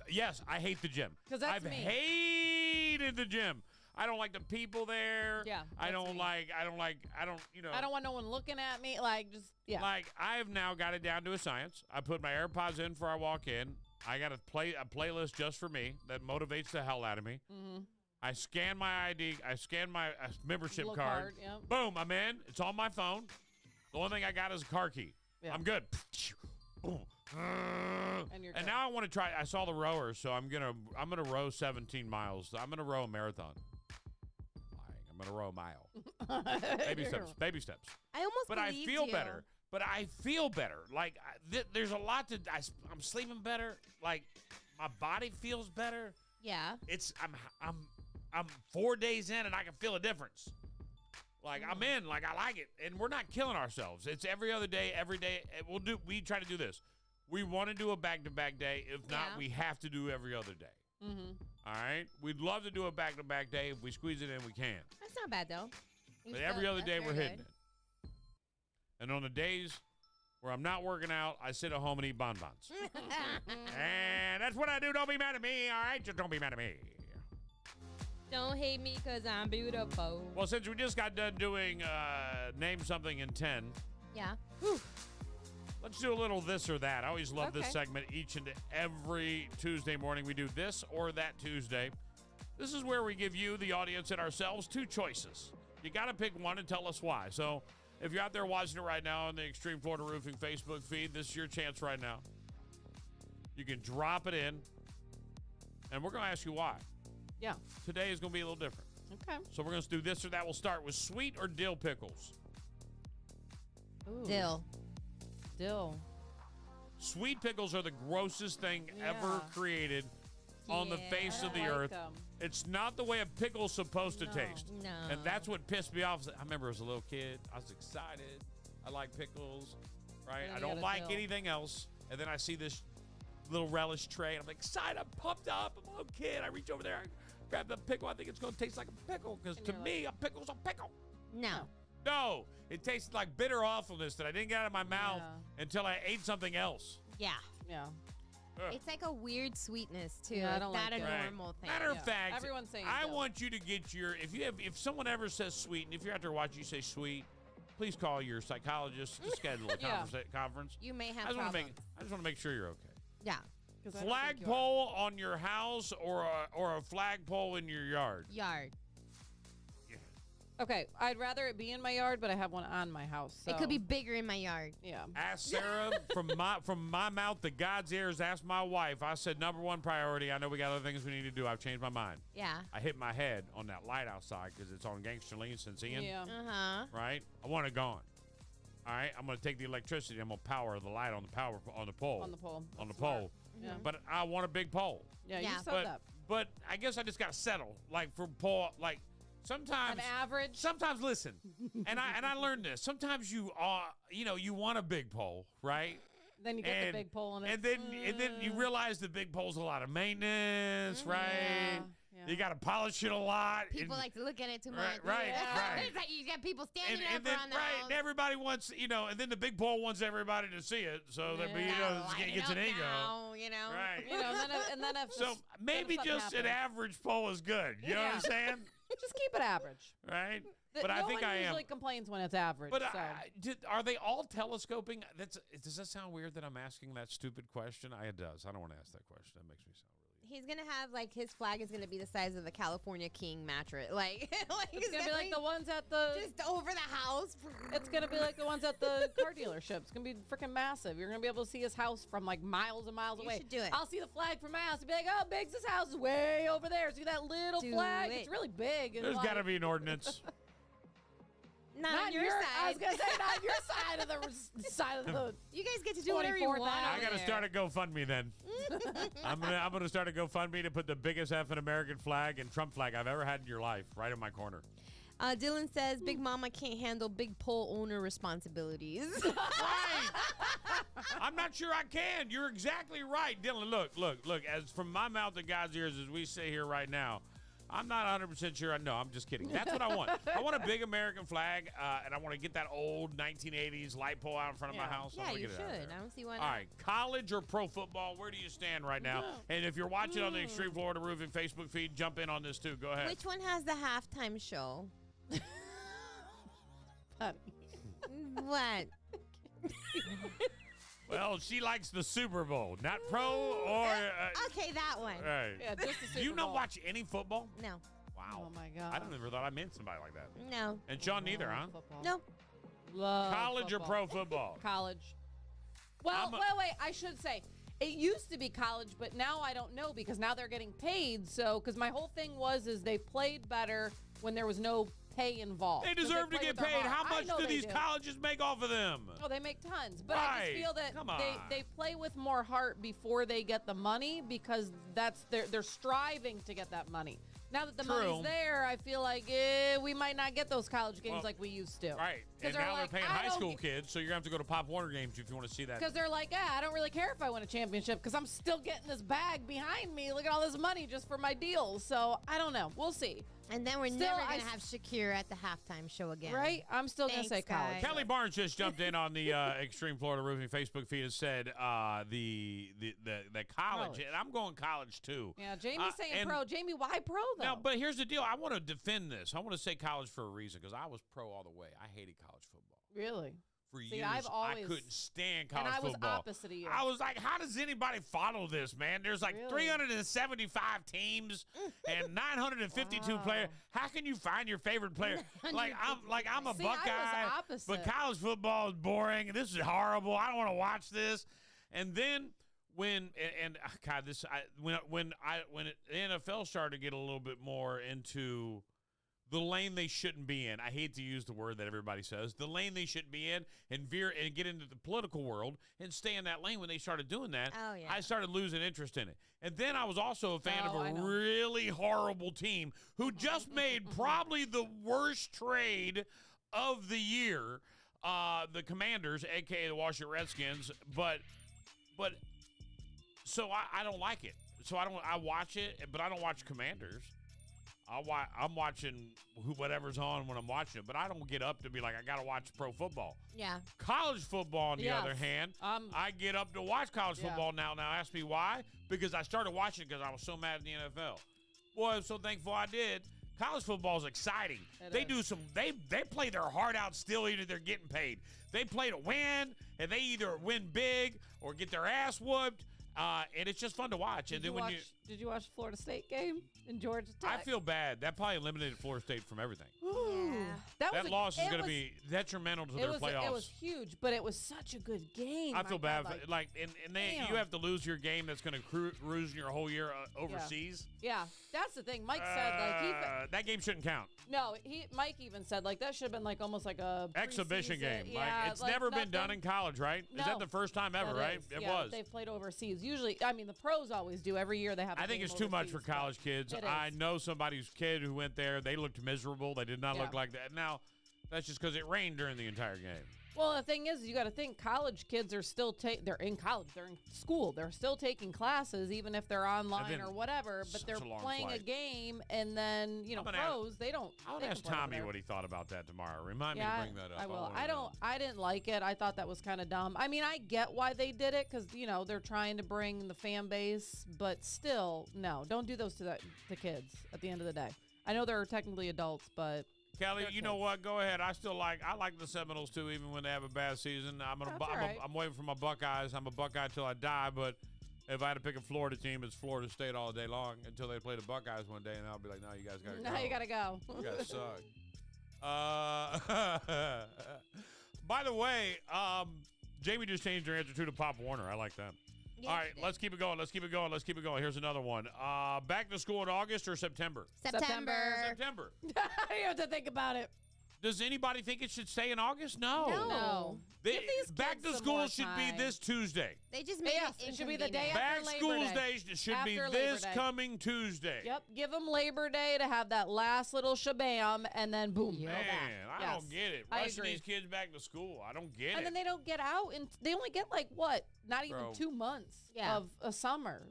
Yes, I hate the gym. 'Cause that's I've me. hated the gym. I don't like the people there. Yeah, I that's don't me. like. I don't. I don't want no one looking at me. Like just yeah. Like I have now got it down to a science. I put my AirPods in before I walk in. I got a playlist just for me that motivates the hell out of me. Mm-hmm. I scan my ID. I scan my membership Little card. card, yep. Boom, I'm in. It's on my phone. The only thing I got is a car key. Yeah. I'm good. Boom. And you're And good. now I want to try. I saw the rowers, so I'm gonna row 17 miles. I'm gonna row a marathon. I'm gonna row a mile. Baby steps. Baby steps. I almost But I believed feel you. better. But I feel better. Like there's a lot to. I'm sleeping better. Like my body feels better. Yeah. It's I'm 4 days in and I can feel a difference. Like I'm in. Like I like it, and we're not killing ourselves. It's every other day. Every day we try to do this. We want to do a back-to-back day. If not, Yeah. we have to do every other day. Mm-hmm. All right. We'd love to do a back-to-back day. If we squeeze it in, we can. That's not bad though. You But still- every other that's day very we're hitting good. it. And on the days where I'm not working out, I sit at home and eat bonbons. And that's what I do. Don't be mad at me, all right? Just don't be mad at me. Don't hate me because I'm beautiful. Well, since we just got done doing Name Something in 10, Yeah. let's do a little this or that. I always love this Okay. segment each and every Tuesday morning. We do this or that Tuesday. This is where we give you, the audience, and ourselves 2 choices. You got to pick one and tell us why. So if you're out there watching it right now on the Extreme Florida Roofing Facebook feed, this is your chance right now. You can drop it in, and we're going to ask you why. Yeah. Today is going to be a little different. Okay. So we're going to do this or that. We'll start with sweet or dill pickles. Ooh. Dill. Dill. Sweet pickles are the grossest thing ever Yeah. created on the Yeah. face I of don't the like earth. them. It's not the way a pickle's supposed to No. taste. No. And that's what pissed me off. I remember as a little kid, I was excited. I like pickles, right? Then I you don't got a like dill. anything else. And then I see this little relish tray, and I'm excited. I'm pumped up. I'm a little kid. I reach over there, I grab the pickle. I think it's going to taste like a pickle because And to you're me, a pickle's a pickle. No. No, it tastes like bitter awfulness that I didn't get out of my mouth Yeah. until I ate something else. Yeah. Yeah. Ugh. It's like a weird sweetness too. Yeah, I It's don't not like a it. Right. normal thing. Matter of Yeah. fact, Everyone's saying I dill. want you to get your if someone ever says sweet, and if you're out there watching, you say sweet, please call your psychologist to schedule a Yeah. conference. You may I have just want problems. to make sure you're okay. Yeah. 'Cause I don't think you are. Flagpole on your house or a flagpole in your yard. Yard. Okay, I'd rather it be in my yard, but I have one on my house. So. It could be bigger in my yard. Yeah. Ask Sarah from my mouth to God's ears. Ask my wife. I said number 1 priority. I know we got other things we need to do. I've changed my mind. Yeah. I hit my head on that light outside because it's on Gangster Lean since Ian. Yeah. Uh-huh. Right? I want it gone. All right, I'm going to take the electricity. I'm going to power the light on the pole. On the pole. On the That's pole. Yeah. But I want a big pole. Yeah, Yeah. you said But that. but I guess I just got to settle. Like for pole, like sometimes. An average. Sometimes listen, and I learned this. Sometimes you want a big pole, right? Then you get the big pole, and then you realize the big pole's a lot of maintenance, right? Yeah. You got to polish it a lot. People like to look at it too much. Right. It's like you got people standing up then, around the right, house. and everybody wants, and then the big pole wants everybody to see it, so that it gets an ego. Now, Right. And then if So maybe just an average pole is good. You know what I'm saying? just keep it average. Right. But I think one I am. usually complains when it's average. But so. are they all telescoping? Does that sound weird that I'm asking that stupid question? It does. I don't want to ask that question. That makes me sound really. He's gonna have his flag is gonna be the size of the California King mattress. It's gonna be like the ones at the just over the house. It's gonna be like the ones at the car dealership. It's gonna be freaking massive. You're gonna be able to see his house from miles and miles away. You should do it. I'll see the flag from my house and be like, "Oh, Biggs' house is way over there. See that little flag? It's really big." There's got to be an ordinance. Not on your side. I was gonna say not your side of the side of the. You guys get to do whatever you want. I got to start a GoFundMe then. I'm gonna start a GoFundMe to put the biggest effing American flag and Trump flag I've ever had in your life right in my corner. Dylan says Big Mama can't handle big pole owner responsibilities. Right. I'm not sure I can. You're exactly right, Dylan. Look. As from my mouth to God's ears, as we sit here right now, I'm not 100% sure. No, I'm just kidding. That's what I want. I want a big American flag, and I want to get that old 1980s light pole out in front of my house. Yeah, you should. I don't see why not. All right, college or pro football, where do you stand right now? And if you're watching on the Extreme Florida Roofing Facebook feed, jump in on this too. Go ahead. Which one has the halftime show? What? Well, she likes the Super Bowl, not pro or. Okay, that one. Right. Yeah, just the Super Do you not Bowl. watch any football? No. Wow. Oh my God. I never thought I met somebody like that. No. And Sean neither, huh? Football. No. Love College football. or pro football? College. Well, wait. I should say it used to be college, but now I don't know because now they're getting paid. So, because my whole thing is they played better when there was no pay involved. They 'cause deserve to play get with their paid. heart. How I much know do they these colleges make off of them? Oh, they make tons. But I Right. just feel that Come on. they play with more heart before they get the money because that's they're striving to get that money. Now that the True. money's there, I feel like we might not get those college games like we used to. Right. 'Cause And now like, they're paying I high don't school get- kids, so you're going to have to go to Pop Warner games if you want to see that. Because they're like, I don't really care if I win a championship because I'm still getting this bag behind me. Look at all this money just for my deals. So I don't know. We'll see. And then we're Still, never I going to have Shakira at the halftime show again. Right? I'm still going to say Thanks, college. guys. Kelly Barnes just jumped in on the Extreme Florida Roofing Facebook feed and said the college, and I'm going college too. Yeah, Jamie's saying and- pro. Jamie, why pro though? Now, but here's the deal. I want to defend this. I want to say college for a reason because I was pro all the way. I hated college football. Really? For See, years, I've I always- couldn't stand And college I was football. opposite of you. I was like, how does anybody follow this, man? There's like Really? 375 teams and 952 players. How can you find your favorite player? I'm a See, I was Buckeye, opposite. but college football is boring. And this is horrible. I don't want to watch this. And then when the NFL started to get a little bit more into the lane they shouldn't be in. I hate to use the word that everybody says. The lane they shouldn't be in and veer and get into the political world and stay in that lane. When they started doing that, Oh, yeah. I started losing interest in it. And then I was also a fan Oh, I of a know. really horrible team who just made probably the worst trade of the year, the Commanders, a.k.a. the Washington Redskins. But so I don't like it. So I watch it, but I don't watch Commanders. I'm watching whatever's on when I'm watching it, but I don't get up to be like, I got to watch pro football. Yeah. College football, on the Yes. other hand, I get up to watch college Yeah. football now. Now, ask me why? Because I started watching it because I was so mad at the NFL. Boy, I'm so thankful I did. College football is exciting. They play their heart out still, either they're getting paid. They play to win, and they either win big or get their ass whooped. And it's just fun to watch. And then Did you watch the Florida State game in Georgia Tech? I feel bad. That probably eliminated Florida State from everything. Yeah. That loss is going to be detrimental to their playoffs. It was huge, but it was such a good game. I feel bad. God, And damn. you have to lose your game that's going to ruin your whole year overseas. Yeah, that's the thing. Mike said that game shouldn't count. Mike even said that should have been almost like a Exhibition preseason. game. Yeah, it's never been done in college, right? No, is that the first time ever, that right? is. It Yeah, was. They've played overseas. Usually, the pros always do. Every year they have. I think it's too much for college kids. It I is. know somebody's kid who went there. They looked miserable. They did not look like that. Now, that's just because it rained during the entire game. Well, the thing is, you got to think college kids are still they're in college, they're in school, they're still taking classes, even if they're online or whatever. But they're playing a game, and then pros they don't. I'll ask Tommy what he thought about that tomorrow. Remind me to bring that up. I will. I didn't like it. I thought that was kind of dumb. I mean, I get why they did it because they're trying to bring the fan base, but still, no, don't do those to the kids. At the end of the day, I know they're technically adults, but. Kelly, you know what? Go ahead. I like the Seminoles too, even when they have a bad season. I'm waiting for my Buckeyes. I'm a Buckeye till I die. But if I had to pick a Florida team, it's Florida State all day long until they play the Buckeyes one day, and I'll be like, no, you guys gotta go. No, you gotta go. You guys suck. By the way, Jamie just changed her answer to Pop Warner. I like that. Yes, all right, let's keep it going. Let's keep it going. Here's another one. Back to school in August or September? September. You have to think about it. Does anybody think it should stay in August? No. Give these back kids to some school more should time. be this Tuesday. They just made it should be the day Back after Labor school Day. day should be After this Labor Day. coming Tuesday. Yep, give them Labor Day to have that last little shabam, and then boom. Man, I don't get it. I Rushing agree. these kids back to school. I don't get it. And then they don't get out, and they only get not even 2 months of a summer.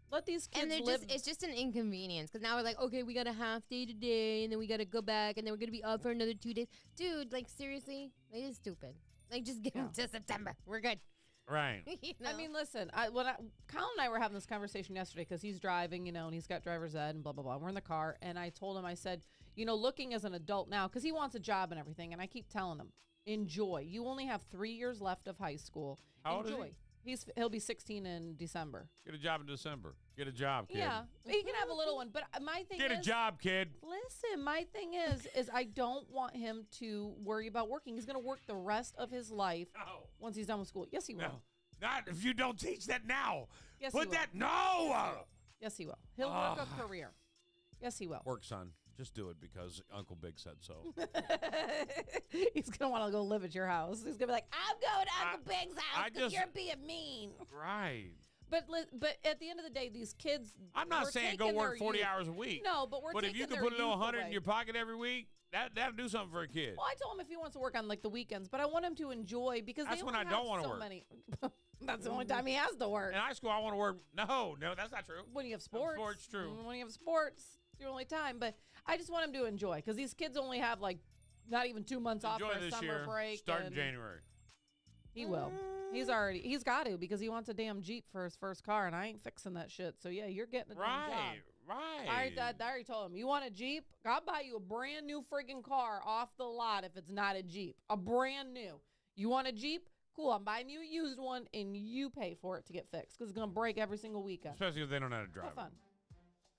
Let these kids live. It's just an inconvenience because now we're like, okay, we got a half day today, and then we got to go back, and then we're going to be up for another 2 days. Dude, seriously, it is stupid. Just get them to September. We're good. Right. I mean, listen, Colin and I were having this conversation yesterday because he's driving, and he's got driver's ed and blah, blah, blah. We're in the car, and I told him, I said, looking as an adult now, because he wants a job and everything, and I keep telling him, enjoy. You only have 3 years left of high school. How old is he? He'll be 16 in December. Get a job in December. Get a job, kid. Yeah, he can have a little one. But my thing is... Get a job, kid. Listen, my thing is I don't want him to worry about working. He's going to work the rest of his life once he's done with school. Yes, he will. No. Not if you don't teach that now. Yes, Put he will. that... No! Yes, he will. He'll work a career. Yes, he will. Work, son. Just do it because Uncle Big said so. He's going to want to go live at your house. He's going to be like, I'm going to Uncle Big's house because you're being mean. Right. But at the end of the day, these kids... I'm not saying go work 40 hours a week. No, but if you can put a little 100 in your pocket every week, that'll do something for a kid. Well, I told him if he wants to work on the weekends, but I want him to enjoy because that's they when only I don't have want to so work. Many. That's the only time he has to work. In high school, I want to work. No, that's not true. When you have sports. Sports, true. When you have sports, it's your only time. But I just want him to enjoy because these kids only have not even 2 months off for a summer break. Start in January. He will. He's got to because he wants a damn Jeep for his first car, and I ain't fixing that shit. So yeah, you're getting a damn job. Right. I already told him, you want a Jeep? I'll buy you a brand new friggin' car off the lot if it's not a Jeep. A brand new. You want a Jeep? Cool, I'm buying you a used one, and you pay for it to get fixed because it's going to break every single weekend. Especially if they don't know how to drive.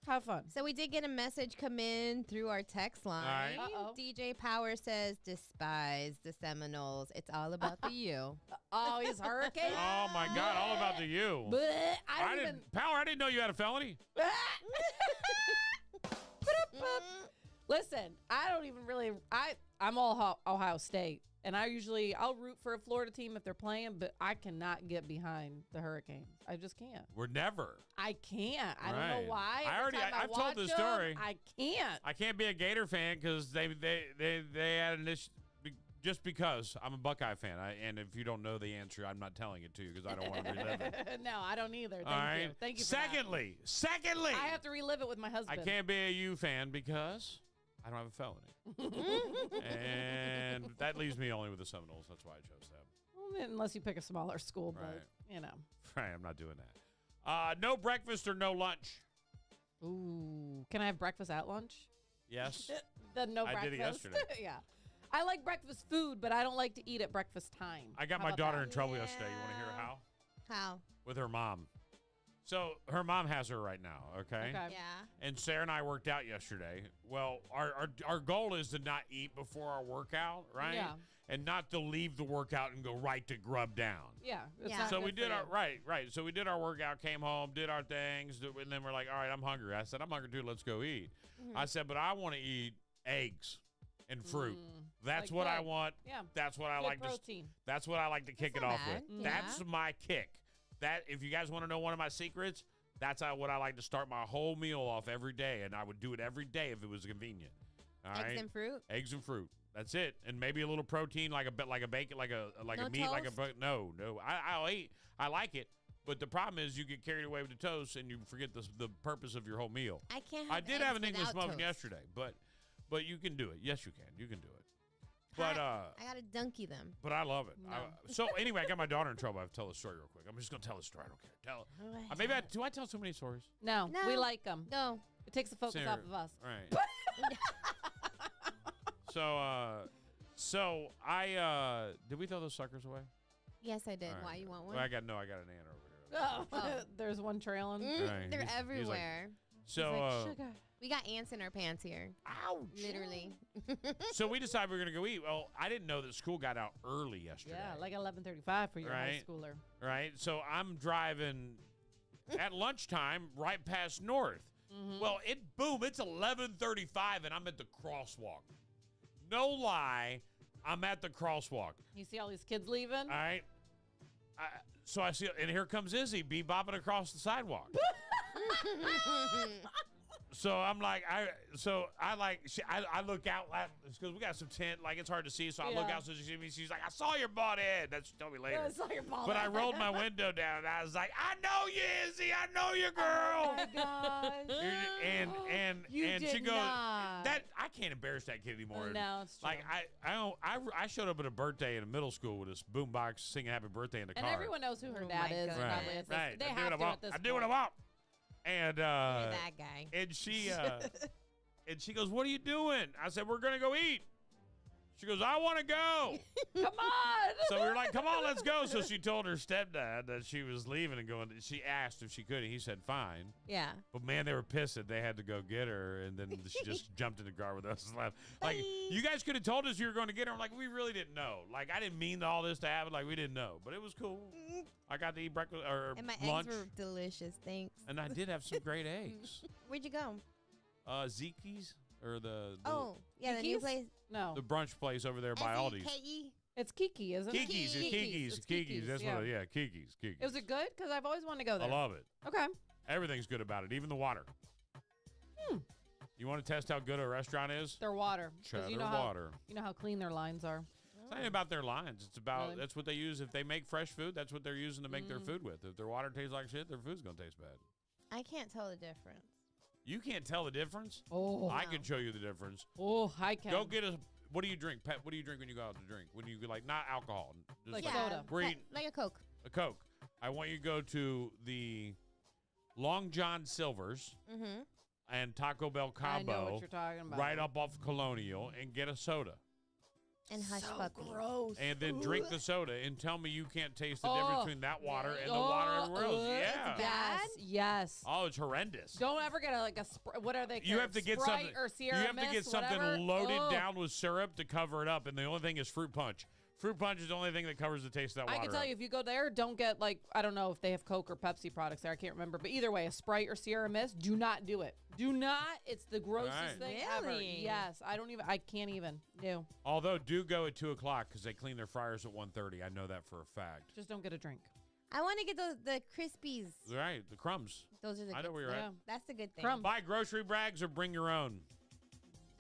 Have fun. So we did get a message come in through our text line. Right. Uh-oh. DJ Power says, despise the Seminoles. It's all about the U. Oh, he's Hurricane? Oh, my God, all about the you. Power, I didn't know you had a felony. Listen, I don't even really... I'm all Ohio State. And I'll root for a Florida team if they're playing, but I cannot get behind the Hurricanes. I just can't. We're never. I can't. I don't know why. I've told this story. I can't. I can't be a Gator fan because they had an issue. Just because I'm a Buckeye fan, and if you don't know the answer, I'm not telling it to you because I don't want to relive it. No, I don't either. All right. You. Thank you. Secondly, I have to relive it with my husband. I can't be a U fan because I don't have a felony, and that leaves me only with the Seminoles. That's why I chose them. Well, unless you pick a smaller school, but Right, I'm not doing that. No breakfast or no lunch. Ooh, can I have breakfast at lunch? Yes. Then no breakfast. I did it yesterday. Yeah. I like breakfast food, but I don't like to eat at breakfast time. I got my daughter in trouble yesterday. You want to hear how? How? With her mom. So her mom has her right now, okay? Yeah. And Sarah and I worked out yesterday. Well, our goal is to not eat before our workout, right? Yeah. And not to leave the workout and go right to grub down. Yeah. So we did our right. So we did our workout, came home, did our things, and then we're like, all right, I'm hungry. I said, I'm hungry too. Let's go eat. I said, but I want to eat eggs and fruit. That's what I want. Yeah. That's what I like protein. That's what I like to kick it off with. Yeah. That's my kick. That if you guys want to know one of my secrets, that's what I like to start my whole meal off every day, and I would do it every day if it was convenient. All right? Eggs and fruit? Eggs and fruit. That's it, and maybe a little protein, like a bacon, like a No meat, like a toast? no. I'll eat. I like it, but the problem is you get carried away with the toast and you forget the purpose of your whole meal. I can't. I did have an English muffin toast. yesterday, but you can do it. Yes, you can. You can do it. But I gotta donkey them. but I love it. No. So anyway, I got my daughter in trouble. I have to tell the story real quick. I'm just gonna tell the story. I don't care. Maybe do I tell so many stories? No, No. we like them. No. It takes the focus Sarah, off of us. Right. So I did we throw those suckers away? Yes, I did. All right. Why you want one? Well, I got an aunt over there. Oh, there's one trailing. Right, They're he's like- everywhere. So Sugar. We got ants in our pants here. ouch. Literally. So we decided we were gonna go eat. Well, I didn't know that school got out early yesterday. Yeah, like 11:35 for your high Right. schooler. Right. So I'm driving at lunchtime right past North. Mm-hmm. Well, it's 11:35 and I'm at the crosswalk. No lie, I'm at the crosswalk. You see all these kids leaving? All right. So I see, and here comes Izzy bebopping across the sidewalk. So I'm like, I look out because we got some tent, like it's hard to see. So I look Yeah. out, so she sees me. She's like, I saw your bald head. That's what she told me later. I saw your bald But I head. rolled my window down and I was like, I know you, Izzy. I know you, girl. Oh my gosh. And You she did goes, not. that I can't embarrass that kid anymore. No, it's true. Like I showed up at a birthday in a middle school with this boombox singing Happy Birthday in the And car. everyone knows who her Oh dad my is. goodness. Probably at this. Right. They I do have what I to want. at this I do what I point. want. And You're that guy. and she goes, what are you doing? I said, we're gonna go eat. She goes, I want to go. Come on. So we were like, come on, let's go. So she told her stepdad that she was leaving and going. She asked if she could, and he said fine. Yeah. But man, they were pissed that they had to go get her, and then she just jumped in the car with us and left. Like, you guys could have told us you were going to get her. I'm like, we really didn't know. Like, I didn't mean all this to happen. Like, we didn't know, but it was cool. I got to eat breakfast or And my lunch, eggs were delicious. Thanks. and I did have some great eggs. Where'd you go? Zeke's or the Oh, yeah, the new Kiki's? place. No. the brunch place over there by Aldi's. S-E-K-E? It's Kiki, isn't it? Kiki's. It's Kiki's. That's yeah. what. Yeah, Kiki's. Was it good? Because I've always wanted to go there. I love it. Okay. Everything's good about it, even the water. You want to test how good a restaurant is? Their water. 'Cause Cheddar you know how, water. You know how clean their lines are. It's not even about their lines. It's about Really? that's what they use. If they make fresh food, that's what they're using to make their food with. If their water tastes like shit, their food's gonna taste bad. I can't tell the difference. You can't tell the difference. Oh. I can show you the difference. Oh, I can. Go get a. What do you drink, Pet? What do you drink when you go out to drink? When you like not alcohol, just Like like soda. We're like, eating like a Coke. a Coke. I want you to go to the Long John Silver's Mm-hmm. and Taco Bell I know combo what you're talking about. right up off Colonial and get a soda. And hush puppy. Gross. And then drink the soda and tell me you can't taste the Oh. difference between that water and the water everywhere else. Yeah. Yes. Yes. Oh, it's horrendous. Don't ever get a what are they? You have to get Sprite something. or Sierra You have to Mist, get something whatever. loaded Oh. down with syrup to cover it up, and the only thing is fruit punch. Fruit punch is the only thing that covers the taste of that I water. can tell up. you, if you go there, don't get like I don't know if they have Coke or Pepsi products there. I can't remember, but either way, a Sprite or Sierra Mist, do not do it. Do not. It's the grossest Right. thing ever. Really? Yes, I can't even. No, Although do go at 2:00 because they clean their fryers at 1:30. I know that for a fact. just don't get a drink. I want to get the Crispies. Right, the crumbs. Those are the I know good where you're Yeah. at. That's the good thing. Crumbs. Buy grocery bags or bring your own.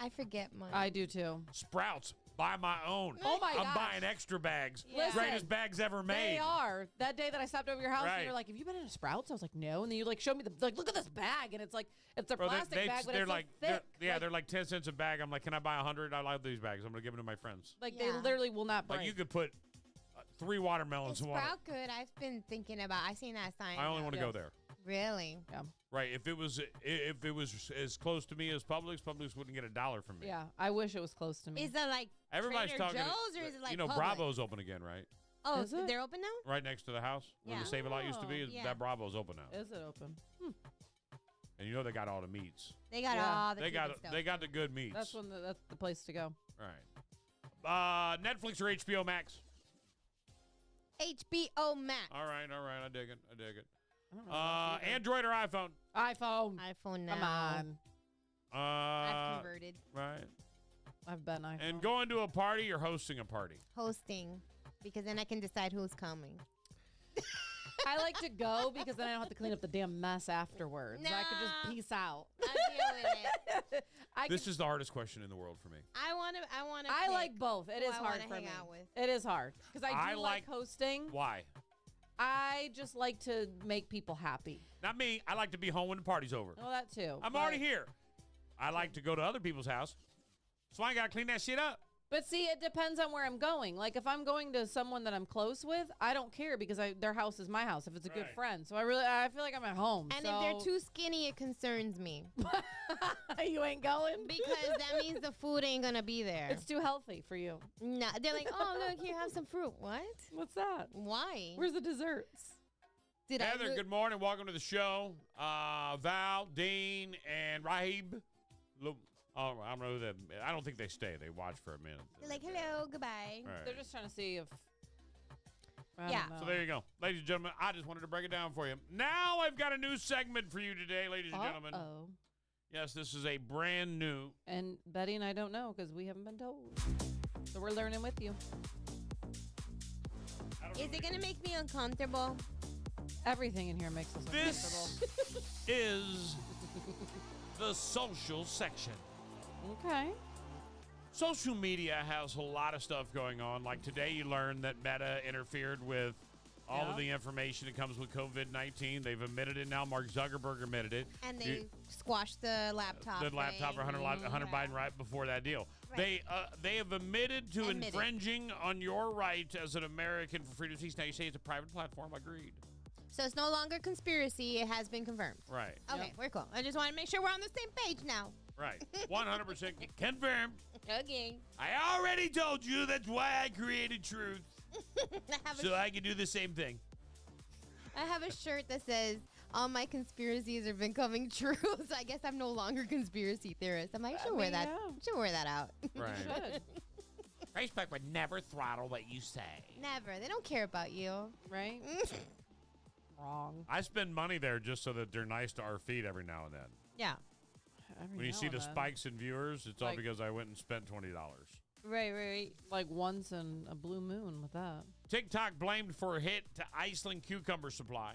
I forget mine. I do too. Sprouts. Buy my own. Oh my I'm gosh. buying extra bags. Listen, Greatest bags ever made. They are. That day that I stopped over your house, Right. and you're like, "Have you been in a Sprouts?" I was like, "No." And then you like showed me the like, "Look at this bag," and it's like it's a Bro, plastic bag, but they're it's like, so thick. they're like 10 cents a bag. I'm like, can I buy 100? I love these bags. I'm gonna give them to my friends. like they Yeah. literally will not break. Like you could put 3 watermelons Is in one. Sprout good? I've been thinking about. I seen that sign. I only want to go Yes. there. Really? Right. If it was as close to me as Publix wouldn't get $1 from me. Yeah, I wish it was close to me. Is it like Everybody's Trader talking. Joe's or is it like you know, Publix? Bravo's open again, right? Oh, Is it? they're open now? Right next to the house where Yeah. the Save a Lot used to be. Oh, yeah. That Bravo's open now, Is it open? and you know they got all the meats. They got Yeah. all the They got cute stuff. they got the good meats. That's that's the place to go. Right. Netflix or HBO Max? HBO Max. All right. I dig it. I don't know about you, Android or iPhone? iPhone. iPhone now. Come on. I've converted. Right. I've been iPhone. And going to a party or hosting a party? Hosting. Because then I can decide who's coming. I like to go because then I don't have to clean up the damn mess afterwards. I could just peace out. I deal with it. This is the hardest question in the world for me. I want to. I like both. It is hard for hang me. out with. It is hard because I do like hosting. Why? I just like to make people happy. Not me. I like to be home when the party's over. Oh, that too. I'm already here. I like to go to other people's house, so I got to clean that shit up. But see, it depends on where I'm going. Like if I'm going to someone that I'm close with, I don't care because their house is my house. If it's a good friend, so I feel like I'm at home. And if they're too skinny, it concerns me. You ain't going because that means the food ain't gonna be there. It's too healthy for you. No, they're like, oh look, here, have some fruit. What? What's that? Why? Where's the desserts? Heather, good morning. Welcome to the show. Val, Dean, and Rahib. Oh, I don't know who that. I don't think they stay. They watch for a minute. They're like, hello, goodbye. Right. They're just trying to see if. I Yeah. don't know. So there you go. Ladies and gentlemen, I just wanted to break it down for you. Now I've got a new segment for you today, ladies and gentlemen. Oh. Yes, this is a brand new. And Betty and I don't know because we haven't been told. So we're learning with you. Is it gonna make me uncomfortable? Everything in here makes us uncomfortable. This is the social section. Okay. Social media has a lot of stuff going on. Like today, you learned that Meta interfered with all of the information that comes with COVID-19. They've admitted it now. Mark Zuckerberg admitted it. And they squashed the laptop. The laptop for Hunter Biden right before that deal. Right. They have admitted to infringing on your right as an American for freedom of speech. Now you say it's a private platform. Agreed. So it's no longer conspiracy. It has been confirmed. Right. Okay, we're cool. I just want to make sure we're on the same page now. Right. 100% confirmed. Okay. I already told you that's why I created Truth. So I can do the same thing. I have a shirt that says, all my conspiracies are becoming true. So I guess I'm no longer conspiracy theorist. I should wear that. Should wear that out. Right. Should. Facebook would never throttle what you say. Never. They don't care about you. Right? Wrong. I spend money there just so that they're nice to our feed every now and then. Yeah. When you see the spikes in viewers, it's all because I went and spent $20. Right. Like once in a blue moon with that. TikTok blamed for a hit to Iceland cucumber supply.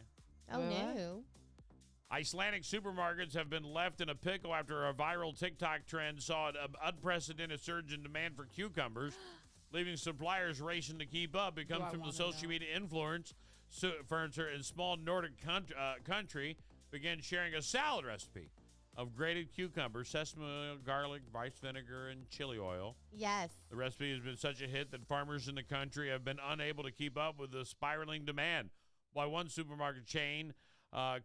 Oh, no. Icelandic supermarkets have been left in a pickle after a viral TikTok trend saw an unprecedented surge in demand for cucumbers, leaving suppliers racing to keep up. It comes from the social media influencer in small Nordic country began sharing a salad recipe of grated cucumber, sesame oil, garlic, rice vinegar, and chili oil. Yes. The recipe has been such a hit that farmers in the country have been unable to keep up with the spiraling demand. While one supermarket chain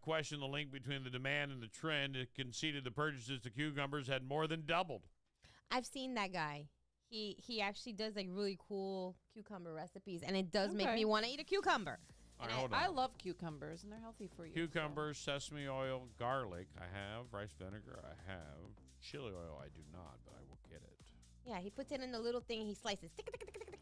questioned the link between the demand and the trend, it conceded the purchases of cucumbers had more than doubled. I've seen that guy. He actually does like really cool cucumber recipes, and it does make me want to eat a cucumber. All right, hold on. I love cucumbers, and they're healthy for you. Cucumbers, sesame oil, garlic. I have rice vinegar. I have chili oil. I do not, but I will get it. Yeah, he puts it in the little thing. He slices,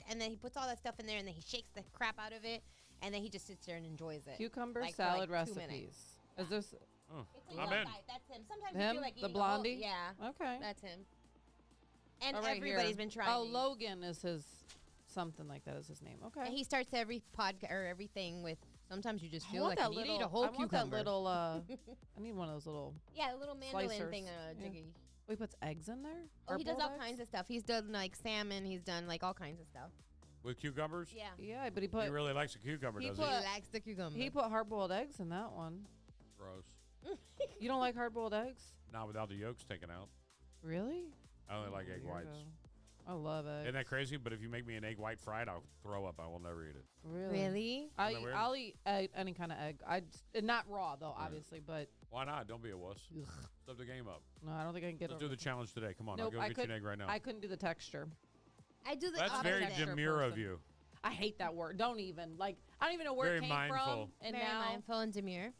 and then he puts all that stuff in there, and then he shakes the crap out of it, and then he just sits there and enjoys it. Cucumber like, salad for like 2 recipes. minutes. Is this? It's a I'm young in. guy. That's him. Sometimes Him? you feel like The eating blondie? Yeah. Okay. That's him. And Oh, right everybody's here. been trying. Oh, these. Logan is his something like that is his name. Okay. And he starts every podcast or everything with. Sometimes you just I feel want like that you need to little, eat a whole I want cucumber. that little. I need one of those little. Yeah, the little mandolin slicers. thing. Yeah. Jiggy. He puts eggs in there. Oh, he does all Hard-boiled kinds eggs? of stuff. He's done like salmon. He's done like all kinds of stuff. With cucumbers? Yeah. Yeah, but he put. He really likes a cucumber, he does He put- likes the cucumber. He put hard-boiled eggs in that one. Gross. You don't like hard-boiled eggs? Not without the yolks taken out. Really? I only like egg Here we whites. go. I love eggs. Isn't that crazy? But if you make me an egg white fried, I'll throw up. I will never eat it. Really? that weird? I'll eat any kind of egg. Not raw though, obviously, but Why not? Don't be a wuss. Step the game up. no, I don't think I can get. Let's over do the challenge today. Come on, Nope, I'll go get you an egg right now. I couldn't do the texture. I do the That's opposite. very texture demure of person. you. I hate that word. Don't even I don't even know where Very it came mindful. from. And Very now mindful and demure.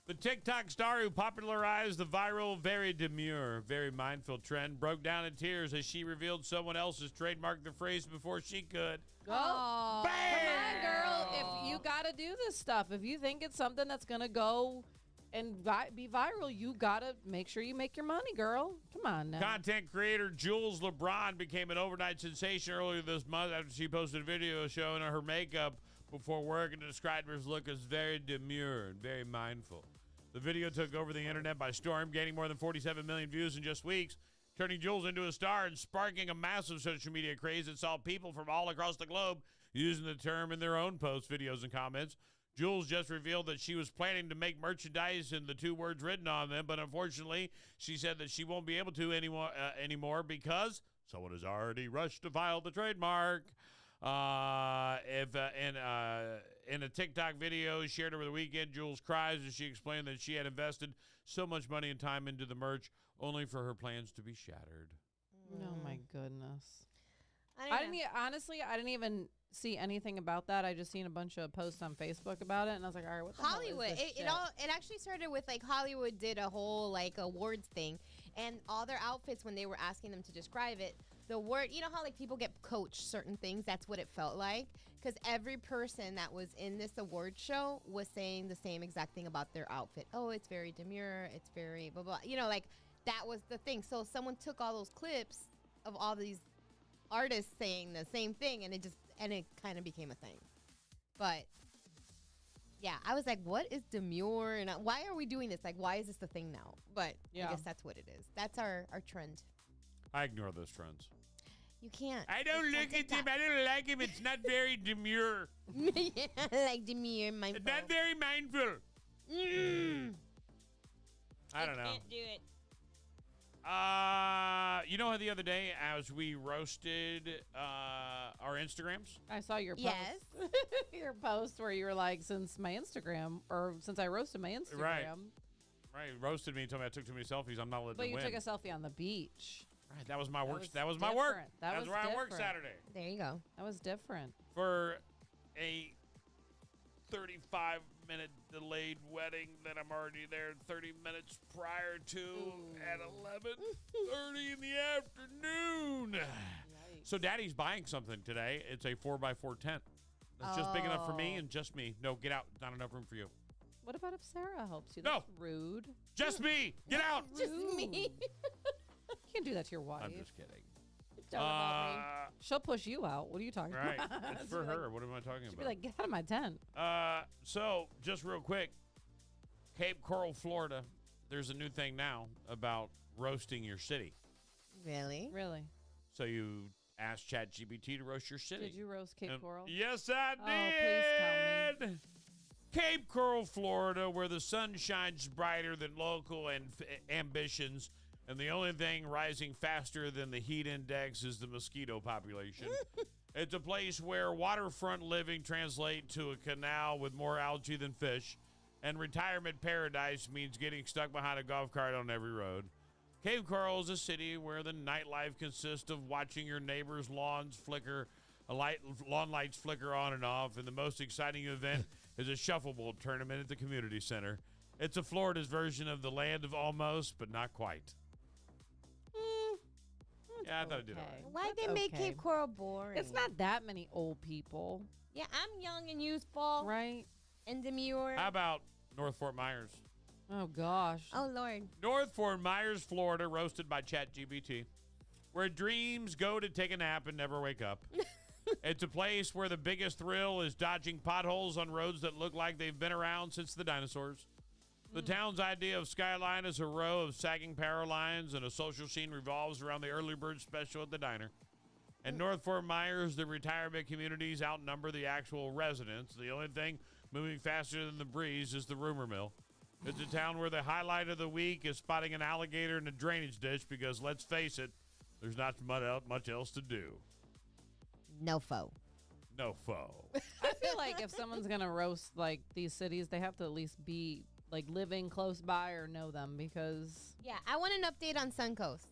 The TikTok star who popularized the viral, very demure, very mindful trend broke down in tears as she revealed someone else has trademarked the phrase before she could. Oh, Oh. come on, girl. If you got to do this stuff, if you think it's something that's going to go and be viral, you got to make sure you make your money, girl. Come on now. Content creator Jules LeBron became an overnight sensation earlier this month after she posted a video showing her makeup before work and described her look as very demure and very mindful. The video took over the internet by storm, gaining more than 47 million views in just weeks, turning Jules into a star and sparking a massive social media craze that saw people from all across the globe using the term in their own posts, videos, and comments. Jules just revealed that she was planning to make merchandise and the two words written on them, but unfortunately, she said that she won't be able to anymore because someone has already rushed to file the trademark. In a TikTok video shared over the weekend, Jules cries as she explained that she had invested so much money and time into the merch, only for her plans to be shattered. Oh my goodness. I didn't even see anything about that. I just seen a bunch of posts on Facebook about it, and I was like, all right, what the Hollywood. hell is this shit? It actually started with like Hollywood did a whole like awards thing, and all their outfits when they were asking them to describe it, the word, you know how like people get coached certain things, that's what it felt like, because every person that was in this award show was saying the same exact thing about their outfit. Oh, it's very demure, it's very blah blah, you know, like that was the thing. So someone took all those clips of all these artists saying the same thing, and it kind of became a thing. But yeah, I was like, what is demure, and why are we doing this? Like, why is this the thing now? But Yeah. I guess that's what it is. That's our trend. I ignore those trends. You can't. I don't look at them. I don't like him. It's not very demure. Yeah, like demure, mindful. It's not very mindful. I don't know. Can't do it. You know how the other day as we roasted our Instagrams? I saw your post. Yes. Your post where you were like, since I roasted my Instagram. Right, roasted me and told me I took too many selfies. I'm not letting But them you win. took a selfie on the beach. Right, that was my work. was That was my work. different. That was where I work different. Saturday. There you go. That was different. For a 35-minute delayed wedding that I'm already there 30 minutes prior to at 11:30 in the afternoon. So Daddy's buying something today. It's a 4x4 tent. That's just big enough for me and just me. No, get out. Not enough room for you. What about if Sarah helps you? No. That's rude. Just me. Get out. Just me. You can't do that to your wife. I'm just kidding. Don't about me. She'll push you out. What are you talking Right. about? It's for her. What am I talking She'll about? be like, get out of my tent. So, just real quick, Cape Coral, Florida, there's a new thing now about roasting your city. Really? Really? So you asked ChatGPT to roast your city. Did you roast Cape Coral? Yes, I Oh, did. please tell me. Cape Coral, Florida, where the sun shines brighter than local ambitions, and the only thing rising faster than the heat index is the mosquito population. It's a place where waterfront living translates to a canal with more algae than fish, and retirement paradise means getting stuck behind a golf cart on every road. Cape Coral is a city where the nightlife consists of watching your neighbor's lawn lights flicker on and off, and the most exciting event is a shuffleboard tournament at the community center. It's a Florida's version of the land of almost, but not quite. Yeah, I thought it did all right. Why'd they That's make okay. Cape Coral boring? It's not that many old people, Yeah, I'm young and youthful right? and demure. How about North Fort Myers? Oh, gosh. Oh, Lord. North Fort Myers, Florida, roasted by ChatGPT, where dreams go to take a nap and never wake up. It's a place where the biggest thrill is dodging potholes on roads that look like they've been around since the dinosaurs. The town's idea of skyline is a row of sagging power lines, and a social scene revolves around the early bird special at the diner. In North Fort Myers, the retirement communities outnumber the actual residents. The only thing moving faster than the breeze is the rumor mill. It's a town where the highlight of the week is spotting an alligator in a drainage ditch because, let's face it, there's not much else to do. No foe. No foe. I feel like if someone's going to roast, like, these cities, they have to at least be, like, living close by or know them because... Yeah, I want an update on Suncoast.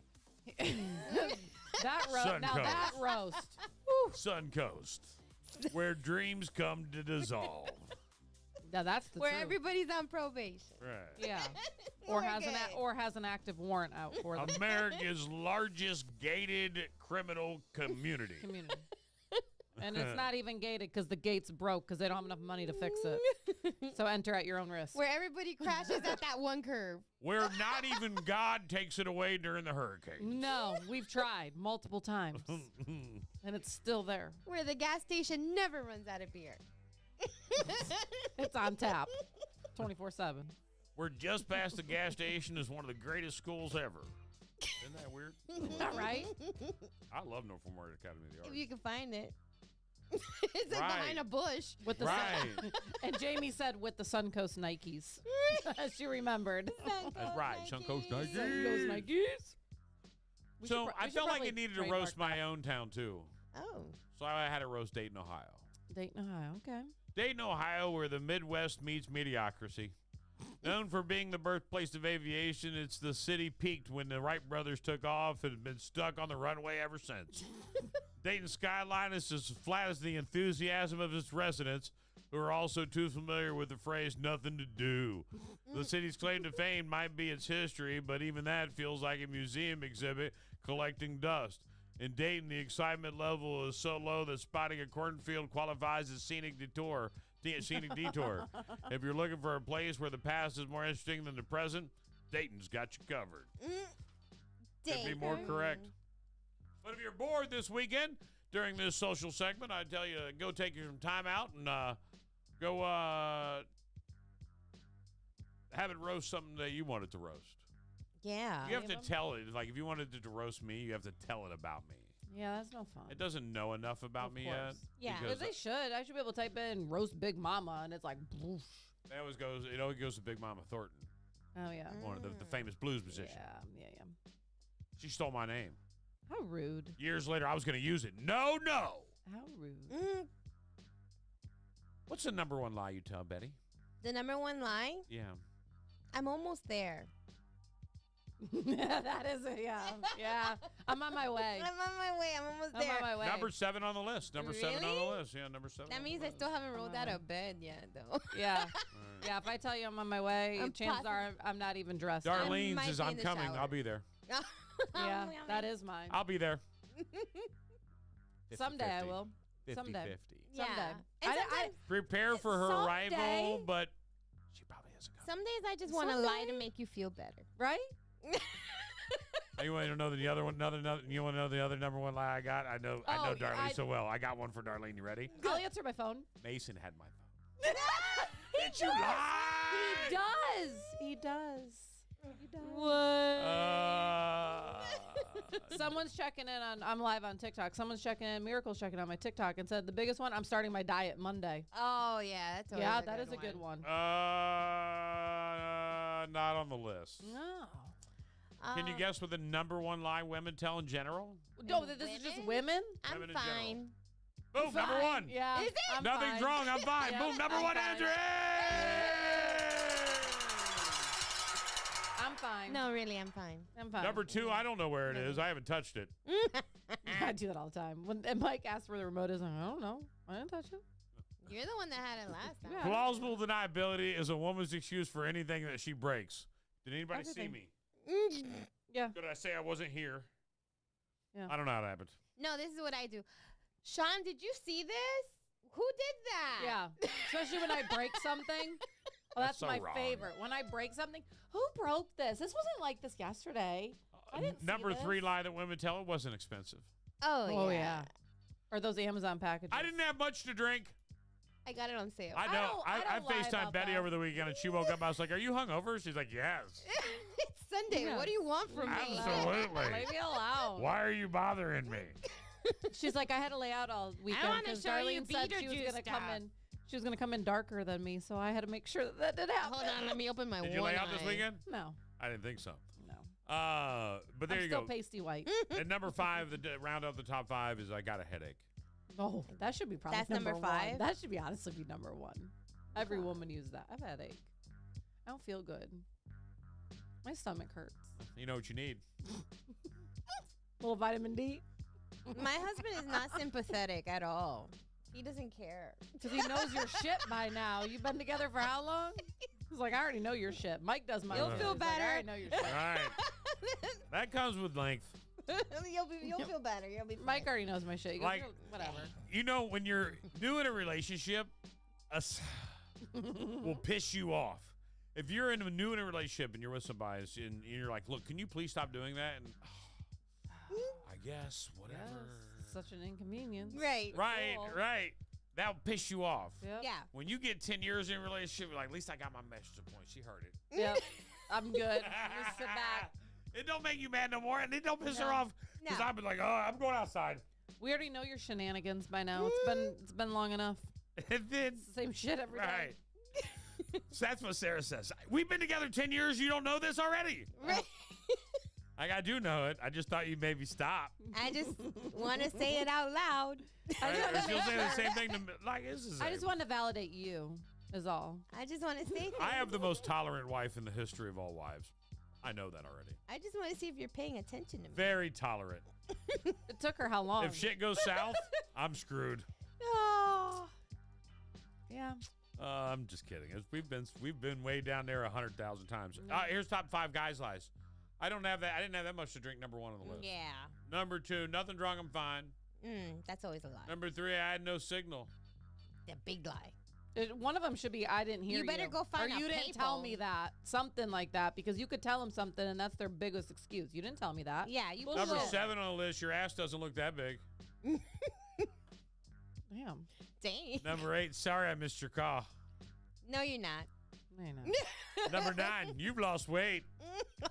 That roast. Suncoast, where dreams come to dissolve. Now that's the Where truth. everybody's on probation. Right. Yeah. We're or has an active warrant out for them. America's largest gated criminal community. And it's not even gated because the gate's broke because they don't have enough money to fix it. So enter at your own risk. Where everybody crashes at that one curve. Where not even God takes it away during the hurricane. No, we've tried multiple times. And it's still there. Where the gas station never runs out of beer. It's on tap 24/7. We're just past the gas station is one of the greatest schools ever. Isn't that weird? All right. I love North Memorial Academy of the If Arts. you can find it. It's like Right. behind a bush. With the Right. and Jamie said with the Suncoast Nikes. She remembered. That's right. Suncoast Nikes. Suncoast Nikes. We So should pro- I we should felt like probably I needed to trademark roast my own town, too. Oh. So I had to roast Dayton, Ohio. Dayton, Ohio. Okay. Dayton, Ohio, where the Midwest meets mediocrity. Known for being the birthplace of aviation, it's the city peaked when the Wright brothers took off and have been stuck on the runway ever since. Dayton's skyline is as flat as the enthusiasm of its residents, who are also too familiar with the phrase nothing to do. The city's claim to fame might be its history, but even that feels like a museum exhibit collecting dust. In Dayton, the excitement level is so low that spotting a cornfield qualifies as scenic detour. If you're looking for a place where the past is more interesting than the present, Dayton's got you covered. Could be more correct. But if you're bored this weekend during this social segment, I tell you, go take some time out and go have it roast something that you wanted to roast. Yeah. You have to tell it. Like, if you wanted it to roast me, you have to tell it about me. Yeah, that's no fun. It doesn't know enough about Of me course. yet. Yeah, because they should. I should be able to type in roast Big Mama, and it's like, boof. It always goes. It always goes to Big Mama Thornton, Oh yeah. one of the famous blues musicians. Yeah. She stole my name. How rude. Years later, I was going to use it. No. How rude. What's the number one lie you tell, Betty? The number one lie? Yeah. I'm almost there. That is a yeah. I'm on my way. I'm on my way. I'm almost I'm there. on my way. Number 7 on the list. Number 7 on the Really? list. Yeah, number 7. That on means the I list. still haven't rolled out of bed yet, though. Yeah. Yeah, if I tell you I'm on my way, I'm chances are I'm not even dressed. Darlene's might is be in I'm the coming. shower. I'll be there. Yeah, that is mine. I'll be there. 50, Someday I 50. will. 50, Someday. 50. Yeah. Someday. And I- sometimes, Prepare for her Someday. arrival, but she probably hasn't come. some days I just want to lie to Someday. make you feel better. Right? You want to know the other one? You want to know the other number one lie I got? I know Oh, Darlene I- so well. I got one for Darlene. You ready? I'll answer my phone. Mason had my phone. Did you lie? He does. He does. He does. Someone's checking in on. I'm live on TikTok. Someone's checking in. Miracle's checking on my TikTok and said the biggest one. I'm starting my diet Monday. Oh, yeah. That's always Yeah, a that good is a good one. Not on the list. No. Can you guess what the number one lie women tell in general? No, this is just women. I'm Women in general. fine. Boom, number Fine. one. Yeah. Is it? I'm Nothing's fine. wrong. I'm fine. Yeah, Boom, number I'm one fine. answer. Hey! I'm fine. No, really, I'm fine. I'm fine. Number 2, I don't know where it is. I haven't touched it. I do that all the time. When and Mike asks where the remote is, I'm like, I don't know. I didn't touch it. You're the one that had it last time. Yeah. Plausible deniability is a woman's excuse for anything that she breaks. Did anybody see Everything. me? Yeah. Did I say I wasn't here? Yeah. I don't know how it happened. No, this is what I do. Sean, did you see this? Who did that? Yeah. Especially when I break something. Oh, That's that's so my wrong. favorite. When I break something, who broke this? This wasn't like this yesterday. I didn't see Number this. 3 lie that women tell, it wasn't expensive. Oh, yeah. yeah. Or those Amazon packages. I didn't have much to drink. I got it on sale. I know. I don't lie FaceTimed about Betty that. over the weekend, and she woke up. I was like, "Are you hungover?" She's like, "Yes." It's Sunday. Yeah. What do you want from me? Absolutely. Leave me alone. Why are you bothering me? She's like, I had to lay out all weekend wanna because show you Darlene said she was Beetlejuice gonna come stuff. in. She was gonna come in darker than me, so I had to make sure that didn't happen. Hold on, let me open my Did one you lay out this eye. weekend? No, I didn't think so. no. But there I'm you still go. pasty white. And number 5, round out the top 5 is I got a headache. Oh, that should be probably That's number one. 5? That should be honestly be number 1. Every woman uses that. I have a headache. I don't feel good. My stomach hurts. You know what you need. little vitamin D. My husband is not sympathetic at all. He doesn't care. Because he knows your shit by now. You've been together for how long? He's like, I already know your shit. Mike does my You'll shit. feel He's like, better. I already know your shit. Right. That comes with length. You'll feel better. You'll be fine. Mike already knows my shit. He goes, Like- whatever. You know, when you're new in a relationship, will piss you off. If you're new in a relationship and you're with somebody and you're like, look, can you please stop doing that? And I guess, whatever. Yes, such an inconvenience. Right. Right, Cool. right. that'll piss you off. Yep. Yeah. When you get 10 years in a relationship, you're like, at least I got my message to point. She heard it. Yep. I'm good. Just sit back. It don't make you mad no more, and it don't piss her No. off. Because No. I've been like, oh, I'm going outside. We already know your shenanigans by now. It's been long enough. And then, It's the same shit every time. right. So that's what Sarah says. We've been together 10 years. You don't know this already. Right. Like, I do know it. I just thought you'd maybe stop. I just want to say it out loud. I just Or wanna she'll make say the sure. same thing to me. Like, this is I just wanted to validate you, is all. I just want to say things. I have the most tolerant wife in the history of all wives. I know that already. I just want to see if you're paying attention to me. Very tolerant. It took her how long? If shit goes south, I'm screwed. Oh. Yeah. I'm just kidding. We've been way down there 100,000 times. Here's top 5 guys' lies. I didn't have that much to drink. Number 1 on the list. Yeah. Number 2, nothing drunk. I'm fine. That's always a lie. Number 3, I had no signal. The big lie. One of them should be, I didn't hear you. You better go find or a you didn't tell payphone. me that. Something like that. Because you could tell them something, and that's their biggest excuse. You didn't tell me that. Yeah, you Bullshit. Number 7 on the list, your ass doesn't look that big. Damn. Dang. Number 8, sorry I missed your call. No, you're not. No, you're not. Number 9, you've lost weight.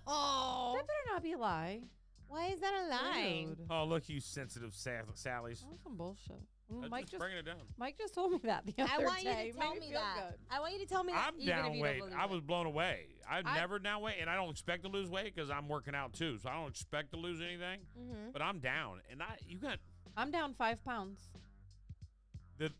Oh. That better not be a lie. Why is that a lie? Rude. Oh, look, you sensitive Sallies. That's some bullshit. That's just bringing it down. Mike just told me that the other I want you day. to tell Made me feel that. good. I want you to tell me that. I'm even down if you don't weight. believe I it. was blown away. I'm never down weight, and I don't expect to lose weight because I'm working out too. So I don't expect to lose anything. But I'm down, and you got I'm down 5 pounds. the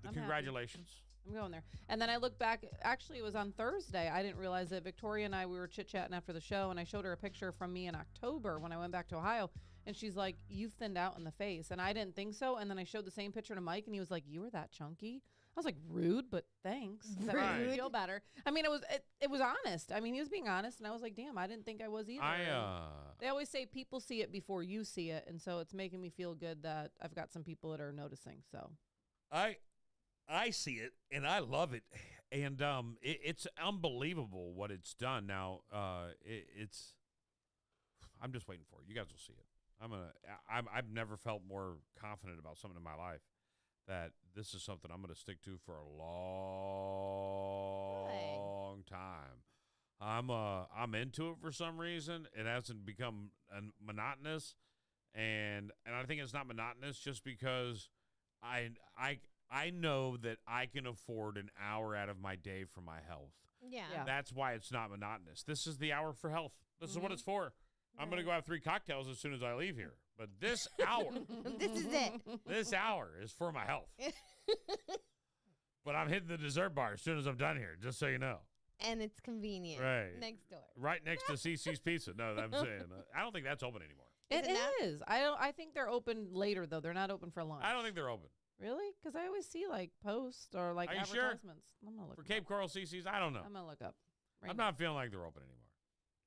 I'm congratulations. I'm going there. And then I look back. Actually, it was on Thursday. I didn't realize that Victoria and I, we were chit-chatting after the show, and I showed her a picture from me in October when I went back to Ohio. And she's like, you've thinned out in the face. And I didn't think so. And then I showed the same picture to Mike, and he was like, you were that chunky? I was like, rude, but thanks. That made me feel better. I mean, it was honest. I mean, he was being honest, and I was like, damn, I didn't think I was either. They always say people see it before you see it, and so it's making me feel good that I've got some people that are noticing. So I see it, and I love it. And it's unbelievable what it's done. Now, it's I'm just waiting for it. You guys will see it. I've never felt more confident about something in my life that this is something I'm going to stick to for a long time. I'm into it for some reason. It hasn't become monotonous, and I think it's not monotonous just because I know that I can afford an hour out of my day for my health. Yeah. That's why it's not monotonous. This is the hour for health. This is what it's for. I'm going to go have 3 cocktails as soon as I leave here. But this hour, This is it. this hour is for my health. But I'm hitting the dessert bar as soon as I'm done here, just so you know. And it's convenient. Right. Next door. Right next to CC's Pizza. No, I'm saying. I don't think that's open anymore. it it not? is. I think they're open later, though. They're not open for lunch. I don't think they're open. Really? Because I always see like posts or like Are you sure? advertisements. I'm gonna look For them Cape up. Coral CC's, I don't know. I'm gonna look up. Right I'm now. not feeling like they're open anymore.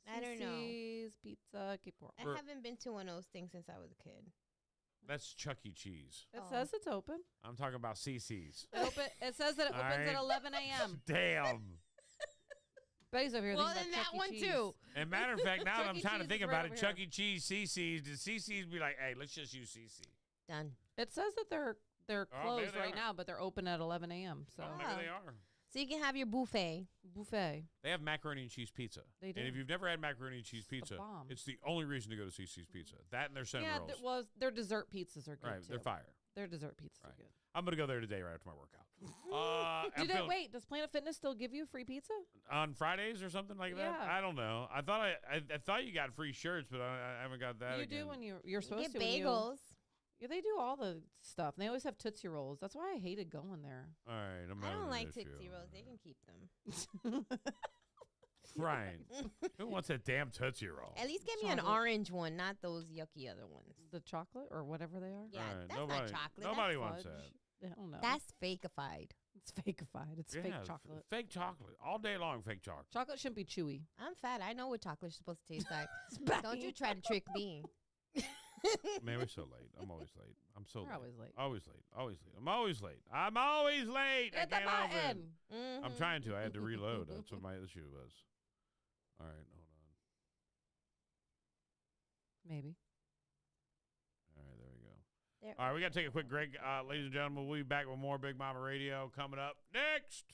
I don't know. CC's Pizza, Cape Coral. I haven't been to one of those things since I was a kid. That's Chuck E. Cheese. It Oh. says it's open. I'm talking about CC's. It says that it All opens right. at 11 a.m. Damn. Betty's over here Well, thinking then about that Chuck E. one Cheese. too. And matter of fact, now that Chuck I'm E. trying to Cheese think is about right it, over Chuck here. E. Cheese, CC's, did CC's be like, hey, let's just use CC? Done. It says that they're Oh, maybe closed they right are. now, but they're open at 11 a.m. So Oh, maybe they are. So you can have your buffet. buffet. They have macaroni and cheese pizza. They do. And if you've never had macaroni and cheese pizza, bomb. it's the only reason to go to CC's Pizza. That and their cinnamon Yeah, rolls. their dessert pizzas are good Right, too. they're fire. Their dessert pizzas are Right. good. I'm going to go there today right after my workout. I'm feeling- Wait, does Planet Fitness still give you free pizza? on Fridays or something like that? Yeah. I don't know. I thought I thought you got free shirts, but I haven't got that You again. do when you're supposed Get to. when you- bagels. Yeah, they do all the stuff. And they always have Tootsie Rolls. That's why I hated going there. All right, I'm I having don't an like issue. Tootsie Rolls. They can keep them. Right. Who wants a damn Tootsie Roll? At least give me an Chocolate. orange one, not those yucky other ones. The chocolate or whatever they are. Yeah, All right, that's nobody, not chocolate. Nobody that's wants Fudge. that. I don't know. That's fakeified. It's fakeified. It's fake chocolate. Fake chocolate. All day long, fake chocolate. Chocolate shouldn't be chewy. I'm fat. I know what chocolate's supposed to taste like. Don't you try to trick me. Man, we're so late. I'm always late. I'm so You're late. always late. Always late. Always late. I'm always late. I'm always late. I Hit the can't help it. button. Mm-hmm. I'm trying to. I had to reload. That's what my issue was. All right, hold on. Maybe. All right, there we go. There. All right, we got to take a quick break. Ladies and gentlemen, we'll be back with more Big Mama Radio coming up next.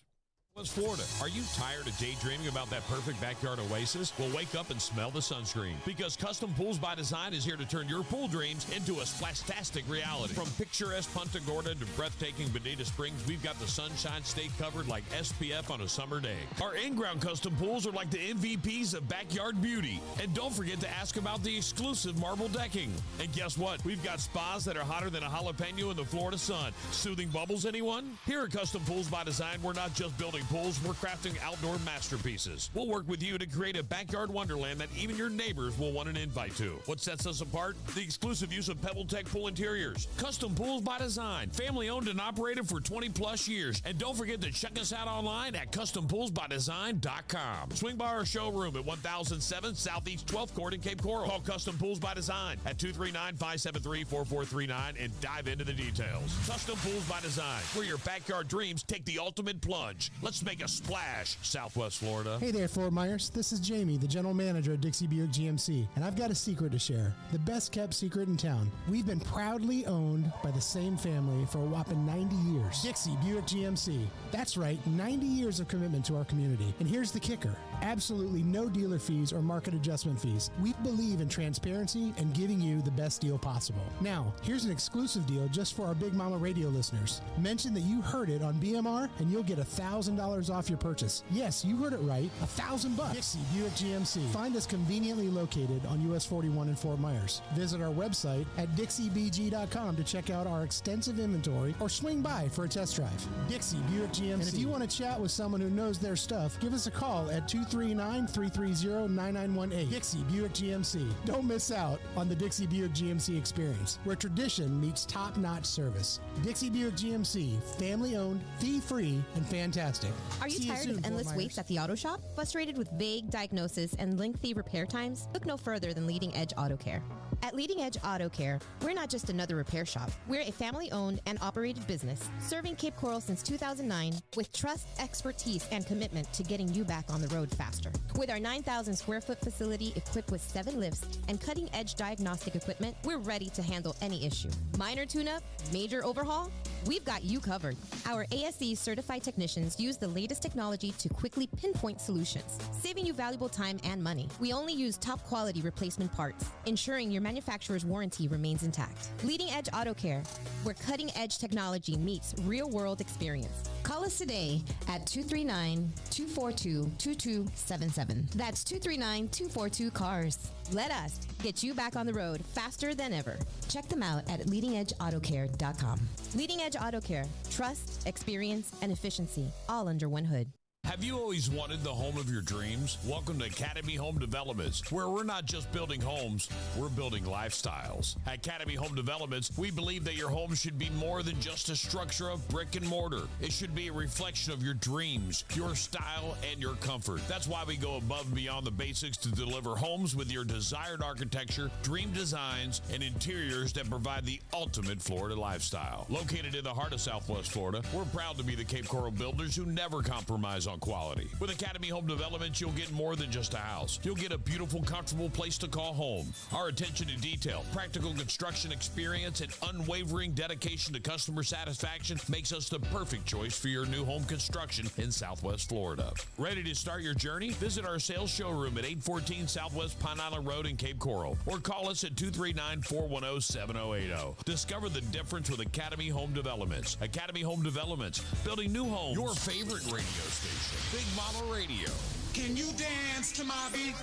West Florida. Are you tired of daydreaming about that perfect backyard oasis? Well, wake up and smell the sunscreen, because Custom Pools by Design is here to turn your pool dreams into a splastastic reality. From picturesque Punta Gorda to breathtaking Bonita Springs, we've got the sunshine state covered like SPF on a summer day. Our in-ground custom pools are like the MVPs of backyard beauty. And don't forget to ask about the exclusive marble decking. And guess what? We've got spas that are hotter than a jalapeno in the Florida sun. Soothing bubbles, anyone? Here at Custom Pools by Design, we're not just building pools, we're crafting outdoor masterpieces. We'll work with you to create a backyard wonderland that even your neighbors will want an invite to. What sets us apart? The exclusive use of PebbleTech pool interiors. Custom Pools by Design. Family owned and operated for 20 plus years. And don't forget to check us out online at custompoolsbydesign.com. Swing by our showroom at 1007 Southeast 12th Court in Cape Coral. Call Custom Pools by Design at 239-573-4439 and dive into the details. Custom Pools by Design, where your backyard dreams take the ultimate plunge. Let's make a splash, Southwest Florida. Hey there, Fort Myers. This is Jamie, the general manager at Dixie Buick GMC, and I've got a secret to share. The best kept secret in town. We've been proudly owned by the same family for a whopping 90 years. Dixie Buick GMC. That's right, 90 years of commitment to our community. And here's the kicker. Absolutely no dealer fees or market adjustment fees. We believe in transparency and giving you the best deal possible. Now, here's an exclusive deal just for our Big Mama Radio listeners. Mention that you heard it on BMR and you'll get $1,000 off your purchase. Yes, you heard it right. $1,000. Dixie Buick GMC. Find us conveniently located on US 41 in Fort Myers. Visit our website at DixieBG.com to check out our extensive inventory or swing by for a test drive. Dixie Buick GMC. And if you want to chat with someone who knows their stuff, give us a call at 239-330-9918. Dixie Buick GMC. Don't miss out on the Dixie Buick GMC experience, where tradition meets top-notch service. Dixie Buick GMC. Family-owned, fee-free, and fantastic. Are you See tired soon, of endless Fort Myers. waits at the auto shop? Frustrated with vague diagnosis and lengthy repair times? Look no further than Leading Edge Auto Care. At Leading Edge Auto Care, we're not just another repair shop. We're a family-owned and operated business, serving Cape Coral since 2009 with trust, expertise, and commitment to getting you back on the road faster. With our 9,000 square foot facility equipped with 7 lifts and cutting-edge diagnostic equipment, we're ready to handle any issue. Minor tune-up, major overhaul, we've got you covered. Our ASE certified technicians use the latest technology to quickly pinpoint solutions, saving you valuable time and money. We only use top quality replacement parts, ensuring your manufacturer's warranty remains intact. Leading Edge Auto Care, where cutting edge technology meets real world experience. Call us today at 239-242-2277. That's 239-242-CARS. Let us get you back on the road faster than ever. Check them out at leadingedautocare.com. Leading Edge Auto Care. Trust, experience, and efficiency, all under one hood. Have you always wanted the home of your dreams? Welcome to Academy Home Developments, where we're not just building homes, we're building lifestyles. At Academy Home Developments, we believe that your home should be more than just a structure of brick and mortar. It should be a reflection of your dreams, your style, and your comfort. That's why we go above and beyond the basics to deliver homes with your desired architecture, dream designs, and interiors that provide the ultimate Florida lifestyle. Located in the heart of Southwest Florida, we're proud to be the Cape Coral builders who never compromise on quality. With Academy Home Developments, you'll get more than just a house. You'll get a beautiful, comfortable place to call home. Our attention to detail, practical construction experience, and unwavering dedication to customer satisfaction makes us the perfect choice for your new home construction in Southwest Florida. Ready to start your journey? Visit our sales showroom at 814 Southwest Pine Island Road in Cape Coral, or call us at 239-410-7080. Discover the difference with Academy Home Developments. Academy Home Developments, building new homes. Your favorite radio station. Big Mama Radio. Can you dance to my beat?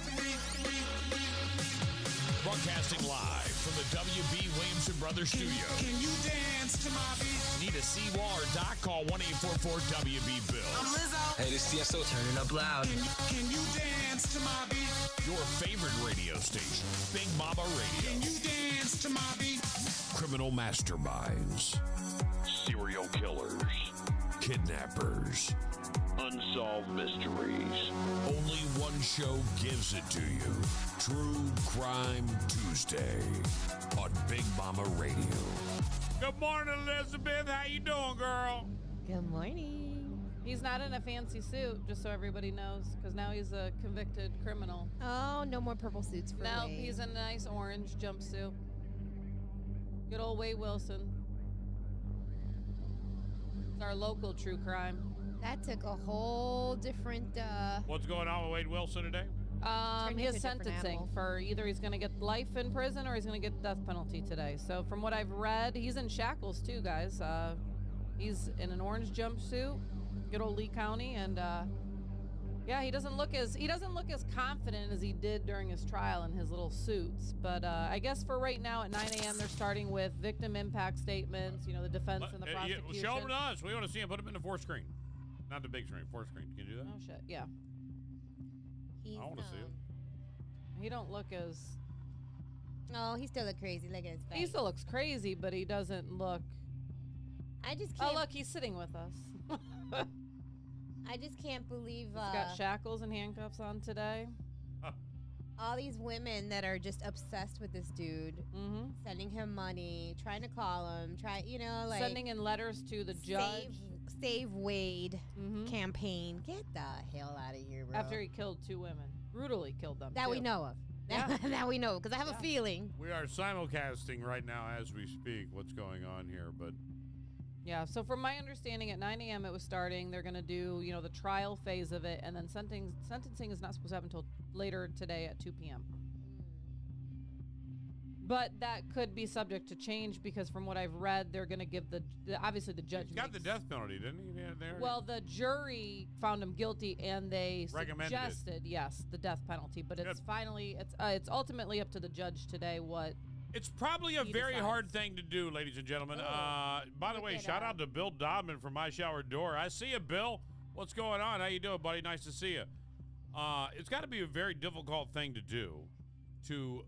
Broadcasting live from the W.B. Williamson Brothers Studio. Can you dance to my beat? Need a C-Wall or Doc? Call 1-844-WB-BILL. I'm Lizzo. Hey, this is TSO. Turn it up loud. Can you dance to my beat? Your favorite radio station, Big Mama Radio. Can you dance to my beat? Criminal masterminds, serial killers, kidnappers, unsolved mysteries. Only one show gives it to you. True Crime Tuesday on Big Mama Radio. Good morning, Elizabeth. How you doing, girl? Good morning. He's not in a fancy suit, just so everybody knows, because now he's a convicted criminal. Oh, no more purple suits for No, me. he's in a nice orange jumpsuit. Good old Wade Wilson. It's our local true crime. That took a whole different. What's going on with Wade Wilson today? Turned His into a different sentencing animal. for either he's going to get life in prison or he's going to get the death penalty today. So from what I've read, he's in shackles too, guys. He's in an orange jumpsuit, good old Lee County, and yeah, he doesn't look as confident as he did during his trial in his little suits. But I guess for right now at 9 a.m. they're starting with victim impact statements. You know, the defense and the prosecution. Show them to us. We want to see him. Put him in the 4 screen, not the big screen. 4 screen. Can you do that? Oh shit, yeah. He's, I want to see it. He don't look as. Oh, he still look crazy. Look at his face. He still looks crazy, but he doesn't look. I just can't. Oh look, he's sitting with us. I just can't believe. He's got shackles and handcuffs on today. All these women that are just obsessed with this dude, sending him money, trying to call him, like sending in letters to the judge. Save Wade campaign. Get the hell out of here, bro. After he killed 2 women, brutally killed them. That too. we know of. Yeah. That we know, because I have a feeling. We are simulcasting right now as we speak what's going on here, but Yeah, so from my understanding, at 9 a.m. it was starting. They're going to do, the trial phase of it, and then sentencing is not supposed to happen until later today at 2 p.m. But that could be subject to change because from what I've read, they're going to give obviously the judge. He got the death penalty, didn't he? Well, the jury found him guilty, and they recommended suggested, yes, the death penalty. But it's ultimately up to the judge today what. It's probably a very hard thing to do, ladies and gentlemen. By the way, shout out to Bill Dodman from My Shower Door. I see you, Bill. What's going on? How you doing, buddy? Nice to see you. It's got to be a very difficult thing to do to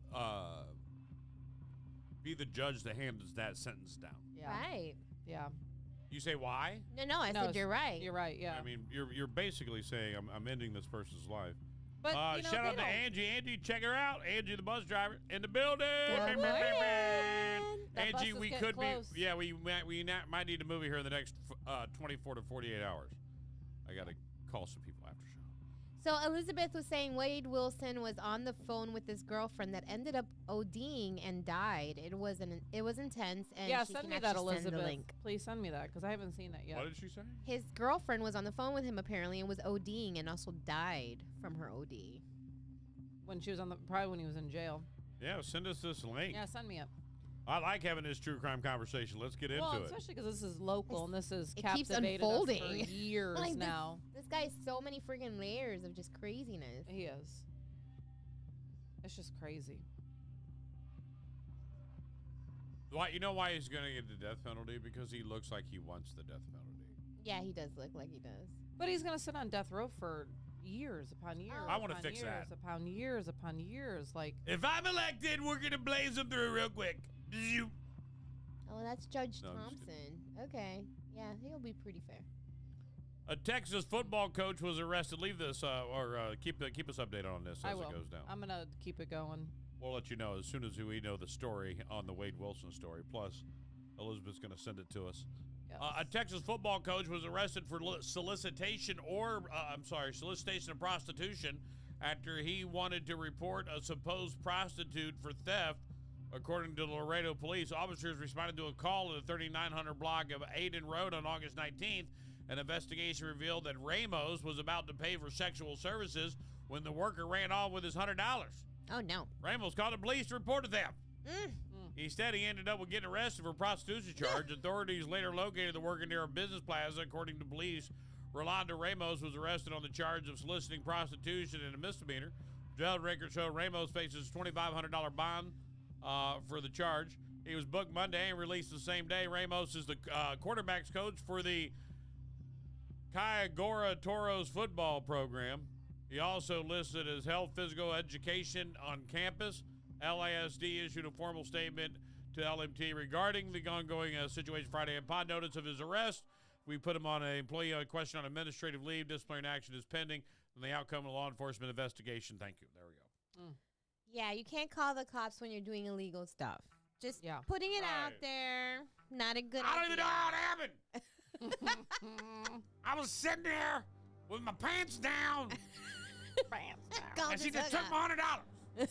be the judge that hands that sentence down. Yeah. Right. Yeah. You say why? No, I said you're right. You're right, yeah. I mean, you're basically saying I'm ending this person's life. But shout out to Angie. Angie, check her out. Angie, the bus driver, in the building. Good morning. That bus Angie, is we getting could close. be. Yeah, we might need to move here in the next 24 to 48 hours. I got to call some people after show. So Elizabeth was saying Wade Wilson was on the phone with his girlfriend that ended up ODing and died. It was intense. And Yeah, she send can me that, actually send the Elizabeth. link. Please send me that because I haven't seen that yet. What did she say? His girlfriend was on the phone with him apparently and was ODing and also died from her OD. When she was probably when he was in jail. Yeah, send us this link. Yeah, send me it. I like having this true crime conversation. Let's get into Well, it. especially because this is local and this is It keeps captivated unfolding us for years Like, now. This guy has so many freaking layers of just craziness. He is. It's just crazy. Why? You know why he's going to get the death penalty? Because he looks like he wants the death penalty. Yeah, he does look like he does. But he's going to sit on death row for years upon years. I wanna upon fix years, that. Upon years upon years. Like, If I'm elected, we're going to blaze him through real quick. Oh, that's Judge No, I'm just Thompson. Okay. Yeah, he'll be pretty fair. A Texas football coach was arrested. Leave this keep us updated on this I as will. it goes down. I'm going to keep it going. We'll let you know as soon as we know the story on the Wade Wilson story. Plus, Elizabeth's going to send it to us. Yes. A Texas football coach was arrested for solicitation of prostitution after he wanted to report a supposed prostitute for theft. According to the Laredo police, officers responded to a call at the 3900 block of Aiden Road on August 19th. An investigation revealed that Ramos was about to pay for sexual services when the worker ran off with his $100. Oh, no. Ramos called the police to report the theft. Instead, he ended up with getting arrested for prostitution charge. Authorities later located the worker near a business plaza. According to police, Rolando Ramos was arrested on the charge of soliciting prostitution and a misdemeanor. Jail records show Ramos faces a $2,500 bond for the charge. He was booked Monday and released the same day. Ramos is the quarterback's coach for the Cayagora Toros football program. He also listed as health physical education on campus. LASD issued a formal statement to LMT regarding the ongoing situation Friday. Upon notice of his arrest, we put him on an employee question on administrative leave. Disciplinary action is pending, and the outcome of the law enforcement investigation. Thank you. There we go. Yeah, you can't call the cops when you're doing illegal stuff. Just putting it out there. Not a good idea. I don't even know how it happened. I was sitting there with my pants down. And she just took my $100.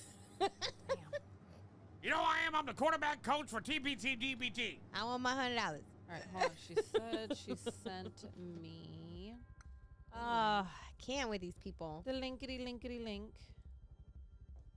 You know who I am? I'm the quarterback coach for TPT DPT. I want my $100. All right, hold on. She said she sent me I can't with these people. the linkity link.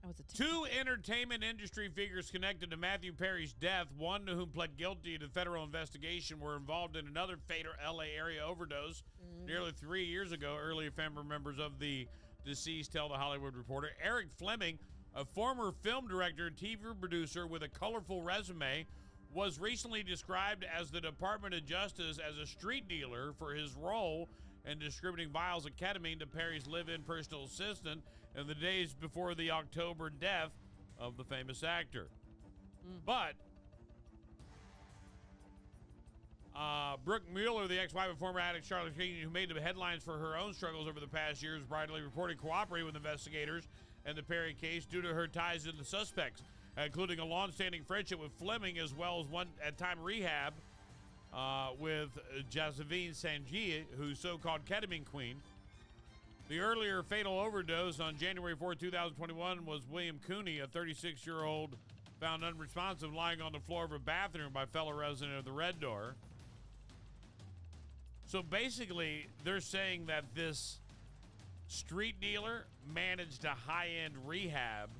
Oh, it's a TikTok. Two entertainment industry figures connected to Matthew Perry's death, one to whom pled guilty to federal investigation, were involved in another fatal LA area overdose nearly 3 years ago. Early family members of the deceased tell The Hollywood Reporter. Eric Fleming, a former film director and TV producer with a colorful resume, was recently described as the Department of Justice as a street dealer for his role in distributing vials of ketamine to Perry's live-in personal assistant in the days before the October death of the famous actor. But Brooke Mueller, the ex-wife of former addict Charlotte King, who made the headlines for her own struggles over the past years, bridally reported cooperating with investigators in the Perry case due to her ties to the suspects, including a long-standing friendship with Fleming, as well as one at-time rehab with Josephine Sanjie, who's so-called ketamine queen. The earlier fatal overdose on January 4, 2021 was William Cooney, a 36-year-old found unresponsive lying on the floor of a bathroom by fellow resident of the Red Door. So basically, they're saying that this street dealer managed a high-end rehab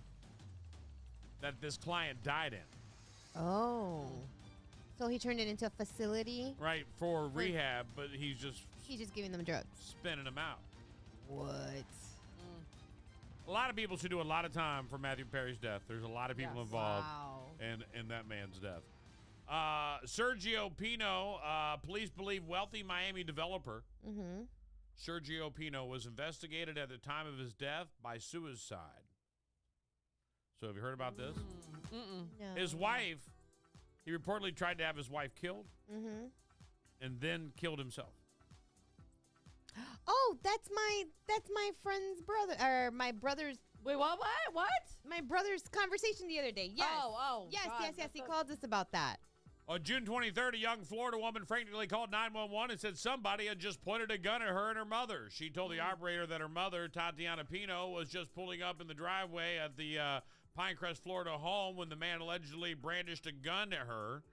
that this client died in. Oh. So he turned it into a facility? Right, for rehab, but he's just giving them drugs. spinning them out. What? A lot of people should do a lot of time for Matthew Perry's death. There's a lot of people involved in that man's death. Sergio Pino, police believe wealthy Miami developer. Sergio Pino was investigated at the time of his death by suicide. So have you heard about this? No. His wife, he reportedly tried to have his wife killed and then killed himself. Oh, that's my friend's brother, or my brother's. Wait, what? My brother's conversation the other day. Yes. Yes, God, yes. He called us about that. On June 23rd, a young Florida woman frantically called 911 and said somebody had just pointed a gun at her and her mother. She told the operator that her mother, Tatiana Pino, was just pulling up in the driveway at the Pinecrest, Florida home when the man allegedly brandished a gun at her.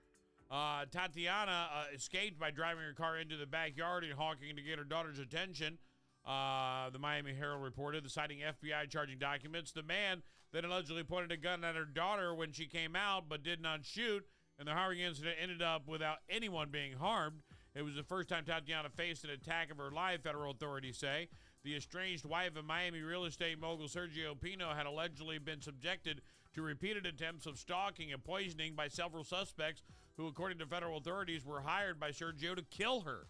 Tatiana escaped by driving her car into the backyard and honking to get her daughter's attention. The Miami Herald reported, citing FBI charging documents. The man then allegedly pointed a gun at her daughter when she came out but did not shoot, and the harrowing incident ended up without anyone being harmed. It was the first time Tatiana faced an attack of her life, federal authorities say. The estranged wife of Miami real estate mogul Sergio Pino had allegedly been subjected to repeated attempts of stalking and poisoning by several suspects who, according to federal authorities, were hired by Sergio to kill her.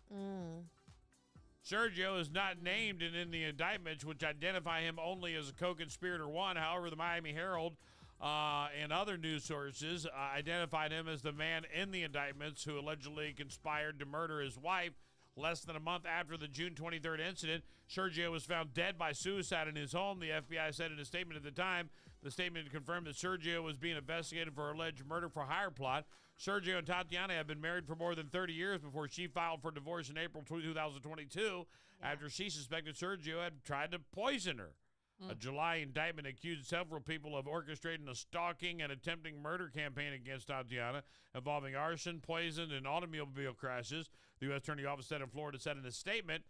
Sergio is not named in the indictments, which identify him only as a co-conspirator one. However, the Miami Herald and other news sources identified him as the man in the indictments who allegedly conspired to murder his wife. Less than a month after the June 23rd incident, Sergio was found dead by suicide in his home. The FBI said in a statement at the time, the statement confirmed that Sergio was being investigated for alleged murder for hire plot. Sergio and Tatiana have been married for more than 30 years before she filed for divorce in April 2022 after she suspected Sergio had tried to poison her. A July indictment accused several people of orchestrating a stalking and attempting murder campaign against Tatiana involving arson, poison, and automobile crashes. The U.S. Attorney Office said in Florida said in a statement,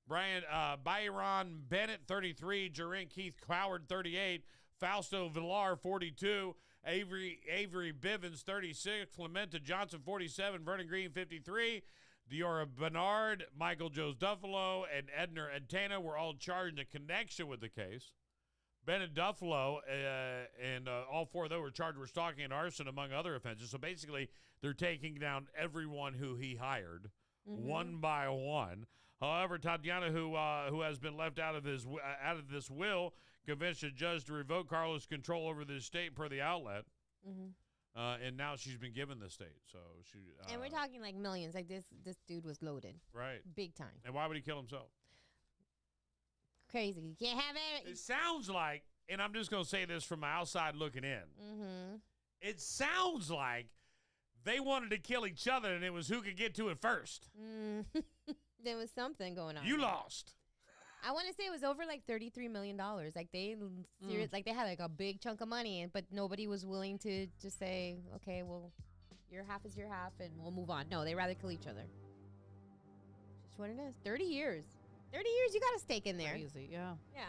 Byron Bennett, 33, Jareen Keith Howard, 38, Fausto Villar, 42, Avery Bivens, 36, Clementa Johnson, 47, Vernon Green, 53, Diora Bernard, Michael Joes Duffalo, and Edner Antana were all charged in connection with the case. Bennett Duffalo and all four of those were charged with stalking and arson, among other offenses. So basically, they're taking down everyone who he hired, one by one. However, Tatiana, who has been left out of this will, convinced a judge to revoke Carlos' control over the estate per the outlet. And now she's been given the estate. So she. And we're talking like millions. Like this dude was loaded. Right. Big time. And why would he kill himself? Crazy. You can't have it. It sounds like, and I'm just going to say this from my outside looking in. It sounds like they wanted to kill each other, and it was who could get to it first. There was something going on. You lost. I want to say it was over like $33 million. Like they like they had like a big chunk of money, but nobody was willing to just say, okay, well, your half is your half, and we'll move on. No, they rather kill each other. Just what it is. 30 years. 30 years, you got a stake in there. Crazy, yeah. Yeah.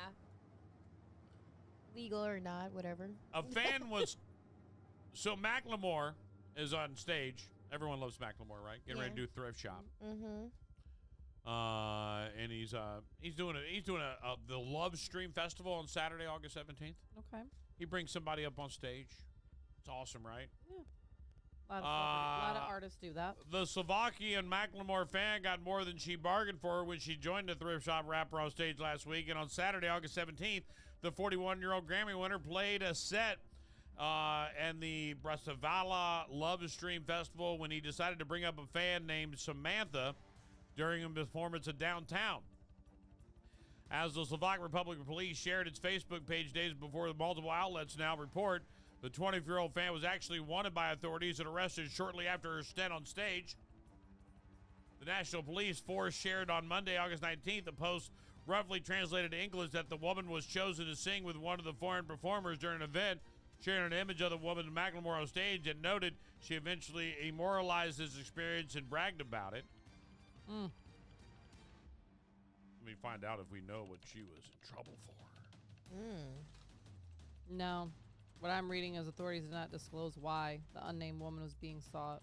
Legal or not, whatever. A fan was... So Macklemore is on stage. Everyone loves Macklemore, right? Getting ready to do Thrift Shop. Mm-hmm. And he's doing the Love Stream Festival on Saturday, August 17th. Okay. He brings somebody up on stage. It's awesome, right? Yeah. A lot of artists do that. The Slovakian Macklemore fan got more than she bargained for when she joined the Thrift Shop rapper on stage last week. And on Saturday, August 17th, the 41-year-old Grammy winner played a set and the Bratislava Love Stream Festival when he decided to bring up a fan named Samantha during a performance in downtown. As the Slovak Republic Police shared its Facebook page days before, the multiple outlets now report the 24-year-old fan was actually wanted by authorities and arrested shortly after her stint on stage. The National Police Force shared on Monday, August 19th, a post roughly translated to English that the woman was chosen to sing with one of the foreign performers during an event, sharing an image of the woman Macklemore on stage and noted she eventually immortalized his experience and bragged about it. Let me find out if we know what she was in trouble for. No. What I'm reading is authorities did not disclose why the unnamed woman was being sought.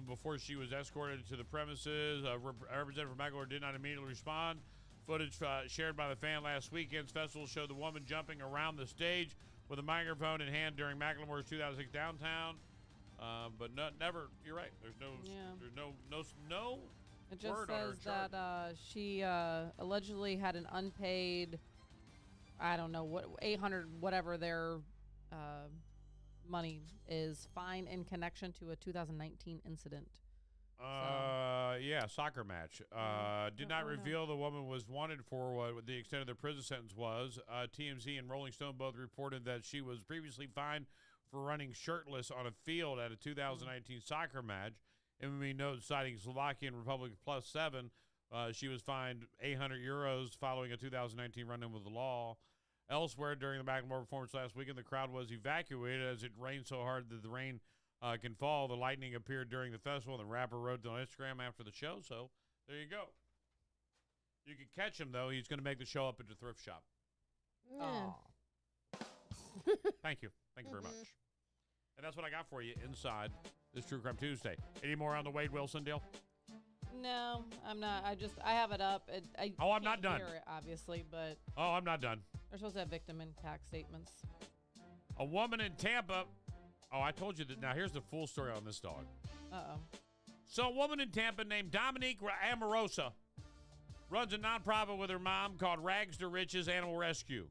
Before she was escorted to the premises, a representative for Macklemore did not immediately respond. Footage shared by the fan last weekend's festival showed the woman jumping around the stage with a microphone in hand during Macklemore's 2006 Downtown. But never. You're right. There's no. It just word on her says chart. that she allegedly had an unpaid, I don't know what, 800 whatever their money is, fine in connection to a 2019 incident. Yeah, soccer match. Did not reveal the woman was wanted for what the extent of the prison sentence was. TMZ and Rolling Stone both reported that she was previously fined for running shirtless on a field at a 2019 soccer match. MME notes citing Slovakian Republic Plus 7. She was fined 800 euros following a 2019 run-in with the law. Elsewhere, during the Macklemore performance last weekend, the crowd was evacuated as it rained so hard that the rain can fall. The lightning appeared during the festival. The rapper wrote on Instagram after the show. So there you go. You can catch him, though. He's going to make the show up at the thrift shop. Thank you. Thank you very much. And that's what I got for you inside this True Crime Tuesday. Any more on the Wade Wilson deal? No, I'm not. I have it up. I'm not done. Hear it, obviously, but I'm not done. They're supposed to have victim impact statements. A woman in Tampa. I told you that. Now, here's the full story on this dog. Uh-oh. So, a woman in Tampa named Dominique Amorosa runs a nonprofit with her mom called Rags to Riches Animal Rescue.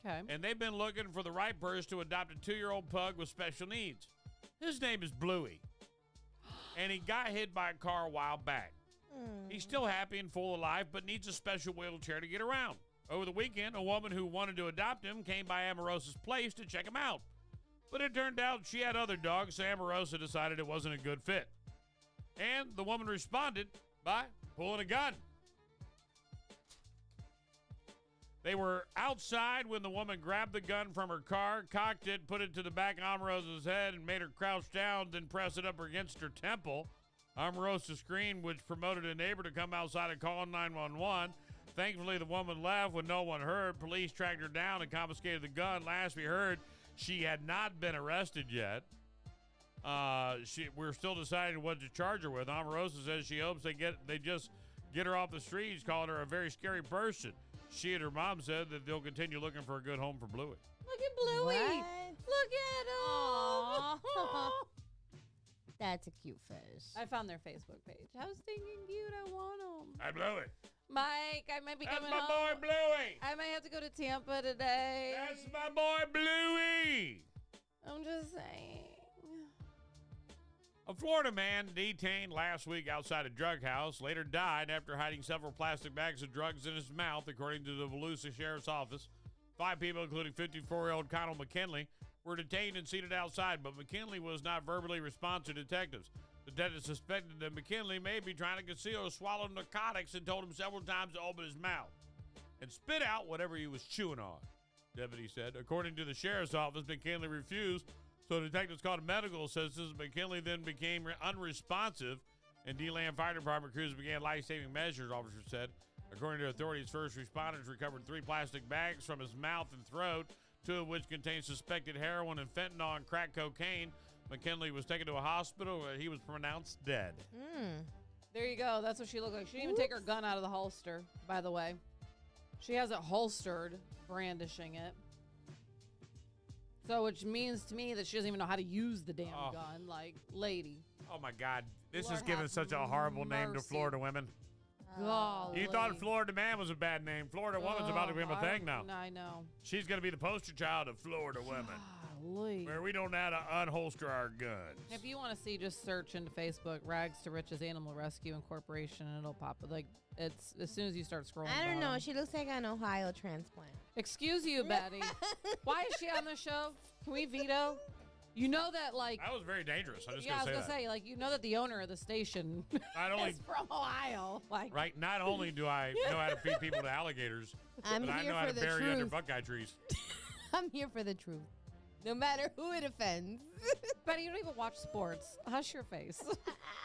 Okay. And they've been looking for the right person to adopt a 2-year-old pug with special needs. His name is Bluey. And he got hit by a car a while back. He's still happy and full of life, but needs a special wheelchair to get around. Over the weekend, a woman who wanted to adopt him came by Amorosa's place to check him out. But it turned out she had other dogs, so Amorosa decided it wasn't a good fit. And the woman responded by pulling a gun. They were outside when the woman grabbed the gun from her car, cocked it, put it to the back of Amorosa's head, and made her crouch down, then press it up against her temple. Amorosa screamed, which promoted a neighbor to come outside and call 911. Thankfully, the woman left when no one heard. Police tracked her down and confiscated the gun. Last we heard, she had not been arrested yet. We're still deciding what to charge her with. Amorosa says she hopes they just get her off the streets, calling her a very scary person. She and her mom said that they'll continue looking for a good home for Bluey. Look at Bluey. What? Look at him. That's a cute fish. I found their Facebook page. How stinking cute. I want them. I Bluey. Mike, I might be coming That's my home. boy Bluey. I might have to go to Tampa today. That's my boy Bluey. I'm just saying. A Florida man detained last week outside a drug house later died after hiding several plastic bags of drugs in his mouth, according to the Volusia Sheriff's Office. 5 people, including 54-year-old Connell McKinley, were detained and seated outside, but McKinley was not verbally responsive to detectives. The detective suspected that McKinley may be trying to conceal or swallow narcotics and told him several times to open his mouth and spit out whatever he was chewing on, deputy said. According to the sheriff's office, McKinley refused, so detectives called a medical assistance. McKinley then became unresponsive, and DeLand Fire Department crews began life-saving measures, officers said. According to authorities, first responders recovered 3 plastic bags from his mouth and throat, 2 of which contained suspected heroin and fentanyl and crack cocaine. McKinley was taken to a hospital where he was pronounced dead. There you go. That's what she looked like. She didn't even take her gun out of the holster, by the way. She has it holstered, brandishing it. So, which means to me that she doesn't even know how to use the damn gun. Like, lady. Oh, my God. This Lord is giving have such a horrible name to mercy. Florida women. Golly. You thought Florida man was a bad name. Florida woman's about to become a thing now. I know. She's going to be the poster child of Florida women. Golly. Where we don't know how to unholster our guns. If you want to see, just search into Facebook, Rags to Riches Animal Rescue Incorporation, and it'll pop. Like, it's as soon as you start scrolling. I don't know. bottom. She looks like an Ohio transplant. Excuse you, Betty. Why is she on the show? Can we veto? You know that, like. That was very dangerous. I was I was going gonna to say say, like, you know that the owner of the station Not only- is from Ohio. Like, Right. Not only do I know how to feed people to alligators, I'm but I here know how for to the bury under truth. buckeye trees. I'm here for the truth. No matter who it offends. Betty, you don't even watch sports. Hush your face.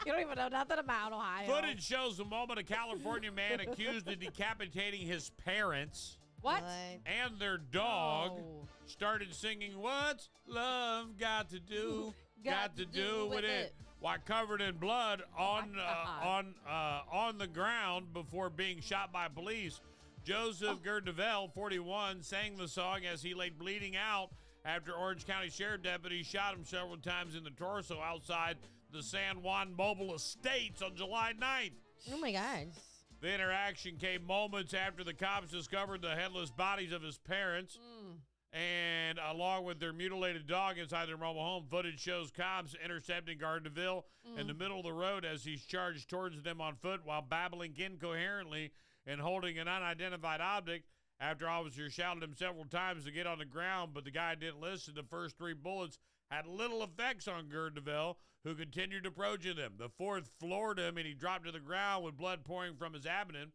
You don't even know nothing about Ohio. Footage shows the moment a California man accused of decapitating his parents What? and their dog Oh. started singing "What's Love Got to Do? Got to do with it?" while covered in blood on the ground before being shot by police. Joseph Gerdevelle, 41, sang the song as he lay bleeding out after Orange County Sheriff deputies shot him several times in the torso outside the San Juan Mobile Estates on July 9th. Oh my God. The interaction came moments after the cops discovered the headless bodies of his parents and along with their mutilated dog inside their mobile home. Footage shows cops intercepting Gardnerville in the middle of the road as he's charged towards them on foot while babbling incoherently and holding an unidentified object. After officers shouted him several times to get on the ground, but the guy didn't listen. The first 3 bullets had little effects on Gerdeville, who continued approaching them. The 4th floored him, and he dropped to the ground with blood pouring from his abdomen.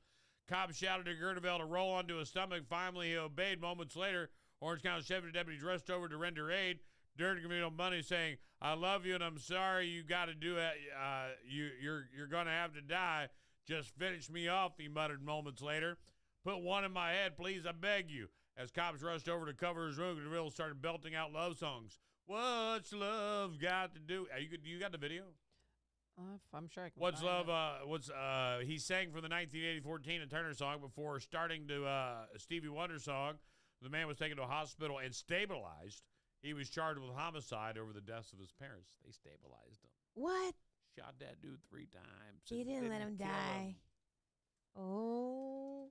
Cops shouted to Gerdeville to roll onto his stomach. Finally, he obeyed. Moments later, Orange County Sheriff deputies rushed over to render aid. Dirty communal money saying, "I love you and I'm sorry. You got to do it. You're going to have to die. Just finish me off," he muttered moments later. "Put one in my head, please, I beg you." As cops rushed over to cover his room, Gerdeville started belting out love songs. "What's love got to do?" You got the video? I'm sure I can. What's find love? it. He sang for the 1984 Tina Turner song before starting to a Stevie Wonder song. The man was taken to a hospital and stabilized. He was charged with homicide over the deaths of his parents. They stabilized him. What? Shot that dude 3 times. He and didn't let him kill die. Oh.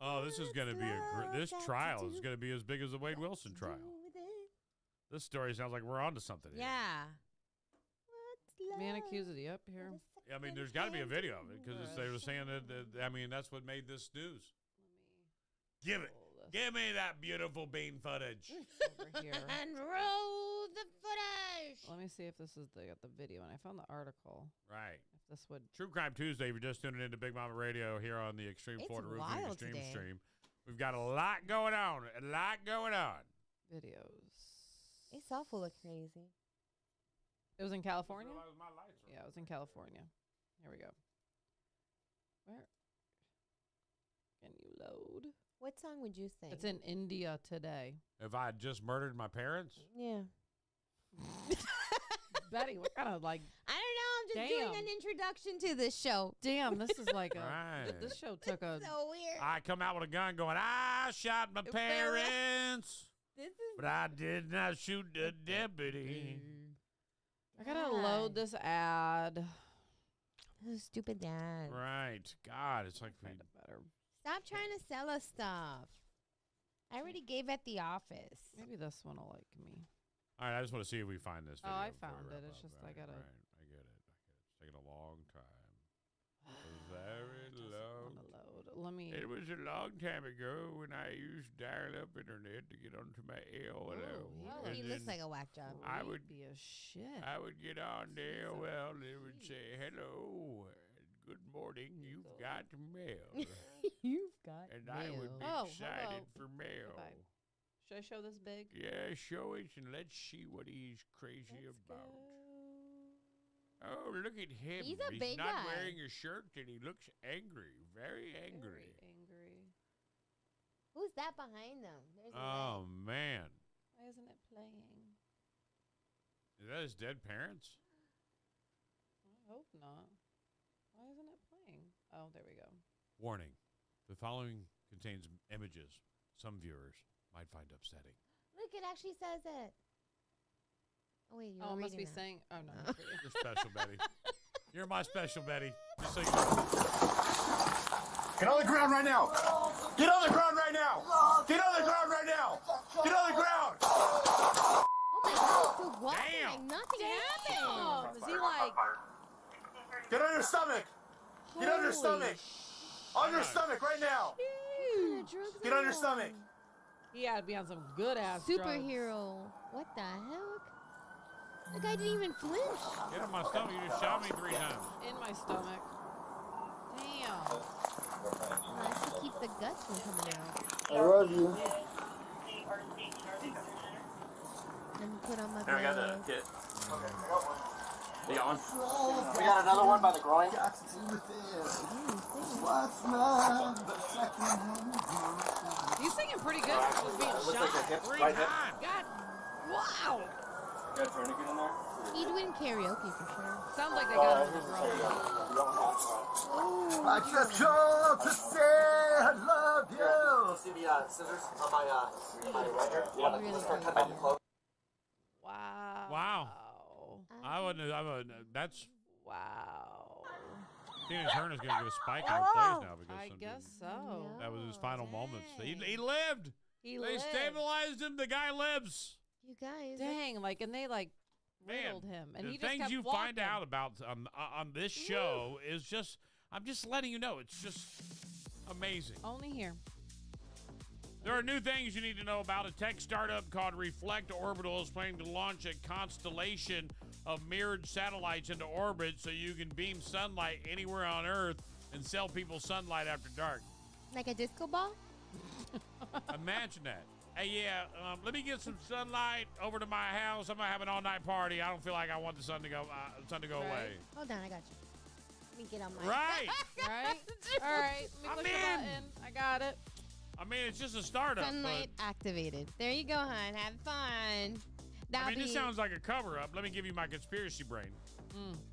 Oh, this is going to be this trial is going to be as big as the Wade Wilson trial. This story sounds like we're onto something here. Yeah. Man accuses you up here. I mean, there's got to be a video of it because they were saying that. I mean, that's what made this news. Give me that beautiful bean footage. Over here. And roll the footage. Let me see if this is they got the video, and I found the article. Right. If this would. True Crime Tuesday. If you're just tuning into Big Mama Radio here on the Extreme It's Florida Roofing wild Extreme today. Stream, we've got a lot going on. A lot going on. Videos. It's all full of crazy. It was in California? My lights are Yeah, it was in California. Here we go. Where can you load? What song would you sing? It's in India today. If I had just murdered my parents, Yeah. Betty, what kind of like I don't know. I'm just doing an introduction to this show. damn, this is like a Right. this show took a So weird. I come out with a gun going, "I shot my parents, This is but I did not shoot the deputy." I gotta load this ad. This is stupid dad. Right. God, it's like we, Find it better. Stop trying to sell us stuff. I already gave at the office. Maybe this one will like me. All right, I just want to see if we find this Oh, video. I before we found wrap it. It's up. just I Right, gotta- Right. I get it. It's taking a long time. A very long. Wanna load. Let me. It was a long time ago when I used dial-up internet to get onto my AOL. Oh, he looks like a whack job. I would be a shit. I would get on there. Well, they would say, "Hello, good morning. You've got mail." You've got And mail. I would be Oh, excited hello. for mail. Goodbye. Should I show this big? Yeah, show it and let's see what he's crazy about. Oh, look at him. He's a big not guy. wearing a shirt and he looks angry. Very angry. Very angry. Who's that behind them? There's a Oh, man. Why isn't it playing? Is that his dead parents? I hope not. Why isn't it playing? Oh, there we go. Warning. The following contains images some viewers might find upsetting. Look, it actually says it. Oh, wait, you're Oh, it must be reading that. saying. Oh, no. That's for you. You're special, Betty. You're my special, Betty. Just so you know. Get on the ground right now. Get on the ground right now. Get on the ground right now. Get on the ground. Oh my God, dude, walking Damn. like nothing Oh, happened. is he like? Get on your stomach. Get on your stomach. On your stomach right now. Get on your stomach. He had to be on some good ass drugs. Superhero. What the heck? The guy didn't even flinch. Get on my stomach. You just shot me 3 times. In my stomach. Damn. Unless to keep the guts from coming out. I love you. And put on my Here, I got glove. the kit. You got one? We got another one by the groin. He's singing pretty good. He was being shot. 3 times. God. Wow. You got tourniquet in there? He'd win karaoke for sure. Sounds like they got him in the I just called to say I love you. See the scissors on my right here? Yeah, Really start cool. cutting my clothes. Wow. Wow. I wouldn't. That's. Wow. Tina Turner's going to get a spike in her plays now because I some- guess so. that was his final moments. He Dang. lived. He They lived. stabilized him. The guy lives. You guys. Dang, like, and they like Man, riddled him, and the he just things kept you walking. find out about on this show is just. I'm just letting you know. It's just amazing. Only here. There are new things you need to know about. A tech startup called Reflect Orbital is planning to launch a constellation of mirrored satellites into orbit so you can beam sunlight anywhere on Earth and sell people sunlight after dark. Like a disco ball? Imagine that. Hey, yeah, let me get some sunlight over to my house. I'm gonna have an all-night party. I don't feel like I want the sun to go away. Hold on, I got you. Let me get on my. Right. Right? All right. Let me push the button. I got it. I mean, it's just a startup. Sunlight activated. There you go, hon. Have fun. But, That'll I mean, be. this sounds like a cover-up. Let me give you my conspiracy brain.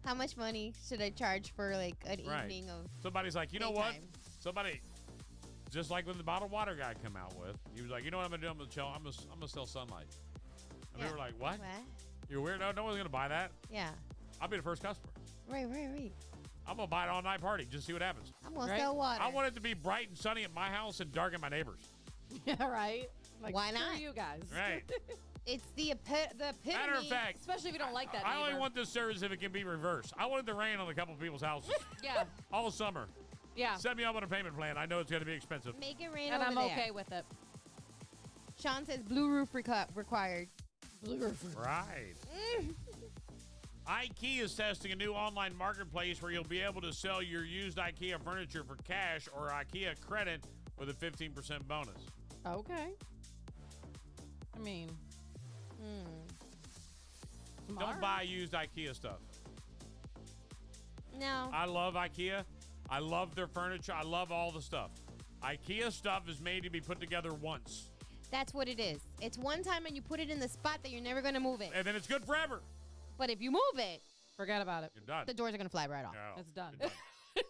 How much money should I charge for like an Right. evening of? Somebody's like, you know what? daytime? Somebody, just like when the bottled water guy come out with, he was like, you know what I'm gonna do? I'm gonna sell sunlight. And we were like, what? You're weird. No one's gonna buy that. Yeah. I'll be the first customer. Right. I'm gonna buy an all-night party. Just see what happens. I'm gonna sell water. I want it to be bright and sunny at my house and dark at my neighbors. Yeah, right. Like, Why screw not? you guys? Right. It's the epitome. Matter of fact, Especially if you don't like that I only neighbor. want this service if it can be reversed. I want it to rain on a couple of people's houses Yeah. all summer. Yeah. Set me up on a payment plan. I know it's gonna be expensive. Make it rain And over I'm there. okay with it. Sean says blue roof required. Blue roof. Right. IKEA is testing a new online marketplace where you'll be able to sell your used IKEA furniture for cash or IKEA credit with a 15% bonus. Okay. I mean, Don't smart. buy used IKEA stuff. No. I love IKEA. I love their furniture. I love all the stuff. IKEA stuff is made to be put together once. That's what it is. It's one time and you put it in the spot that you're never gonna move it. And then it's good forever. But if you move it, Forget about it. You're done. the doors are gonna fly right off. No, It's done. you're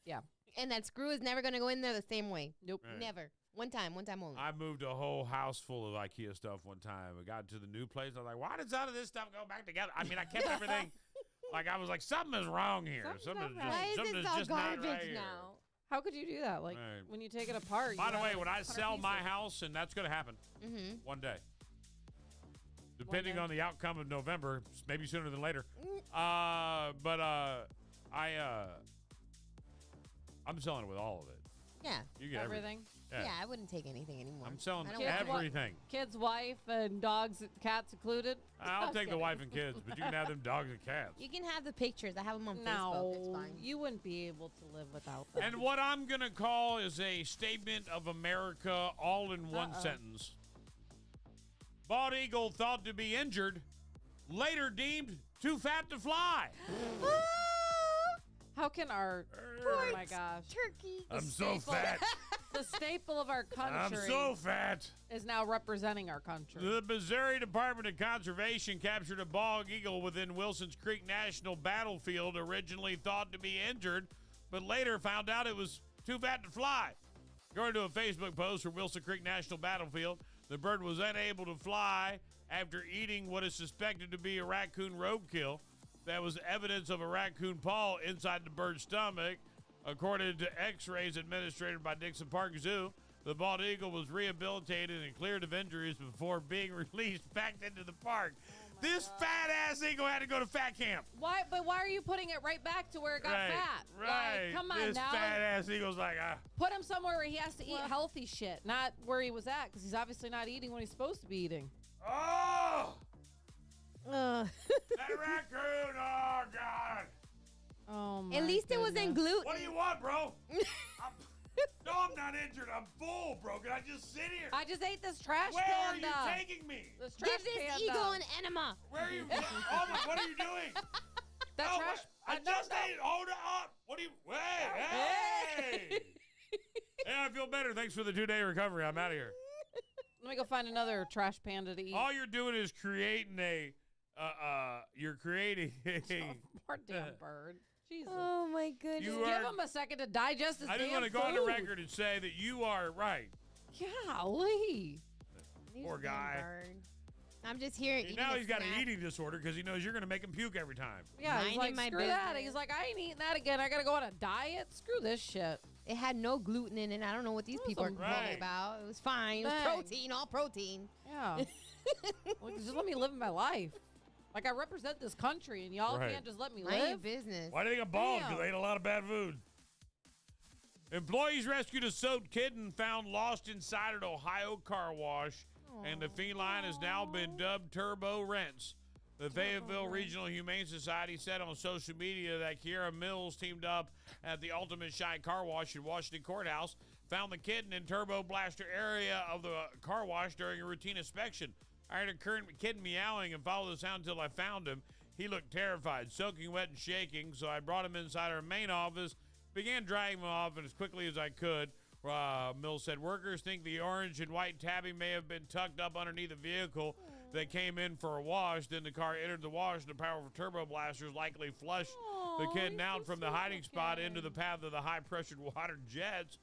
Yeah. And that screw is never gonna go in there the same way. Nope. Right. Never. One time only. I moved a whole house full of IKEA stuff one time. I got to the new place. I was like, why does all of this stuff go back together? I mean, I kept everything. Like, I was like, something is wrong here. Something's not Something is just, right. Why is something this is all just not garbage right here. now? How could you do that? Like, Right. when you take it apart. By you the have way, like when I 100 sell my pieces. house, and that's going to happen Mm-hmm. one day, depending day. on the outcome of November, maybe sooner than later. I'm selling it with all of it. Yeah. You get everything. Everything. Yeah, I wouldn't take anything anymore. I'm selling I don't want it. everything. Kids, wife, and dogs, cats included. I'll take the wife and kids, but you can have them dogs and cats. You can have the pictures. I have them on No, Facebook. It's fine. you wouldn't be able to live without them. And what I'm going to call is a statement of America all in one sentence. Bald eagle thought to be injured, later deemed too fat to fly. How can our, oh my gosh. Turkey. I'm so fat. The staple of our country I'm so fat. is now representing our country. The Missouri Department of Conservation captured a bald eagle within Wilson's Creek National Battlefield, originally thought to be injured, but later found out it was too fat to fly. According to a Facebook post from Wilson Creek National Battlefield, the bird was unable to fly after eating what is suspected to be a raccoon roadkill. That was evidence of a raccoon paw inside the bird's stomach. According to x-rays administered by Dixon Park Zoo, the bald eagle was rehabilitated and cleared of injuries before being released back into the park. This fat-ass eagle had to go to fat camp. Why? But why are you putting it right back to where it got fat? Right. Like, come on this now. fat-ass eagle's like, Put him somewhere where he has to eat healthy shit, not where he was at, because he's obviously not eating what he's supposed to be eating. oh! That raccoon, oh, God. Oh, my At least it wasn't gluten. What do you want, bro? No, I'm not injured. I'm full, bro. Can I just sit here? I just ate this trash Where panda. are you taking me? This trash Give this panda. eagle an enema. Where are you? Oh, my, what are you doing? That No, trash. I just ate. Hold it up. What do you? Hey. Hey, I feel better. Thanks for the 2-day recovery. I'm out of here. Let me go find another trash panda to eat. All you're doing is creating a. You're creating a. Poor damn bird. Jesus. Oh my goodness. You Give are- him a second to digest his I just damn want to go on the food. record and say that you are right. Golly. Poor guy. I'm just here. eating Now a he's got snack. an eating disorder because he knows you're going to make him puke every time. Yeah, he's Minding like, my screw that. business. He's like, I ain't eating that again. I got to go on a diet. Screw this shit. It had no gluten in it. I don't know what these people are Right. talking about. It was fine. It was Dang. protein, all protein. Yeah. Well, just let me live my life. Like, I represent this country, and y'all Right. can't just let me Mind your live. business. Why do they got bald? Because Damn. they ate a lot of bad food. Employees rescued a soaked kitten found lost inside an Ohio car wash, and the feline has now been dubbed Turbo Rents. The Fayetteville Regional Humane Society said on social media that Kiera Mills teamed up at the Ultimate Shine Car Wash in Washington Courthouse, found the kitten in Turbo Blaster area of the car wash during a routine inspection. I heard a current kitten meowing and followed the sound until I found him. He looked terrified, soaking wet and shaking, so I brought him inside our main office, began drying him off as quickly as I could. Mills said workers think the orange and white tabby may have been tucked up underneath the vehicle that came in for a wash. Then the car entered the wash, and the powerful turbo blasters likely flushed the kitten out from the hiding spot into the path of the high-pressured water jets.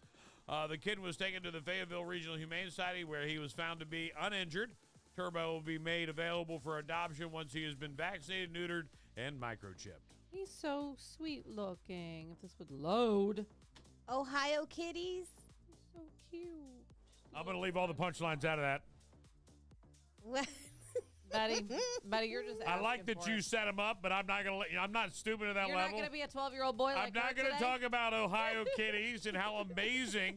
The kitten was taken to the Fayetteville Regional Humane Society, where he was found to be uninjured. Turbo will be made available for adoption once he has been vaccinated, neutered, and microchipped. He's so sweet looking. If this would load. Ohio kitties. He's so cute. I'm going to leave all the punchlines out of that. Betty, you're just I like asking that for you it. set him up, but I'm not going to let you. I'm not stupid at that You're level. not going to be a 12-year-old boy like I'm not going to talk about Ohio kitties and how amazing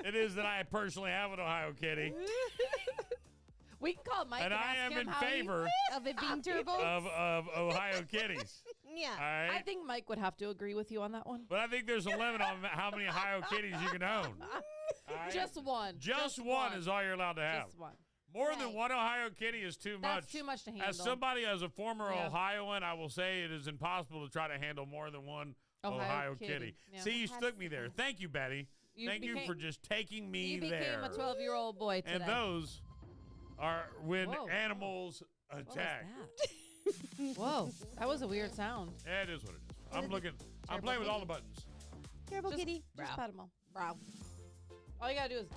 it is that I personally have an Ohio kitty. We can call Mike And I ask am him in how favor of it being turbo. of Ohio kitties. Yeah. All right? I think Mike would have to agree with you on that one. But I think there's a limit on how many Ohio kitties you can own. All right? Just one. Just one is all you're allowed to have. Just one. More than one Ohio kitty is too much. That's too much to handle. As somebody, as a former Yeah. Ohioan, I will say it is impossible to try to handle more than one Ohio kitty. Yeah. See, you stuck me there. Thank you, Betty. Thank you became- for just taking me You there. became a 12-year-old boy today. And those are when Whoa. animals What was attack. that? Whoa, that was a weird sound. Yeah, it is what it is. I'm looking. I'm playing with all the buttons. Terrible Just- kitty. Just pat him all. Brow. All you gotta do is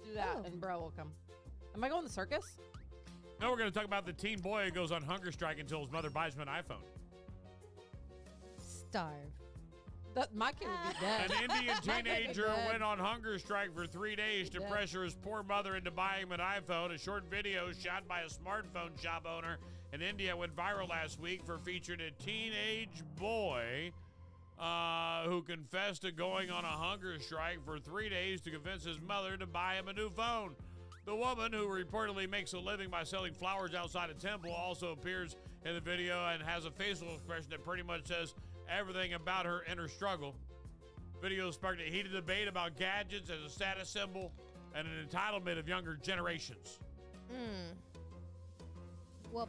do that, Oh. and bro will come. Am I going to the circus? Now we're going to talk about the teen boy who goes on hunger strike until his mother buys him an iPhone. Starve. My kid would be dead. An Indian My kid would be teenager dead. went on hunger strike for 3 days to Dead. pressure his poor mother into buying him an iPhone. A short video shot by a smartphone shop owner in India went viral last week for featuring a teenage boy who confessed to going on a hunger strike for 3 days to convince his mother to buy him a new phone. The woman, who reportedly makes a living by selling flowers outside a temple, also appears in the video and has a facial expression that pretty much says everything about her inner struggle. Video sparked a heated debate about gadgets as a status symbol and an entitlement of younger generations. Well,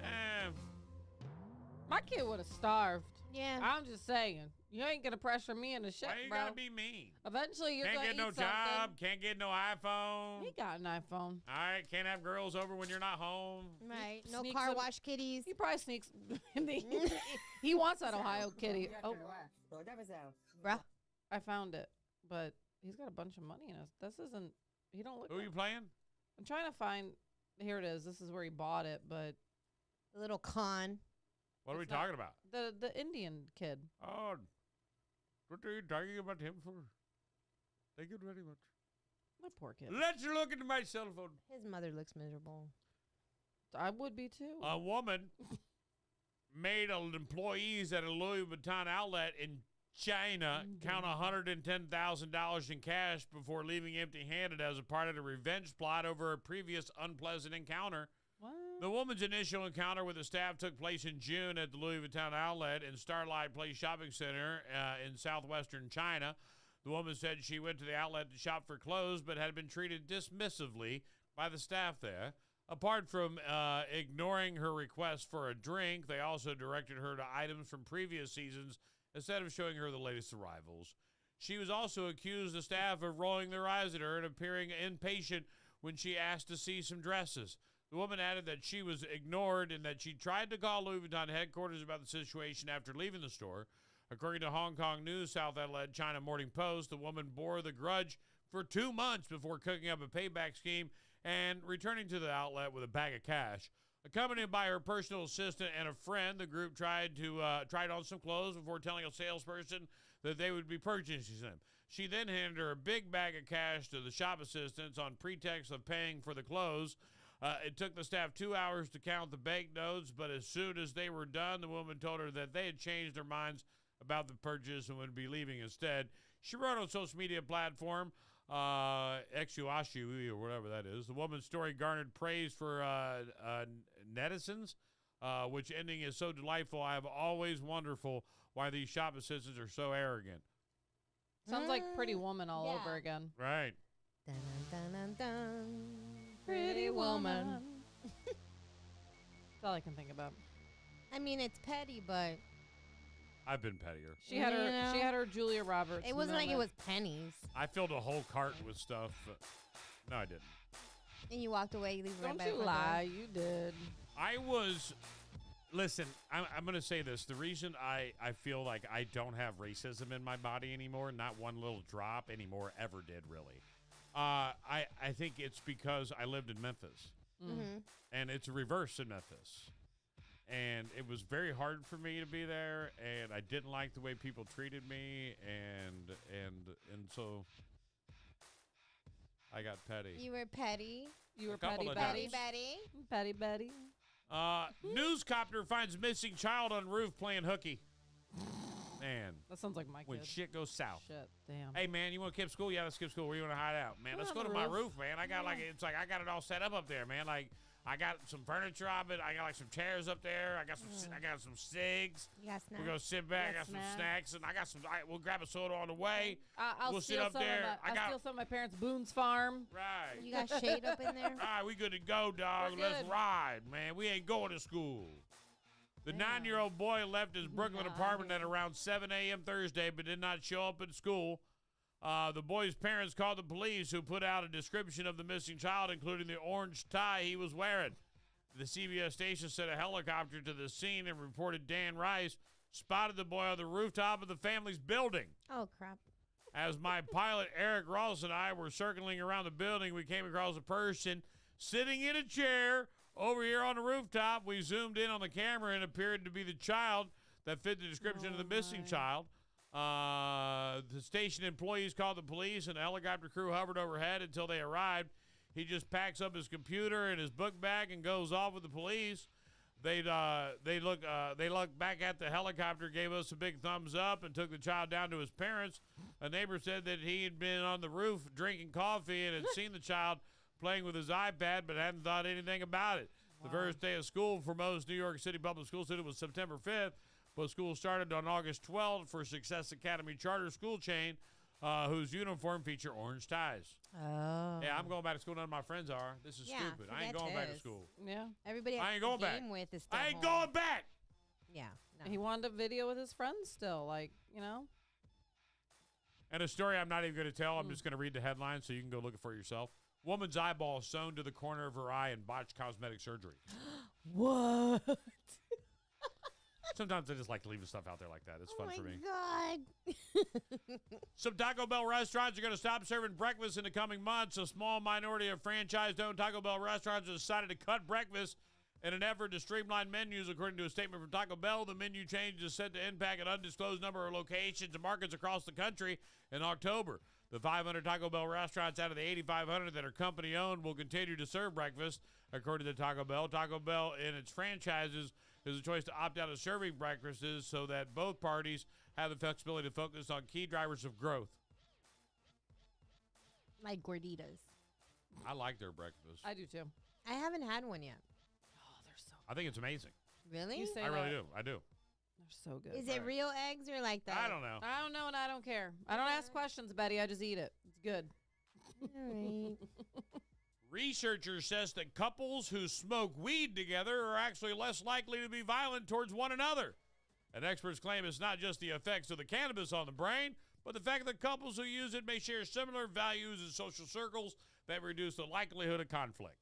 my kid would have starved. Yeah. I'm just saying. You ain't gonna pressure me into shit, Why you bro. gotta be mean? Eventually, you're Can't gonna get no eat something. job, can't get no iPhone. He got an iPhone. All right, can't have girls over when you're not home. Right. No Sneaks car him- wash kitties. He probably sneaks. He wants that Ohio kitty. Oh, Bruh. I found it, but he's got a bunch of money in us. This isn't. He don't look. Who are you playing? I'm trying to find. Here it is. This is where he bought it, but A little con. What are we It's not- talking about? the Indian kid. Oh, what are you talking about him for? Thank you very much. My poor kid. Let's look into my cell phone. His mother looks miserable. I would be too. A woman made employees at a Louis Vuitton outlet in China count $110,000 in cash before leaving empty-handed as a part of the revenge plot over a previous unpleasant encounter. What? The woman's initial encounter with the staff took place in June at the Louis Vuitton outlet in Starlight Place Shopping Center in southwestern China. The woman said she went to the outlet to shop for clothes but had been treated dismissively by the staff there. Apart from ignoring her request for a drink, they also directed her to items from previous seasons instead of showing her the latest arrivals. She was also accused the staff of rolling their eyes at her and appearing impatient when she asked to see some dresses. The woman added that she was ignored and that she tried to call Louis Vuitton headquarters about the situation after leaving the store. According to Hong Kong News South Outlet China Morning Post, the woman bore the grudge for 2 months before cooking up a payback scheme and returning to the outlet with a bag of cash. Accompanied by her personal assistant and a friend, the group tried on some clothes before telling a salesperson that they would be purchasing them. She then handed her a big bag of cash to the shop assistants on pretext of paying for the clothes. It took the staff 2 hours to count the banknotes, but as soon as they were done, the woman told her that they had changed their minds about the purchase and would be leaving instead. She wrote on social media platform, Exuashu, or whatever that is. The woman's story garnered praise for netizens, which ending is so delightful. I have always wonderful why these shop assistants are so arrogant. Sounds like Pretty Woman all yeah. over again. Right. Dun, dun, dun, dun. Pretty Woman. That's all I can think about. I mean, it's petty, but I've been pettier. She had her. You know? She had her Julia Roberts. it wasn't like it moment. was pennies. I filled a whole cart with stuff. But no, I didn't. And you walked away, you leave it right Don't back you with lie. You did. I was. Listen, I'm going to say this. The reason I feel like I don't have racism in my body anymore, not one little drop anymore, ever did really. I think it's because I lived in Memphis. Mm-hmm. And it's a reverse in Memphis. And it was very hard for me to be there, and I didn't like the way people treated me, and so I got petty. You were petty. You were A couple petty of Betty. times. Petty Betty. Newscopter finds missing child on roof playing hooky. Man, That sounds like my when kid. shit goes south. Shit. Damn. Hey man, you want to skip school? Yeah, let's skip school. Where you want to hide out? Man, We're let's on go to the my roof. roof, man. I got I got it all set up there, man. Like I got some furniture up it. I got like some chairs up there. I got some cigs. You got We're gonna sit back. I Got got some snacks. snacks, and I got some. We'll grab a soda on the way. I'll We'll sit steal up some there. Of my, I got- steal some of my parents' Boone's Farm. Right. You got shade up in there? All right, we good to go, dog. We're Let's good. ride, man. We ain't going to school. The Damn. 9-year-old boy left his Brooklyn apartment at around 7 a.m. Thursday, but did not show up at school. The boy's parents called the police, who put out a description of the missing child, including the orange tie he was wearing. The CBS station sent a helicopter to the scene and reported Dan Rice spotted the boy on the rooftop of the family's building. Oh, crap. As my pilot, Eric Ross, and I were circling around the building, we came across a person sitting in a chair over here on the rooftop. We zoomed in on the camera and it appeared to be the child that fit the description of the missing child. The station employees called the police, and the helicopter crew hovered overhead until they arrived. He just packs up his computer and his book bag and goes off with the police. They looked back at the helicopter, gave us a big thumbs up, and took the child down to his parents. A neighbor said that he had been on the roof drinking coffee and had seen the child playing with his iPad, but hadn't thought anything about it. The first day of school for most New York City public school students was September 5th, but school started on August 12th for Success Academy charter school chain, whose uniform feature orange ties. Oh. Yeah, I'm going back to school. None of my friends are. This is Yeah, stupid. I ain't forget going back to his. school. Yeah. Everybody I has ain't to going back. game with is still I ain't home. going back. Yeah. No. He wanted a video with his friends still, like, you know. And a story I'm not even going to tell. I'm just going to read the headline so you can go look it for yourself. Woman's eyeball sewn to the corner of her eye in botched cosmetic surgery. What? Sometimes I just like to leave the stuff out there like that. It's fun for me. God. Some Taco Bell restaurants are going to stop serving breakfast in the coming months. A small minority of franchise-owned Taco Bell restaurants have decided to cut breakfast in an effort to streamline menus, according to a statement from Taco Bell. The menu change is set to impact an undisclosed number of locations and markets across the country in October. The 500 Taco Bell restaurants out of the 8,500 that are company-owned will continue to serve breakfast, according to Taco Bell. Taco Bell, in its franchises, is a choice to opt out of serving breakfasts so that both parties have the flexibility to focus on key drivers of growth. Like gorditas. I like their breakfast. I do too. I haven't had one yet. Oh, they're so I think it's amazing. Really? You say I really that. do. I do. They're so good. Is it real eggs or like that? I don't know. I don't know and I don't care. I don't ask questions, Betty. I just eat it. It's good. All right. Researchers says that couples who smoke weed together are actually less likely to be violent towards one another. And experts claim it's not just the effects of the cannabis on the brain, but the fact that couples who use it may share similar values in social circles that reduce the likelihood of conflict.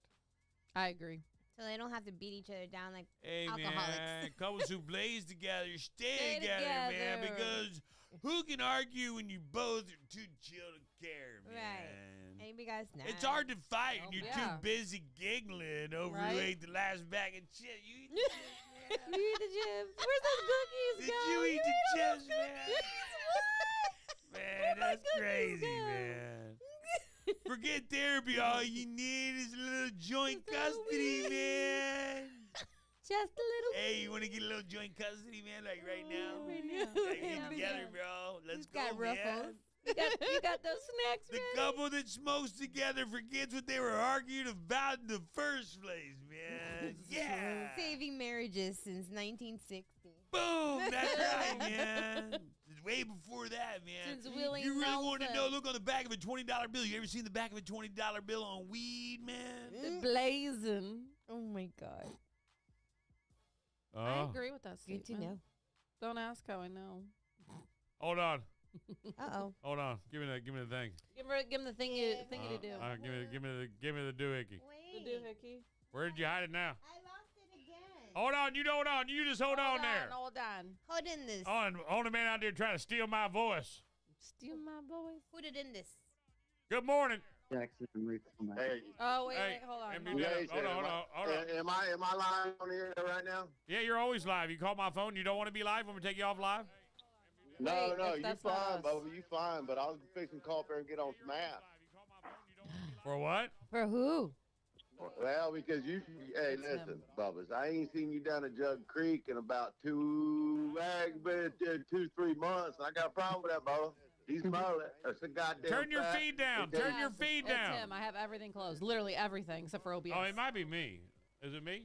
I agree. So they don't have to beat each other down like Hey, alcoholics. man, couples who blaze together, stay together, man, together. because who can argue when you both are too chill to care, man? Right. Anybody got a snack? It's hard to fight when Oh, you're yeah. too busy giggling over who Right? ate the last bag of chips. You eat the chips, man. You eat the chips. Where's those cookies Did go? you eat the chips, man? What? Man, that's crazy, man. Forget therapy. All you need is a little joint custody, man. Just a little. Hey, you want to get a little joint custody, man? Like right now? Right now. Like, get together, bro. Let's go, got man. ruffles. You got those snacks The ready? couple that smokes together forgets what they were arguing about in the first place, man. Yeah. Saving marriages since 1960. Boom. That's right, man. It's way before that, man. Since Willie You really want to Nelson. know? Look on the back of a $20 bill. You ever seen the back of a $20 bill on weed, man? Blazing. Oh my God. I agree with that Good statement. to know. Don't ask how I know. Hold on. Uh-oh. Hold on. Give me the thing. Give him the thing you to do. Give me the doohickey. The doohickey. Where did you hide it now? I lost it again. Hold on. You hold on. You just hold on there. Hold on. Hold in this. On the man out there trying to steal my voice. Steal my voice. Put it in this. Good morning. Jackson Enrique. Hey, Oh, wait, Hey, hold on. MD Hold on. Hold on. Hold on. am I live on the air right now? Yeah, you're always live. You call my phone. You don't want to be live. Want me to take you off live? No, Wait, no, you that's not fine, us. Bubba, you fine. But I was fixing to call up there and get on some app. For what? For who? Well, because you, hey, It's listen, him. Bubba's, I ain't seen you down at Jug Creek in about 2, 3 months. And I got a problem with that, Bubba. He's mullet. That's a goddamn Turn your fact. feed down. It Turn does- your feed It's down. him. I have everything closed. Literally everything except for OBS. Oh, it might be me. Is it me?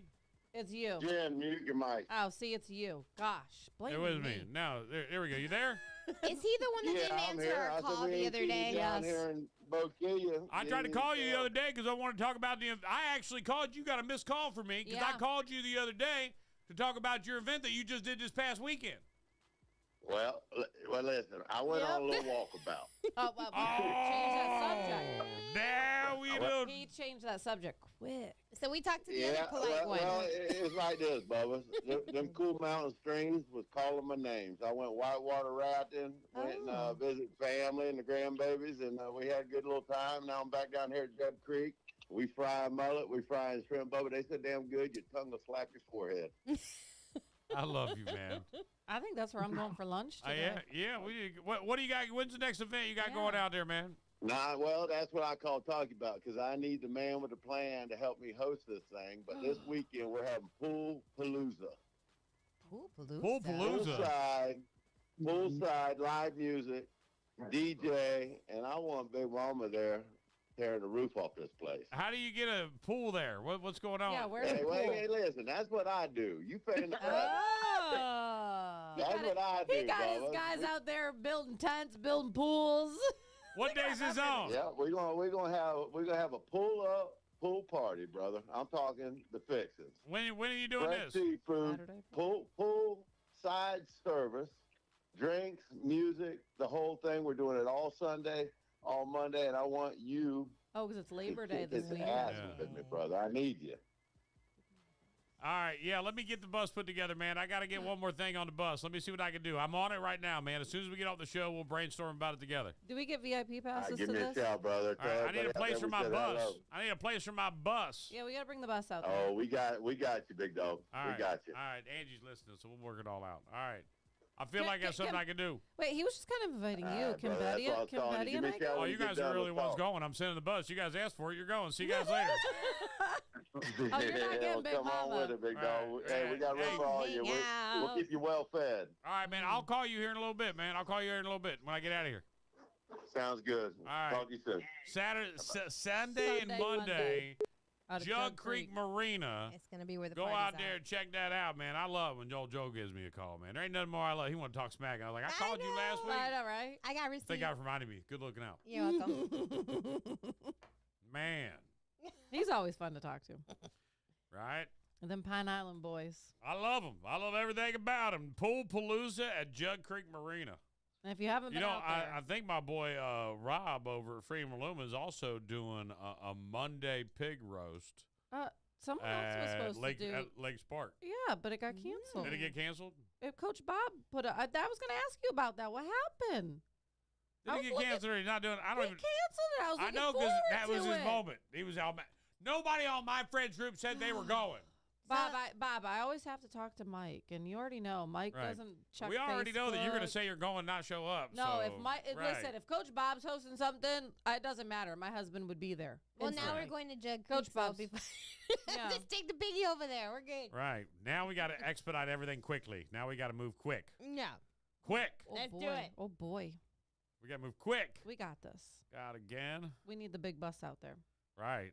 It's you. Jen, mute your mic. Oh, see, it's you. Gosh. Blame It was me. Now, there we go. You there? Is he the one that Yeah, didn't I'm answer here. our I said call we the ain't other seen day? you down Yes. here in Bokeelia. I tried to call you the other day because I wanted to talk about the. I actually called you. Got a missed call from me because I Yeah. called you the other day to talk about your event that you just did this past weekend. Well, listen, I went on a little walkabout. Oh, well, change that subject. Now we will. He changed that subject quick. So we talked to the Yeah, other polite one. well, it's like this, Bubba. Them cool mountain streams was calling my names. I went whitewater rafting, went and visit family and the grandbabies, and we had a good little time. Now I'm back down here at Jug Creek. We fry mullet, we fry shrimp, Bubba. They said damn good. Your tongue will slap your forehead. I love you, man. I think that's where I'm going for lunch today. Yeah. What do you got? When's the next event you got going out there, man? Nah, well, that's what I call talking about because I need the man with the plan to help me host this thing. But this weekend we're having Pool Palooza. Pool Palooza. Pool Palooza. Poolside live music, DJ, and I want Big Mama there tearing the roof off this place. How do you get a pool there? What's going on? Yeah, where's Hey, the pool? wait, listen. That's what I do. You paying the price. Oh. That's what I do. He got his Bubba. guys out there building tents, building pools. What day's his on? Yeah, we're gonna have a pool party, brother. I'm talking the fixins. When are you doing Fresh this? seafood, Saturday? pool side service, drinks, music, the whole thing. We're doing it all Sunday, all Monday, and I want you Oh, because it's Labor to Day kick this his week. ass Yeah. with me, brother. I need you. All right, yeah, let me get the bus put together, man. I got to get one more thing on the bus. Let me see what I can do. I'm on it right now, man. As soon as we get off the show, we'll brainstorm about it together. Do we get VIP passes Give to me this? a shout, brother. All right, I need a place for my Hello. bus. I need a place for my bus. Yeah, we got to bring the bus out there. Oh, we got you, big dog. All We right. got you. All right, Angie's listening, so we'll work it all out. All right. I feel Can- like that's can- something I can do. Wait, he was just kind of inviting you. right, Can brother, that's Betty, what I was can telling Betty you. and I Give me a go? shout Oh, when you get guys done are with really ones talk. going. I'm sending the bus. You guys asked for it. You're going. See you guys later. Oh, you're not getting Big Come on Mama. with it, big dog. Right, Hey, we right. got room Hey, for all you. hang We'll out. keep you well fed. All right, man. I'll call you here in a little bit, man. I'll call you here in a little bit when I get out of here. Sounds good. All right. Talk to you soon. Sunday and Sunday, Monday, Out of Jug Creek Marina. It's gonna be where the Go party's out there and check that out, man. I love when Joe gives me a call, man. There ain't nothing more I love. He want to talk smack. And I was like, I called you last week. I know, right? I got I receipts. think God reminded me. Good looking out. You're welcome. Man, He's always fun to talk to. right? And then Pine Island boys. I love them. I love everything about them. Pool Palooza at Jug Creek Marina. And if you haven't You been know, out there, I think my boy Rob over at Freedom Illuma is also doing a Monday pig roast someone else was supposed Lake, to do. at Lakes Park. Yeah, but it got canceled. Did it get canceled? Coach Bob put a. I was going to ask you about that. What happened? Did I it was get looking- canceled or he's not doing it? I don't He even. canceled it. I was I looking know because forward that was to his it. moment. He was out. Nobody on my friends group said they were going. Bob, I always have to talk to Mike, and you already know Mike Right. doesn't check. We already know that you're going to Facebook. say you're going, not show up. No, so, if Mike, right. listen, if Coach Bob's hosting something, it doesn't matter. My husband would be there. Well, now instantly. we're going to Jug Coach Creek, so Bob's. be fine. Yeah. Just take the biggie over there. We're good. Right. Now we got to expedite everything quickly. Now we got to move quick. No. Quick. Oh, Let's do boy. it. Oh boy, We got to move quick. we got this. God, again. We need the big bus out there. Right.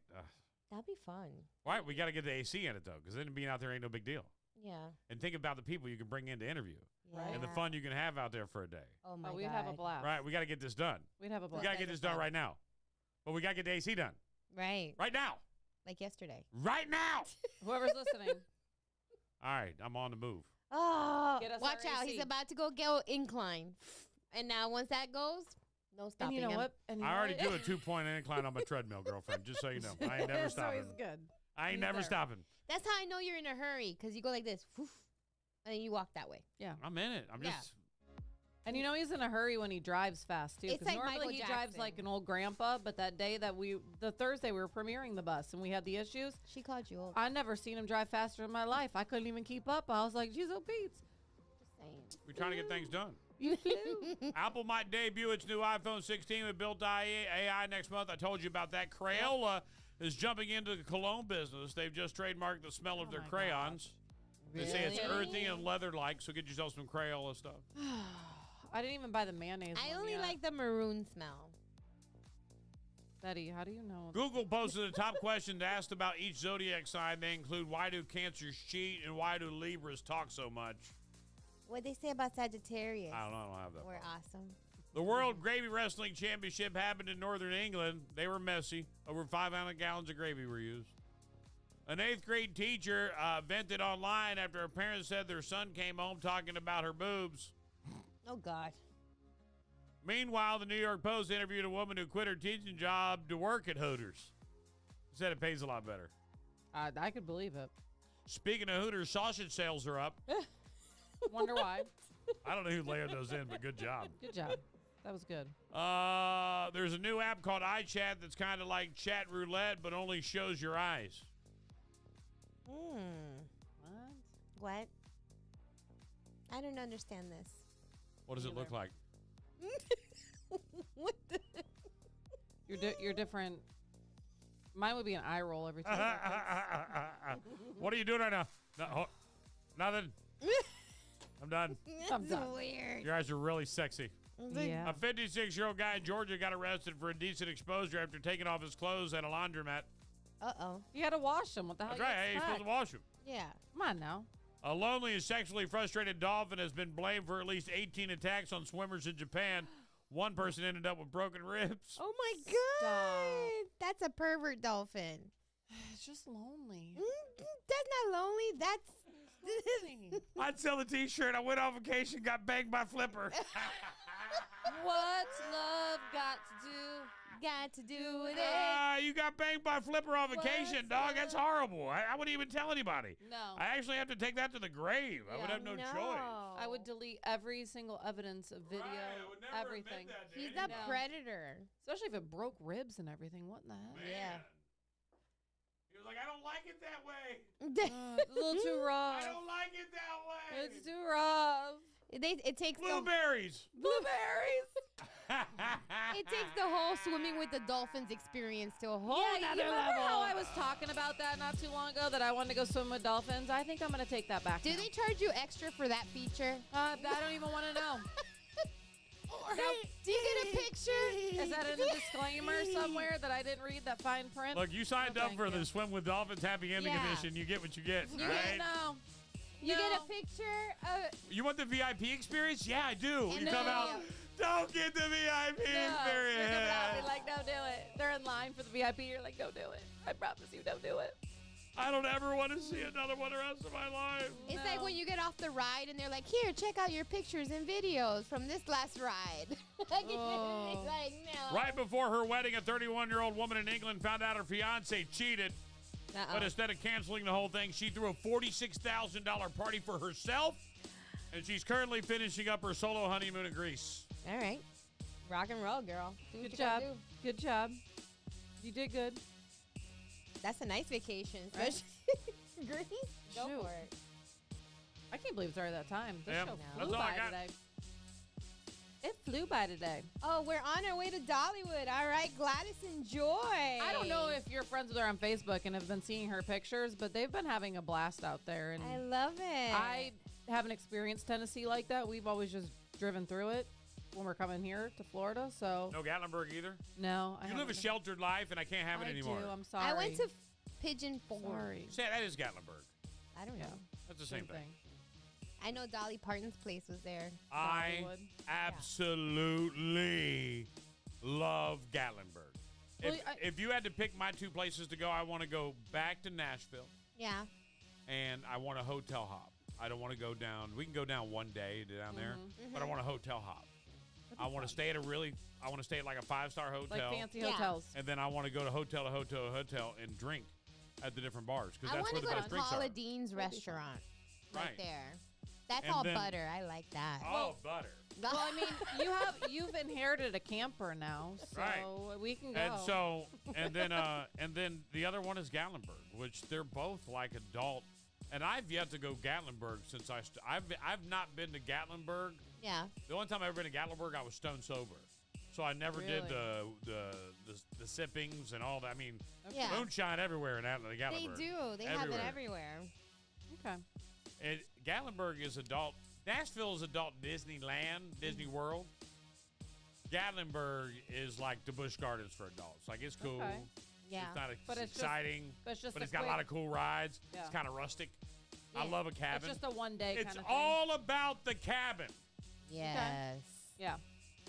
That'd be fun. Right. We got to get the AC in it, though, because then being out there ain't no big deal. Yeah. And think about the people you can bring in to interview Yeah. and the fun you can have out there for a day. Oh my We'd god. have a blast. Right. We got to get this done. We'd have a We blast. got to get this done right now. But we got to get the AC done. Right. Right now. Like yesterday. Right now. Whoever's listening. All right. I'm on the move. Oh, Get us watch our out. He's AC. about to go incline. And now once that goes, no And stopping you know him. what? And you I know already what? do a 2-point incline on my treadmill, girlfriend, just so you know. I ain't never So stopping. he's good. I ain't He's never there. stopping. That's how I know you're in a hurry, because you go like this, whoof, and then you walk that way. Yeah. I'm in it. I'm Yeah. just. And you know he's in a hurry when he drives fast too. It's 'cause like normally Michael he drives Jackson. like an old grandpa, but that day that the Thursday we were premiering the bus and we had the issues. She called you old. I never seen him drive faster in my life. I couldn't even keep up. I was like, "Jeez, oh Pete, Just saying. We're trying to get things done. you flew." Apple might debut its new iPhone 16 with built AI next month. I told you about that. Crayola is jumping into the cologne business. They've just trademarked the smell of their my crayons. They say it's Really? earthy and leather-like, so get yourself some Crayola stuff. I didn't even buy the mayonnaise. I one only yet. like the maroon smell. Betty. How do you know? Google posted the top questions asked about each zodiac sign. They include why do Cancers cheat and why do Libras talk so much. What they say about Sagittarius? I don't know. I don't have that. We're awesome. The World Gravy Wrestling Championship happened in Northern England. They were messy. Over 500 gallons of gravy were used. An 8th grade teacher vented online after her parents said their son came home talking about her boobs. Oh God. Meanwhile, the New York Post interviewed a woman who quit her teaching job to work at Hooters. Said it pays a lot better. I could believe it. Speaking of Hooters, sausage sales are up. Wonder why. I don't know who layered those in, but good job. Good job. That was good. There's a new app called iChat that's kind of like chat roulette, but only shows your eyes. What? I don't understand this. What does it look like? What the? You're different. Mine would be an eye roll every time. What are you doing right now? No, nothing. I'm done. I'm done. Weird. Your eyes are really sexy. Yeah. A 56-year-old guy in Georgia got arrested for indecent exposure after taking off his clothes at a laundromat. Uh-oh. You had to wash them. What the hell? That's right. Hey, you're supposed to wash them. Yeah. Come on now. A lonely and sexually frustrated dolphin has been blamed for at least 18 attacks on swimmers in Japan. One person ended up with broken ribs. Oh my God. That's a pervert dolphin. It's just lonely. That's not lonely. That's I'd sell a T-shirt. I went on vacation, got banged by Flipper. What's love got to do? Got to do with it. You got banged by Flipper on vacation, dog. That's horrible. I wouldn't even tell anybody. No. I actually have to take that to the grave. I would have no choice. I would delete every single evidence of video, everything. He's a predator. Especially if it broke ribs and everything. What in the hell? Yeah. He was like, I don't like it that way. It's a little too rough. I don't like it that way. It's too rough. It takes blueberries. Blueberries. It takes the whole swimming with the dolphins experience to a whole Yeah, other you remember level. how I was talking about that not too long ago, that I wanted to go swim with dolphins? I think I'm going to take that back. Do they charge you extra for that feature? I don't even want to know. Do you get a picture? Is that in a disclaimer somewhere that I didn't read that fine print? Look, you signed up for the Swim with Dolphins Happy Ending Yeah. Edition. You get what you get. You right? No. You get a picture. You want the VIP experience? Yeah, I do. And You then come out. Don't get the VIP You're experience. gonna be like, don't do it. They're in line for the VIP. You're like, don't do it. I promise you, don't do it. I don't ever want to see another one the rest of my life. It's like when you get off the ride and they're like, here, check out your pictures and videos from this last ride. It's like, no. Right before her wedding, a 31-year-old woman in England found out her fiance cheated. But instead of canceling the whole thing, she threw a $46,000 party for herself, and she's currently finishing up her solo honeymoon in Greece. All right. Rock and roll, girl. Do what Good you job. gotta do. Good job. You did good. That's a nice vacation, Right? especially Greece. Go Shoot. for it. I can't believe it's already that time. This Yep, show that's flew all I by got. today. It flew by today. Oh, we're on our way to Dollywood. All right, Gladys and Joy. I don't know if you're friends with her on Facebook and have been seeing her pictures, but they've been having a blast out there. And I love it. I haven't experienced Tennessee like that. We've always just driven through it when we're coming here to Florida. So No Gatlinburg either? no, I You live a haven't. sheltered life, and I can't have it I anymore. do. I'm sorry. I went to Pigeon Forge. Sorry. Say, that is Gatlinburg. I don't know. That's the same thing. I know Dolly Parton's place was there. I Dollywood. absolutely love Gatlinburg. Well, If you had to pick my two places to go, I want to go back to Nashville, Yeah. and I want a hotel hop. I don't want to go down. We can go down one day down there, but I want a hotel hop. I want to stay at I want to stay at like a 5-star hotel. Like fancy Yeah. hotels. And then I want to go to hotel to hotel to hotel and drink at the different bars, because I that's want where to the go best to drinks Paula are. Dean's restaurant. Right Right. there. That's And all then- butter. I like that. Oh, butter. Well, I mean, you've inherited a camper now, so Right. we can go. And so, and then the other one is Gatlinburg, which they're both like adult. And I've yet to go Gatlinburg since I've not been to Gatlinburg. Yeah. The only time I've ever been to Gatlinburg, I was stone sober, so I never did the sippings and all that. I mean, Yeah. moonshine everywhere in Gatlinburg. They do. They have it everywhere. Okay. And Gatlinburg is adult. Nashville is adult Disneyland, Disney World. Gatlinburg is like the Busch Gardens for adults. Like, it's cool. Okay. Yeah. It's not But it's just- exciting, but it's just but a it's got a lot quick- of cool rides. Yeah. It's kind of rustic. I Yeah. love a cabin. It's just a one-day It's kind of thing. all about the cabin. Yes. Yeah.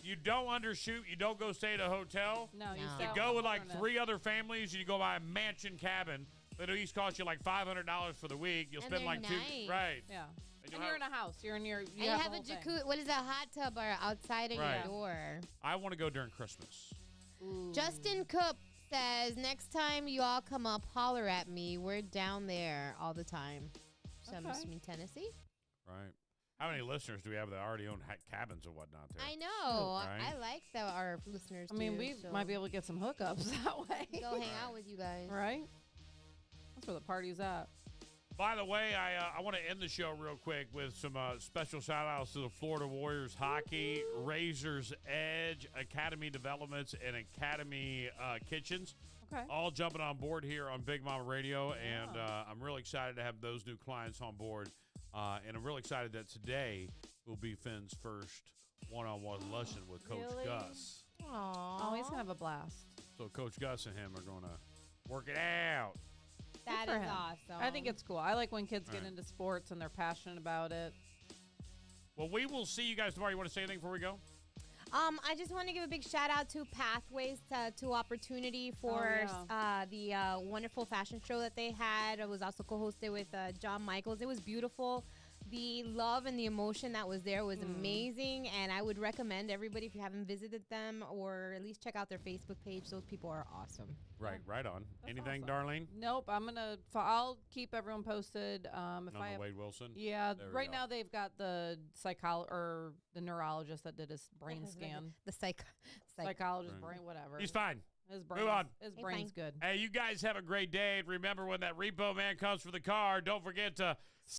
You don't undershoot. You don't go stay at a hotel. No, you No. stay You out go in the with like wilderness. 3 other families, and you go buy a mansion cabin that'll each cost you like $500 for the week. You'll And spend they're like nice. right. Yeah. And And you'll you're in have- a house. You're in your. And you have the a whole thing. jacuzzi. What is that? Hot tub or outside of Right. your door. I want to go during Christmas. Justin Cook says, next time you all come up, holler at me. We're down there all the time. So I'm Okay. assuming Tennessee. Right. How many listeners do we have that already own cabins and whatnot there? I know. Right. I like that our listeners I mean, do, we so might be able to get some hookups that way. go hang out with you guys. Right? That's where the party's at. By the way, I want to end the show real quick with some special shout-outs to the Florida Warriors hockey, Razor's Edge, Academy Developments, and Academy Kitchens. Okay. All jumping on board here on Big Mama Radio, and I'm really excited to have those new clients on board. And I'm really excited that today will be Finn's first one-on-one lesson with Coach Gus. Oh, he's going to have a blast. So Coach Gus and him are going to work it out. That Good for is him. awesome. I think it's cool. I like when kids get All right. into sports and they're passionate about it. Well, we will see you guys tomorrow. You want to say anything before we go? I just want to give a big shout out to Pathways to Opportunity for the wonderful fashion show that they had. It was also co-hosted with John Michaels. It was beautiful. The love and the emotion that was there was amazing, and I would recommend everybody, if you haven't visited them, or at least check out their Facebook page. Those people are awesome. Right on. That's Anything, awesome. Darlene? Nope. I'll keep everyone posted. If On I the have, Wade Wilson? Yeah. There we Right go. now they've got the the neurologist that did his brain scan. The Psychologist, Right. brain, whatever. He's fine. His brain. Move on. His He's brain's fine. good. Hey, you guys have a great day. And remember, when that repo man comes for the car, don't forget to